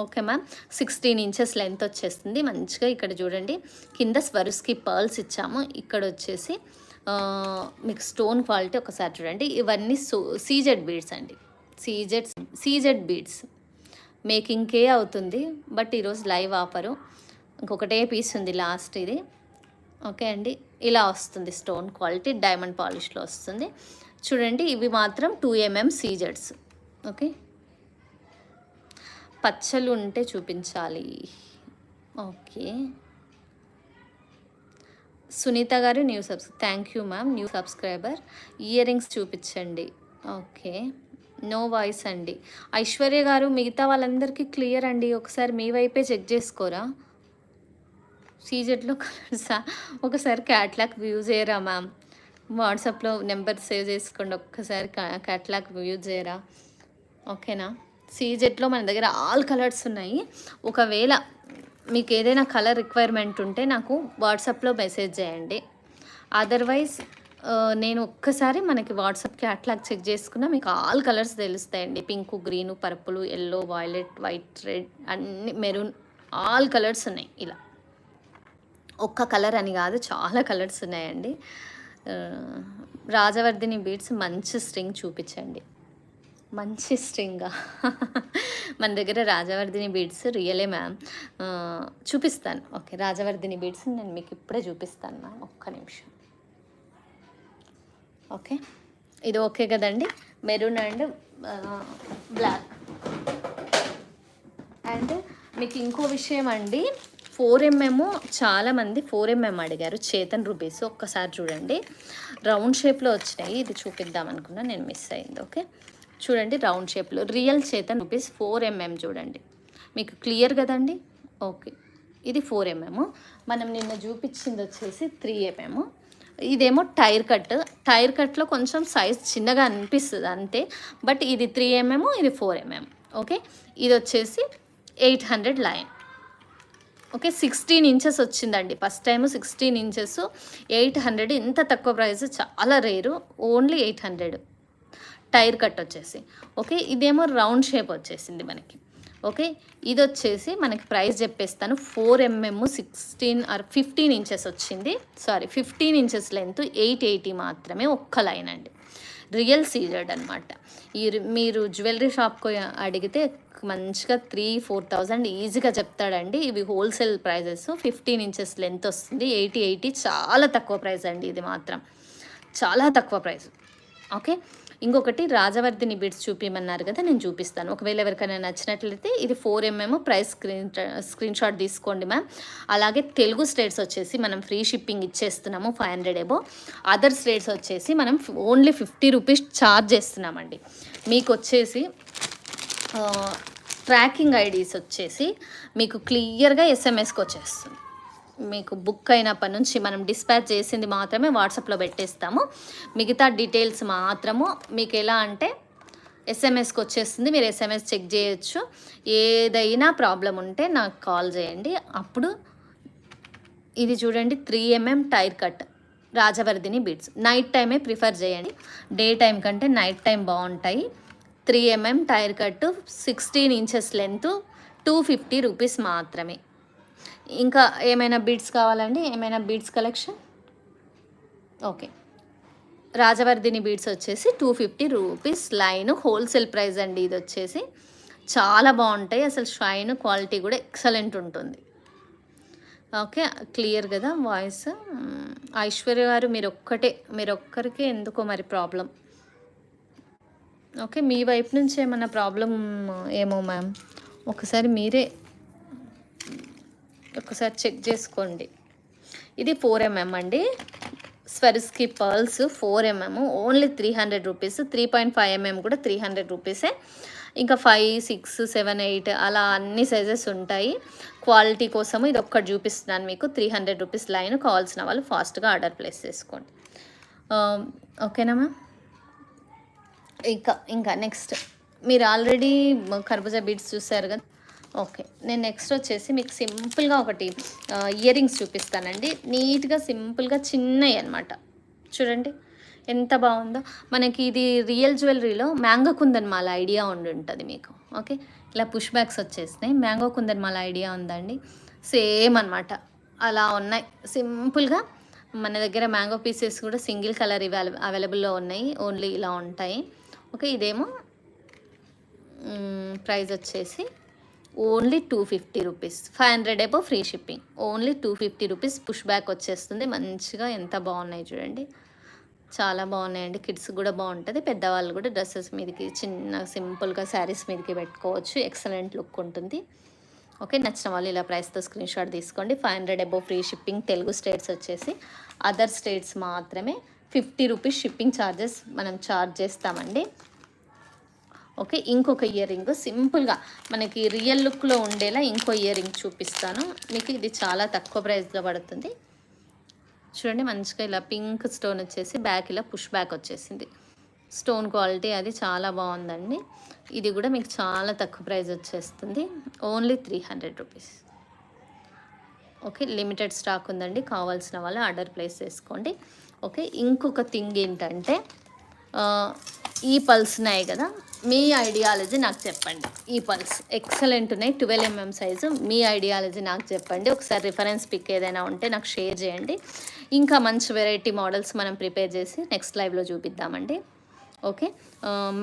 ఓకే మ్యామ్, 16 ఇంచెస్ లెంత్ వచ్చేస్తుంది. మంచిగా ఇక్కడ చూడండి, కింద స్వరుస్కి పర్ల్స్ ఇచ్చాము. ఇక్కడ వచ్చేసి మీకు స్టోన్ క్వాలిటీ ఒకసారి చూడండి. ఇవన్నీ సీజెడ్ బీడ్స్ అండి, సీజెడ్ బీడ్స్. మేకింగ్కే అవుతుంది, బట్ ఈరోజు లైవ్ ఆఫరు. ఇంకొకటే పీస్ ఉంది లాస్ట్ ఇది. ఓకే అండి, ఇలా వస్తుంది స్టోన్ క్వాలిటీ, డైమండ్ పాలిష్లో వస్తుంది. చూడండి, ఇవి మాత్రం 2mm సీజెడ్స్. ఓకే, పచ్చలు ఉంటే చూపించాలి. ఓకే, సునీత గారు new thank you ma'am, new subscriber. Ear rings చూపించండి. ఓకే, నో వాయిస్ అండి. ఐశ్వర్య గారు మిగతా వాళ్ళందరికీ క్లియర్ అండి, ఒకసారి మీ వైపే చెక్ చేసుకోరా. సీజెడ్లో కలర్సా? ఒకసారి క్యాట్లాగ్ వ్యూ చేయరా మ్యామ్? వాట్సాప్లో నెంబర్ సేవ్ చేసుకోండి, ఒక్కసారి క్యాట్లాగ్ వ్యూ చేయరా. ఓకేనా, సీజెడ్లో మన దగ్గర ఆల్ కలర్స్ ఉన్నాయి. ఒకవేళ మీకు ఏదైనా కలర్ రిక్వైర్మెంట్ ఉంటే నాకు వాట్సాప్లో మెసేజ్ చేయండి. అదర్వైజ్ నేను ఒక్కసారి మనకి వాట్సాప్ క్యాట్లాగ్ చెక్ చేసుకున్నా మీకు ఆల్ కలర్స్ తెలుస్తాయండి. Pink, green, purple, yellow, violet, white, red, అన్ని మెరూన్, ఆల్ కలర్స్ ఉన్నాయి. ఇలా ఒక్క కలర్ అని కాదు, చాలా కలర్స్ ఉన్నాయండి. రాజవర్ధిని బీడ్స్ మంచి స్ట్రింగ్ చూపించండి. మంచి స్ట్రింగా? మన దగ్గర రాజవర్ధిని బీడ్స్ రియలే మ్యామ్, చూపిస్తాను. ఓకే, రాజవర్ధిని బీడ్స్ నేను మీకు ఇప్పుడే చూపిస్తాను మ్యామ్, ఒక్క నిమిషం. ఓకే, ఇది ఓకే కదండి, మెరూన్ అండ్ బ్లాక్. అండ్ మీకు ఇంకో విషయం అండి, 4mm చాలామంది 4mm అడిగారు, చేతన్ రూబీస్. ఒక్కసారి చూడండి, రౌండ్ షేప్లో వచ్చినాయి. ఇది చూపిద్దాం అనుకున్నా, నేను మిస్ అయింది. ఓకే, చూడండి, రౌండ్ షేప్లో రియల్ చేతన్ రూపీస్ 4mm చూడండి, మీకు క్లియర్ కదండి. ఓకే, ఇది 4mm. మనం నిన్న చూపించింది వచ్చేసి 3mm. ఇదేమో టైర్ కట్లో కొంచెం సైజ్ చిన్నగా అనిపిస్తుంది అంతే, బట్ ఇది 3mm, ఇది 4mm. ఓకే, ఇది వచ్చేసి 800 లైన్. ఓకే, 16 ఇంచెస్ వచ్చిందండి, ఫస్ట్ టైం 16 ఇంచెస్ 800. ఇంత తక్కువ ప్రైస్ చాలా రేరు, ఓన్లీ 800 టైర్ కట్ వచ్చేసి. ఓకే, ఇదేమో రౌండ్ షేప్ వచ్చేసింది మనకి. ఓకే, ఇది వచ్చేసి మనకి ప్రైస్ చెప్పేస్తాను. 4mm 16 or 15 ఇంచెస్ వచ్చింది, సారీ 15 ఇంచెస్ లెంత్, 880 మాత్రమే ఒక్క లైన్ అండి. రియల్ సీజెడ్ అనమాట. మీరు జ్యువెలరీ షాప్కి అడిగితే మంచిగా 3,000-4,000 ఈజీగా చెప్తాడండి. ఇవి హోల్సేల్ ప్రైజెస్. 15 ఇంచెస్ లెంత్ వస్తుంది, 80 చాలా తక్కువ ప్రైస్ అండి, ఇది మాత్రం చాలా తక్కువ ప్రైస్. ఓకే, ఇంకొకటి రాజవర్ధిని బీడ్స్ చూపించమన్నారు కదా, నేను చూపిస్తాను. ఒకవేళ ఎవరికైనా నచ్చినట్లయితే ఇది 4mm ప్రైస్ స్క్రీన్ షాట్ తీసుకోండి మ్యామ్. అలాగే తెలుగు స్టేట్స్ వచ్చేసి మనం ఫ్రీ షిప్పింగ్ ఇచ్చేస్తున్నాము, 500 అబోవ్. అదర్ స్టేట్స్ వచ్చేసి మనం ఓన్లీ 50 రూపీస్ ఛార్జ్ చేస్తున్నామండి. మీకు వచ్చేసి ట్రాకింగ్ ఐడీస్ వచ్చేసి మీకు క్లియర్గా ఎస్ఎంఎస్కి వచ్చేస్తుంది. మీకు బుక్ అయినప్పటి నుంచి మనం డిస్పాచ్ చేసింది మాత్రమే వాట్సాప్లో పెట్టేస్తాము. మిగతా డీటెయిల్స్ మాత్రము మీకు ఎలా అంటే ఎస్ఎంఎస్కి వచ్చేస్తుంది, మీరు ఎస్ఎంఎస్ చెక్ చేయొచ్చు. ఏదైనా ప్రాబ్లం ఉంటే నాకు కాల్ చేయండి. అప్పుడు ఇది చూడండి, 3mm tyre cut రాజవర్ధిని beads. Night టైమే ప్రిఫర్ చేయండి, డే టైం కంటే నైట్ టైం బాగుంటాయి. 3 mm టైర్ కట్టు, 16 ఇంచెస్ లెంత్, 250 రూపీస్ మాత్రమే. ఇంకా ఏమైనా బీడ్స్ కావాలండి? ఏమైనా బీడ్స్ కలెక్షన్? ఓకే. రాజవర్ధిని బీడ్స్ వచ్చేసి 250 రూపీస్ లైన్, హోల్సేల్ ప్రైస్ అండి. ఇది వచ్చేసి చాలా బాగుంటాయి, అసలు షైన్ క్వాలిటీ కూడా ఎక్సలెంట్ ఉంటుంది. ఓకే, క్లియర్ కదా వాయిస్? ఐశ్వర్య గారు మీరొక్కరికే ఎందుకో మరి ప్రాబ్లం. ఓకే, మీ వైపు నుంచి ఏమన్నా ప్రాబ్లం ఏమో మ్యామ్, మీరే ఒకసారి చెక్ చేసుకోండి. ఇది 4 mm అండి, Swarovski pearls 4 mm, only 300 rupees. 3.5 mm కూడా 300 రూపీసే. ఇంకా 5, 6, 7, 8 అలా అన్ని సైజెస్ ఉంటాయి. క్వాలిటీ కోసం ఇది ఒక్కటి చూపిస్తున్నాను మీకు. 300 రూపీస్ లైన్. కావాల్సిన వాళ్ళు ఫాస్ట్గా ఆర్డర్ ప్లేస్ చేసుకోండి. ఓకేనా మ్యామ్? ఇంకా నెక్స్ట్, మీరు ఆల్రెడీ కర్బూజా బీడ్స్ చూసారు కదా. ఓకే, నేను నెక్స్ట్ వచ్చేసి మీకు సింపుల్గా ఒకటి ఇయర్ రింగ్స్ చూపిస్తానండి. నీట్గా సింపుల్గా చిన్నవి అనమాట. చూడండి ఎంత బాగుందో. మనకి ఇది రియల్ జ్యువెలరీలో మ్యాంగో కుందన్ మాల ఐడియా ఉంటుంది మీకు. ఓకే, ఇలా పుష్ బ్యాక్స్ వచ్చేసినాయి. మ్యాంగో కుందన్ మాల ఐడియా ఉందండి? సేమ్ అనమాట, అలా ఉన్నాయి సింపుల్గా. మన దగ్గర మ్యాంగో పీసెస్ కూడా సింగిల్ కలర్ ఇవి అవైలబుల్లో ఉన్నాయి, ఓన్లీ ఇలా ఉంటాయి. ఓకే, ఇదేమో ప్రైస్ వచ్చేసి only 250 rupees. 500 above free shipping. Only 250 rupees push back వచ్చేస్తుంది. మంచిగా ఎంత బాగున్నాయి చూడండి, చాలా బాగున్నాయండి. కిడ్స్ కూడా బాగుంటుంది, పెద్దవాళ్ళు కూడా డ్రెస్సెస్ మీదకి, చిన్న సింపుల్గా శారీస్ మీదకి పెట్టుకోవచ్చు. ఎక్సలెంట్ లుక్ ఉంటుంది. ఓకే, నచ్చిన వాళ్ళు ఇలా ప్రైస్తో స్క్రీన్ షాట్ తీసుకోండి. 500 above free shipping. Telugu states వచ్చేసి, అదర్ స్టేట్స్ మాత్రమే 50 రూపీస్ షిప్పింగ్ ఛార్జెస్ మనం ఛార్జ్ చేస్తామండి. ఓకే, ఇంకొక ఇయర్ రింగ్ సింపుల్గా మనకి రియల్ లుక్లో ఉండేలా ఇంకో ఇయర్ రింగ్ చూపిస్తాను మీకు. ఇది చాలా తక్కువ ప్రైస్లో పడుతుంది. చూడండి, మంచిగా ఇలా పింక్ స్టోన్ వచ్చేసి బ్యాక్ ఇలా పుష్ బ్యాక్ వచ్చేసింది. స్టోన్ క్వాలిటీ అది చాలా బాగుందండి. ఇది కూడా మీకు చాలా తక్కువ ప్రైస్ వచ్చేస్తుంది. Only 300 rupees. Okay, limited stock ఉందండి, కావాల్సిన వాళ్ళు ఆర్డర్ ప్లేస్ చేసుకోండి. ఓకే, ఇంకొక థింగ్ ఏంటంటే, ఈ పల్స్ ఉన్నాయి కదా, మీ ఐడియాలజీ నాకు చెప్పండి. ఈ పల్స్ ఎక్సలెంట్ ఉన్నాయి, 12 mm సైజు. మీ ఐడియాలజీ నాకు చెప్పండి. ఒకసారి రిఫరెన్స్ పిక్ ఏదైనా ఉంటే నాకు షేర్ చేయండి. ఇంకా మంచి వెరైటీ మోడల్స్ మనం ప్రిపేర్ చేసి నెక్స్ట్ లైవ్లో చూపిద్దామండి. ఓకే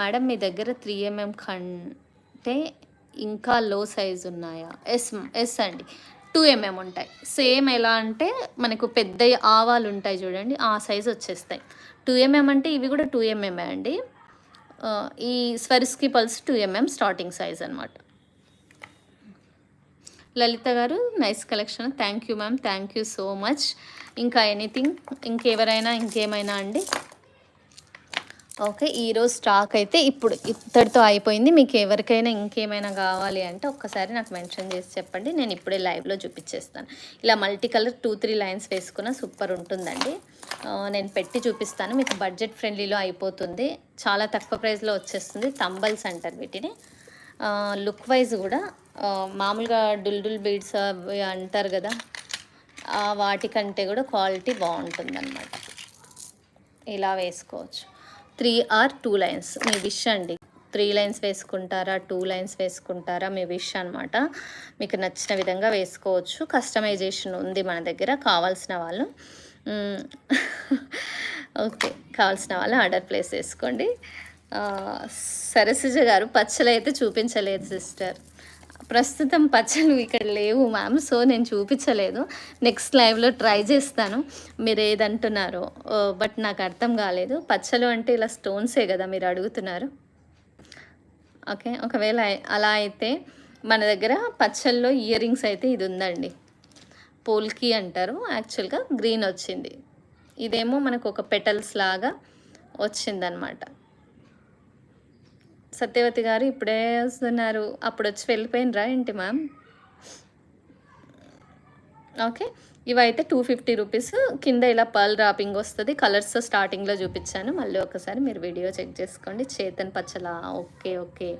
మేడం, మీ దగ్గర 3 mm కంటే ఇంకా లో సైజు ఉన్నాయా? ఎస్ అండి, 2 mm ఉంటాయి. సేమ్ ఎలా అంటే మనకు పెద్ద ఆవాలు ఉంటాయి చూడండి, ఆ సైజు వచ్చేస్తాయి. 2 mm అంటే ఇవి కూడా 2 mm అండి. ఈ స్వరిస్కి పల్స్ 2 mm స్టార్టింగ్ సైజ్ అనమాట. లలిత గారు, nice collection. Thank you ma'am, thank you so much. ఇంకా ఎనీథింగ్, ఇంకేమైనా అండి? ఓకే, ఈరోజు స్టాక్ అయితే ఇప్పటితో అయిపోయింది. మీకు ఎవరికైనా ఇంకేమైనా కావాలి అంటే ఒక్కసారి నాకు మెన్షన్ చేసి చెప్పండి, నేను ఇప్పుడే లైవ్లో చూపించేస్తాను. ఇలా మల్టీ కలర్ 2-3 లైన్స్ వేసుకున్న సూపర్ ఉంటుందండి. నేను పెట్టి చూపిస్తాను మీకు. బడ్జెట్ ఫ్రెండ్లీలో అయిపోతుంది, చాలా తక్కువ ప్రైస్లో వచ్చేస్తుంది. తంబల్స్ అంటారు వీటిని. లుక్ వైజ్ కూడా మామూలుగా డుల్ బీడ్స్ అవి అంటారు కదా, వాటికంటే కూడా క్వాలిటీ బాగుంటుంది అన్నమాట. ఇలా వేసుకోవచ్చు. 3 or 2 లైన్స్ మీ విష్ అండి. 3 లైన్స్ వేసుకుంటారా, 2 లైన్స్ వేసుకుంటారా, మీ విష్ అనమాట. మీకు నచ్చిన విధంగా వేసుకోవచ్చు. కస్టమైజేషన్ ఉంది మన దగ్గర. కావాల్సిన వాళ్ళు ఓకే, కావాల్సిన వాళ్ళు ఆర్డర్ ప్లేస్ చేసుకోండి. సరసిజ గారు, పచ్చలు అయితే చూపించలేదు సిస్టర్. ప్రస్తుతం పచ్చలు ఇక్కడ లేవు మ్యామ్, సో నేను చూపించలేదు. నెక్స్ట్ లైవ్లో ట్రై చేస్తాను. మీరు ఏదంటున్నారో బట్ నాకు అర్థం కాలేదు. పచ్చలు అంటే ఇలా స్టోన్సే కదా మీరు అడుగుతున్నారు. ఓకే, ఒకవేళ అలా అయితే మన దగ్గర పచ్చల్లో ఇయర్ రింగ్స్ అయితే ఇది ఉందండి. పోల్కి అంటారు, యాక్చువల్గా గ్రీన్ వచ్చింది. ఇదేమో మనకు ఒక పెటల్స్ లాగా వచ్చిందనమాట. సత్యవతి గారు ఇప్పుడే వస్తున్నారు, అప్పుడు వచ్చి వెళ్ళిపోయినరా ఏంటి మ్యామ్? ఓకే, ఇవైతే 250 రూపీస్. కింద ఇలా పర్ల్ డ్రాపింగ్ వస్తుంది. కలర్స్ స్టార్టింగ్లో చూపించాను, మళ్ళీ ఒకసారి మీరు వీడియో చెక్ చేసుకోండి. చేతన్ పచ్చలా? Okay okay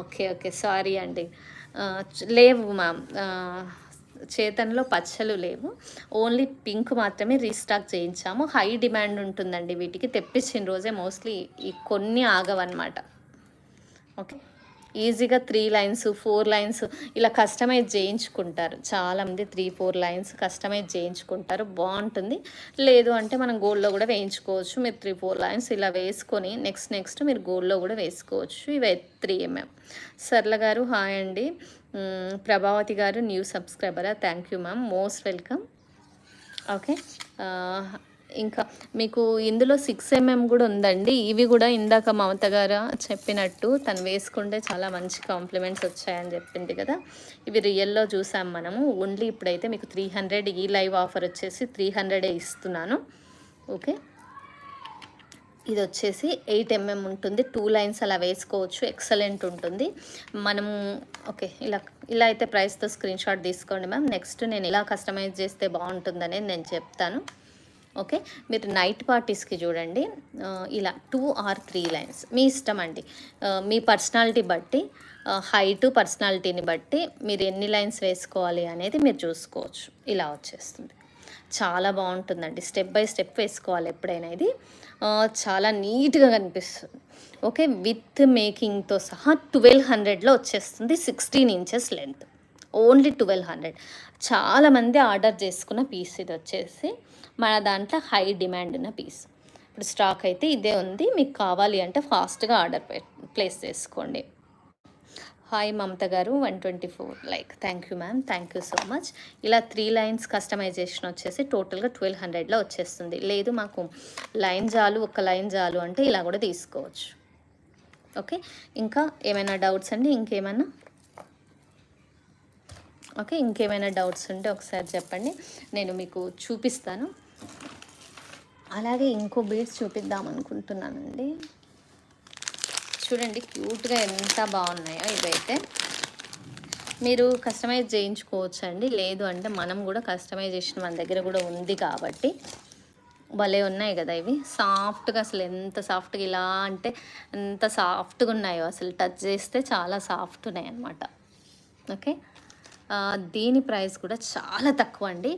okay okay sorry అండి, లేవు మ్యామ్. చేతన్లో పచ్చలు లేవు, ఓన్లీ పింక్ మాత్రమే రీస్టాక్ చేయించాము. హై డిమాండ్ ఉంటుందండి వీటికి. తెప్పించిన రోజే మోస్ట్లీ ఈ కొన్ని ఆగవన్నమాట. ఓకే. ఈజీగా 3 లైన్స్, 4 లైన్స్ ఇలా కస్టమైజ్ చేయించుకుంటారు. చాలామంది 3, 4 లైన్స్ కస్టమైజ్ చేయించుకుంటారు. బావుంటుంది. లేదు అంటే మనం గోల్డ్‌లో కూడా వేయించుకోవచ్చు. మీరు 3, 4 లైన్స్ ఇలా వేసుకొని నెక్స్ట్ మీరు గోల్డ్‌లో కూడా వేసుకోవచ్చు. ఇవే 3 ఎంఎం. సరళ గారు హాయ్ అండి. ప్రభావతి గారు న్యూ సబ్స్క్రైబరా? Thank you ma'am. Most welcome. Okay. ఇంకా మీకు ఇందులో 6 ఎంఎం కూడా ఉందండి. ఇవి కూడా ఇందాక మమత గారు చెప్పినట్టు తను వేసుకుంటే చాలా మంచి కాంప్లిమెంట్స్ వచ్చాయని చెప్పింది కదా. ఇవి రియల్లో చూసాం మనము. ఓన్లీ ఇప్పుడైతే మీకు 300 ఈ లైవ్ ఆఫర్ వచ్చేసి 300 ఇస్తున్నాను. ఓకే. ఇది వచ్చేసి 8 ఎంఎం ఉంటుంది. 2 లైన్స్ అలా వేసుకోవచ్చు. ఎక్సలెంట్ ఉంటుంది. మనము ఓకే ఇలా అయితే ప్రైస్తో స్క్రీన్ షాట్ తీసుకోండి మ్యామ్. నెక్స్ట్ నేను ఇలా కస్టమైజ్ చేస్తే బాగుంటుందనేది నేను చెప్తాను. ఓకే. మీరు నైట్ పార్టీస్కి చూడండి, ఇలా 2 ఆర్ 3 లైన్స్ మీ ఇష్టం అండి. మీ పర్సనాలిటీ బట్టి, హైటు పర్సనాలిటీని బట్టి మీరు ఎన్ని లైన్స్ వేసుకోవాలి అనేది మీరు చూసుకోవచ్చు. ఇలా వచ్చేస్తుంది. చాలా బాగుంటుందండి. స్టెప్ బై స్టెప్ వేసుకోవాలి ఎప్పుడైనా. ఇది చాలా నీట్గా కనిపిస్తుంది. ఓకే. విత్ మేకింగ్తో సహా 1200లో వచ్చేస్తుంది. 16 ఇంచెస్ లెంత్, ఓన్లీ 1200. చాలామంది ఆర్డర్ చేసుకున్న పీస్ ఇది వచ్చేసి మన దాంట్లో హై డిమాండ్ ఉన్న పీస్. ఇప్పుడు స్టాక్ అయితే ఇదే ఉంది. మీకు కావాలి అంటే ఫాస్ట్గా ఆర్డర్ ప్లేస్ చేసుకోండి. హాయ్ మమత గారు 124 like. Thank you ma'am. Thank you so much. ఇలా 3 లైన్స్ కస్టమైజేషన్ వచ్చేసి టోటల్గా 1200లో వచ్చేస్తుంది. లేదు మాకు లైన్ చాలు, ఒక లైన్ చాలు అంటే ఇలా కూడా తీసుకోవచ్చు. ఓకే. ఇంకా ఏమైనా డౌట్స్ అండి? ఇంకేమైనా డౌట్స్ ఉంటే ఒకసారి చెప్పండి, నేను మీకు చూపిస్తాను. అలాగే ఇంకో బీడ్స్ చూపిద్దాం అనుకుంటున్నానండి. చూడండి క్యూట్గా ఎంత బాగున్నాయో. ఇవైతే మీరు కస్టమైజ్ చేయించుకోవచ్చు అండి. లేదు అంటే మనం కూడా కస్టమైజేషన్ మన దగ్గర కూడా ఉంది కాబట్టి భలే ఉన్నాయి కదా ఇవి. సాఫ్ట్గా, అసలు ఎంత సాఫ్ట్గా, ఇలా అంటే ఎంత సాఫ్ట్గా ఉన్నాయో, అసలు టచ్ చేస్తే చాలా సాఫ్ట్ ఉన్నాయి అన్నమాట. ఓకే. దీని ప్రైస్ కూడా చాలా తక్కువ అండి.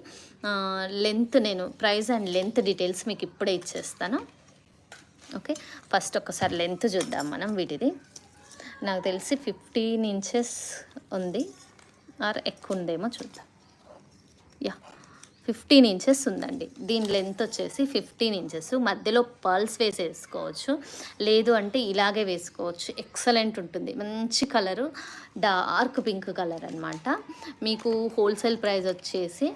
లెంత్ నేను ప్రైస్ అండ్ లెంత్ డీటెయిల్స్ మీకు ఇప్పుడే ఇచ్చేస్తాను. ఓకే. ఫస్ట్ ఒకసారి లెంత్ చూద్దాం మనం వీటిది. నాకు తెలిసి 15 ఇంచెస్ ఉంది, ఆర్ ఎక్కువ ఉందేమో చూద్దాం. 15 ఇంచెస్ ఉందండి. దీని లెంత్ వచ్చేసి 15 ఇంచెస్. మధ్యలో పర్ల్స్ వేసేసుకోవచ్చు, లేదు అంటే ఇలాగే వేసుకోవచ్చు. ఎక్సలెంట్ ఉంటుంది. మంచి కలరు, డార్క్ పింక్ కలర్ అనమాట. మీకు హోల్సేల్ ప్రైస్ వచ్చేసి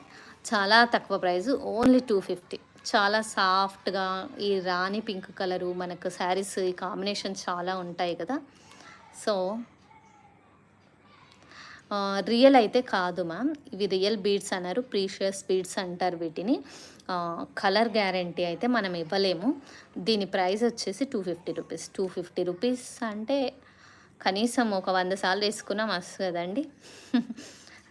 చాలా తక్కువ ప్రైస్, ఓన్లీ 250. చాలా సాఫ్ట్గా ఈ రాణి పింక్ కలరు మనకు శారీస్ ఈ కాంబినేషన్ చాలా ఉంటాయి కదా. సో రియల్ అయితే కాదు మ్యామ్, ఇవి రియల్ బీడ్స్ అన్నారు, ప్రీషియస్ బీడ్స్ అంటారు వీటిని. కలర్ గ్యారంటీ అయితే మనం ఇవ్వలేము. దీని ప్రైస్ వచ్చేసి 250 రూపీస్. 250 రూపీస్ అంటే కనీసం ఒక 100 సార్లు వేసుకున్నా మస్తు కదండి.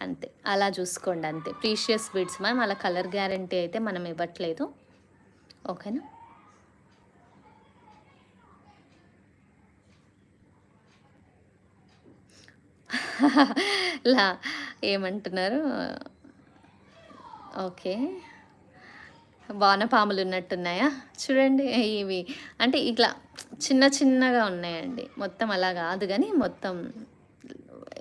అంతే, అలా చూసుకోండి అంతే. ప్రీషియస్ బీడ్స్ మ్యామ్, అలా కలర్ గ్యారంటీ అయితే మనం ఇవ్వట్లేదు. ఓకేనా. లా ఏమంటున్నారు? ఓకే. వానపాములు ఉన్నట్టున్నాయా? చూడండి ఇవి, అంటే ఇట్లా చిన్నగా ఉన్నాయండి. మొత్తం అలా కాదు కానీ మొత్తం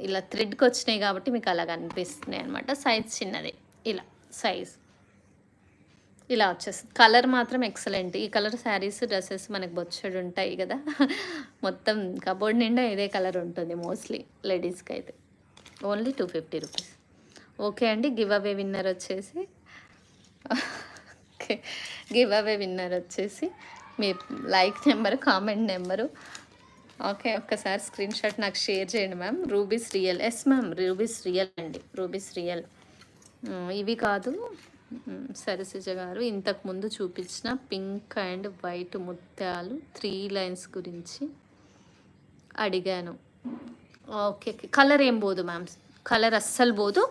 ఇలా థ్రెడ్కి వచ్చినాయి కాబట్టి మీకు అలా కనిపిస్తున్నాయి అనమాట. సైజ్ చిన్నది, ఇలా సైజ్ ఇలా వచ్చేస్తుంది. కలర్ మాత్రం ఎక్సలెంట్. ఈ కలర్ శారీస్, డ్రెస్సెస్ మనకు బొచ్చడు ఉంటాయి కదా. మొత్తం కబోర్డ్ నిండా ఇదే కలర్ ఉంటుంది మోస్ట్లీ లేడీస్కి అయితే. Only 250 rupees. ఓకే అండి. గివ్ అవే విన్నర్ వచ్చేసి ఓకే, గివ్ అవే విన్నర్ వచ్చేసి మీ like number, comment number, okay, ఒక్కసారి స్క్రీన్ షాట్ నాకు షేర్ చేయండి ma'am. Rubies real. Yes ma'am, rubies real అండి, రూబీస్ రియల్. ఇవి కాదు సరసిజ గారు, ఇంతకుముందు చూపించిన పింక్ అండ్ వైట్ ముత్యాలు 3 లైన్స్ గురించి అడిగాను. ఓకే. కలర్ ఏం పోదు మ్యామ్, కలర్ అస్సలు పోదు.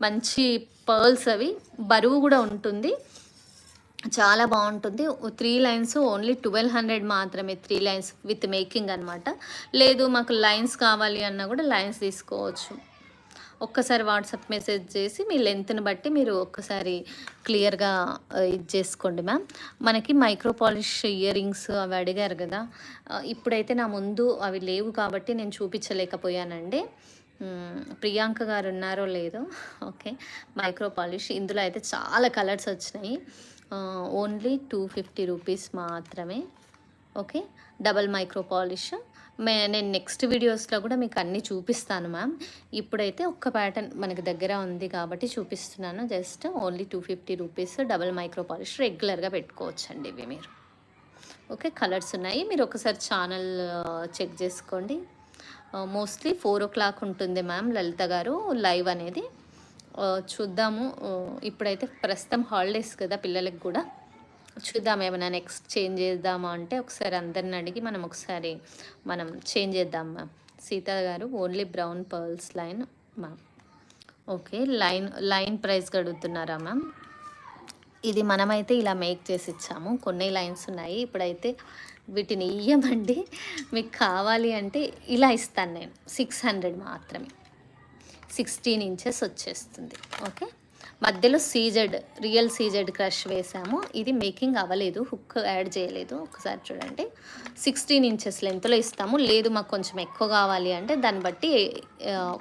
మంచి పర్ల్స్, అవి బరువు కూడా ఉంటుంది, చాలా బాగుంటుంది. 3 లైన్స్ ఓన్లీ 1200 మాత్రమే. 3 లైన్స్ విత్ మేకింగ్ అనమాట. లేదు మాకు లైన్స్ కావాలి అన్నా కూడా లైన్స్ తీసుకోవచ్చు. ఒక్కసారి వాట్సాప్ మెసేజ్ చేసి మీ లెంత్ని బట్టి మీరు ఒక్కసారి క్లియర్గా ఇది చేసుకోండి మ్యామ్. మనకి మైక్రో పాలిష్ ఇయర్ రింగ్స్ అవి అడిగారు కదా, ఇప్పుడైతే నా ముందు అవి లేవు కాబట్టి నేను చూపించలేకపోయానండి. ప్రియాంక గారు ఉన్నారో లేదో. ఓకే, మైక్రో పాలిష్ ఇందులో అయితే చాలా కలర్స్ వచ్చినాయి. ఓన్లీ 250 రూపీస్ మాత్రమే. Okay, double micro polish. నేను నెక్స్ట్ వీడియోస్లో కూడా మీకు అన్నీ చూపిస్తాను మ్యామ్. ఇప్పుడైతే ఒక్క ప్యాటర్న్ మనకి దగ్గర ఉంది కాబట్టి చూపిస్తున్నాను. Just only 250 rupees double micro polish. రెగ్యులర్గా పెట్టుకోవచ్చండి ఇవి మీరు. ఓకే, కలర్స్ ఉన్నాయి, మీరు ఒకసారి ఛానల్ చెక్ చేసుకోండి. మోస్ట్లీ 4 o'clock ఉంటుంది మ్యామ్ లలిత గారు లైవ్ అనేది. చూద్దాము. ఇప్పుడైతే ప్రస్తుతం హాలిడేస్ కదా పిల్లలకి కూడా. చూద్దాం ఏమైనా నెక్స్ట్ చేంజ్ చేద్దామా అంటే ఒకసారి అందరిని అడిగి మనం చేంజ్ చేద్దాం మ్యామ్. సీతా గారు only brown pearls line ma'am. Okay, line price అడుగుతున్నారా మ్యామ్? ఇది మనమైతే ఇలా మేక్ చేసి ఇచ్చాము. కొన్ని లైన్స్ ఉన్నాయి, ఇప్పుడైతే వీటిని ఇయ్యమండి. మీకు కావాలి అంటే ఇలా ఇస్తాను నేను. 600 మాత్రమే, 16 inches వచ్చేస్తుంది. ఓకే, మధ్యలో రియల్ సీజెడ్ క్రష్ వేసాము. ఇది మేకింగ్ అవ్వలేదు, హుక్ యాడ్ చేయలేదు. ఒకసారి చూడండి, 16 inches లెంత్లో ఇస్తాము. లేదు మాకు కొంచెం ఎక్కువ కావాలి అంటే దాన్ని బట్టి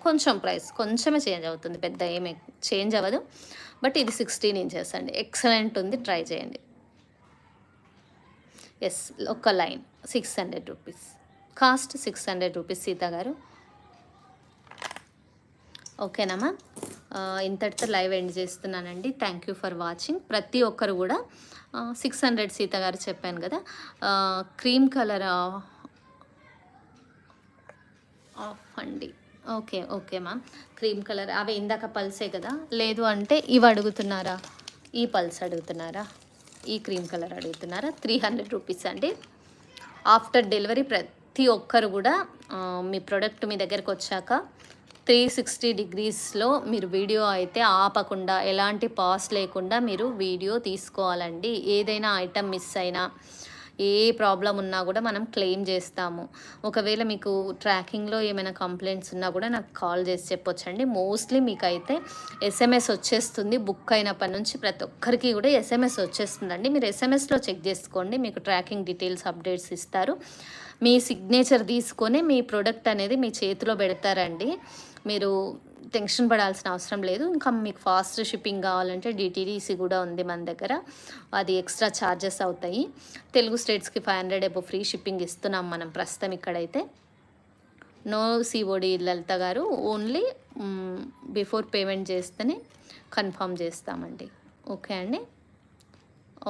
కొంచెం ప్రైస్ కొంచెమే చేంజ్ అవుతుంది, పెద్ద ఏమి చేంజ్ అవ్వదు. బట్ ఇది 16 inches అండి. ఎక్సలెంట్ ఉంది, ట్రై చేయండి. ఎస్, ఒక line 600 rupees, cost 600 rupees Sita గారు. ఓకేనా మ్యామ్? ఇంతటితో లైవ్ ఎండ్ చేస్తున్నానండి. Thank you for watching. ప్రతి ఒక్కరు కూడా 600 సీత గారు చెప్పాను కదా. క్రీమ్ కలర్ ఆఫ్ అండి. ఓకే మ్యామ్, క్రీమ్ కలర్ అవి ఇందాక పల్సే కదా. లేదు అంటే ఇవి అడుగుతున్నారా, ఈ పల్స్ అడుగుతున్నారా, ఈ క్రీమ్ కలర్ అడుగుతున్నారా? 300 రూపీస్ అండి. ఆఫ్టర్ డెలివరీ ప్రతి ఒక్కరు కూడా మీ ప్రోడక్ట్ మీ దగ్గరకు వచ్చాక 360 degreesలో మీరు వీడియో అయితే ఆపకుండా, ఎలాంటి పాస్ లేకుండా మీరు వీడియో తీసుకోవాలండి. ఏదైనా ఐటమ్ మిస్ అయినా, ఏ ప్రాబ్లం ఉన్నా కూడా మనం క్లెయిమ్ చేస్తాము. ఒకవేళ మీకు ట్రాకింగ్లో ఏమైనా కంప్లైంట్స్ ఉన్నా కూడా నాకు కాల్ చేసి చెప్పొచ్చండి. మోస్ట్లీ మీకైతే SMS వచ్చేస్తుంది. బుక్ అయినప్పటి నుంచి ప్రతి ఒక్కరికి కూడా SMS వచ్చేస్తుందండి. మీరు SMSలో చెక్ చేసుకోండి, మీకు ట్రాకింగ్ డీటెయిల్స్ అప్డేట్స్ ఇస్తారు. మీ సిగ్నేచర్ తీసుకొని మీ ప్రోడక్ట్ అనేది మీ చేతిలో పెడతారండి. మీరు టెన్షన్ పడాల్సిన అవసరం లేదు. ఇంకా మీకు ఫాస్ట్ షిప్పింగ్ కావాలంటే DTDC కూడా ఉంది మన దగ్గర, అది ఎక్స్ట్రా ఛార్జెస్ అవుతాయి. తెలుగు స్టేట్స్కి 500 అబో ఫ్రీ షిప్పింగ్ ఇస్తున్నాం మనం ప్రస్తుతం ఇక్కడైతే. నో COD లలిత గారు, ఓన్లీ బిఫోర్ పేమెంట్ చేస్తేనే కన్ఫర్మ్ చేస్తామండి. ఓకే అండి,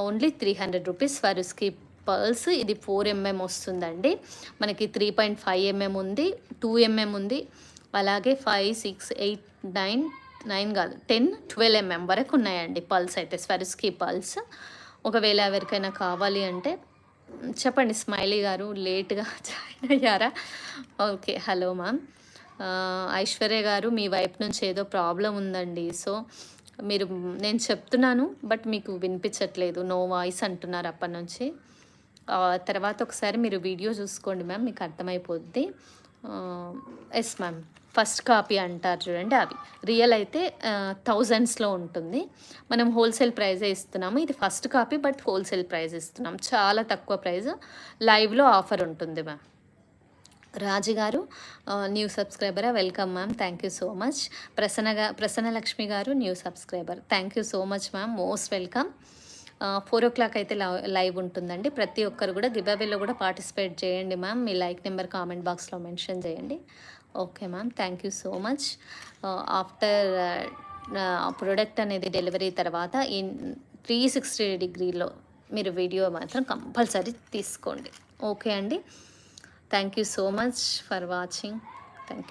ఓన్లీ 300 రూపీస్ స్వరుస్కి పర్ల్స్. ఇది 4 mm వస్తుందండి. మనకి 3.5 mm ఉంది, 2 mm ఉంది, అలాగే 5, 6, 8, 9 కాదు 10, 12 mm వరకు ఉన్నాయండి పల్స్ అయితే, స్వరుస్కి పల్స్. ఒకవేళ ఎవరికైనా కావాలి అంటే చెప్పండి. స్మైలీ గారు లేట్గా జాయిన్ అయ్యారా? Okay, hello ma'am. ఐశ్వర్య గారు, మీ వైపు నుంచి ఏదో ప్రాబ్లం ఉందండి. సో నేను చెప్తున్నాను బట్ మీకు వినిపించట్లేదు, నో వాయిస్ అంటున్నారు అప్పటి నుంచి. తర్వాత ఒకసారి మీరు వీడియో చూసుకోండి మ్యామ్, మీకు అర్థమైపోద్ది. ఎస్ మ్యామ్, ఫస్ట్ కాపీ అంటారు చూడండి, అవి రియల్ అయితే థౌజండ్స్లో ఉంటుంది. మనం హోల్సేల్ ప్రైజే ఇస్తున్నాము. ఇది first copy but wholesale praise ఇస్తున్నాం, చాలా తక్కువ ప్రైజ్. లైవ్లో ఆఫర్ ఉంటుంది మ్యామ్. రాజు గారు న్యూ సబ్స్క్రైబరా, welcome ma'am, thank you so much. Prasannalakshmi garu new subscriber, thank you so much ma'am, most welcome. 4 o'clock అయితే లైవ్ ఉంటుందండి. ప్రతి ఒక్కరు కూడా గివ్ అవేలో కూడా పార్టిసిపేట్ చేయండి మ్యామ్. మీ లైక్ నెంబర్ కామెంట్ బాక్స్లో మెన్షన్ చేయండి. Okay ma'am, thank you so much. After product అనేది డెలివరీ తర్వాత 360 degreesలో మీరు వీడియో మాత్రం కంపల్సరీ తీసుకోండి. ఓకే అండి, thank you so much for watching. Thank you.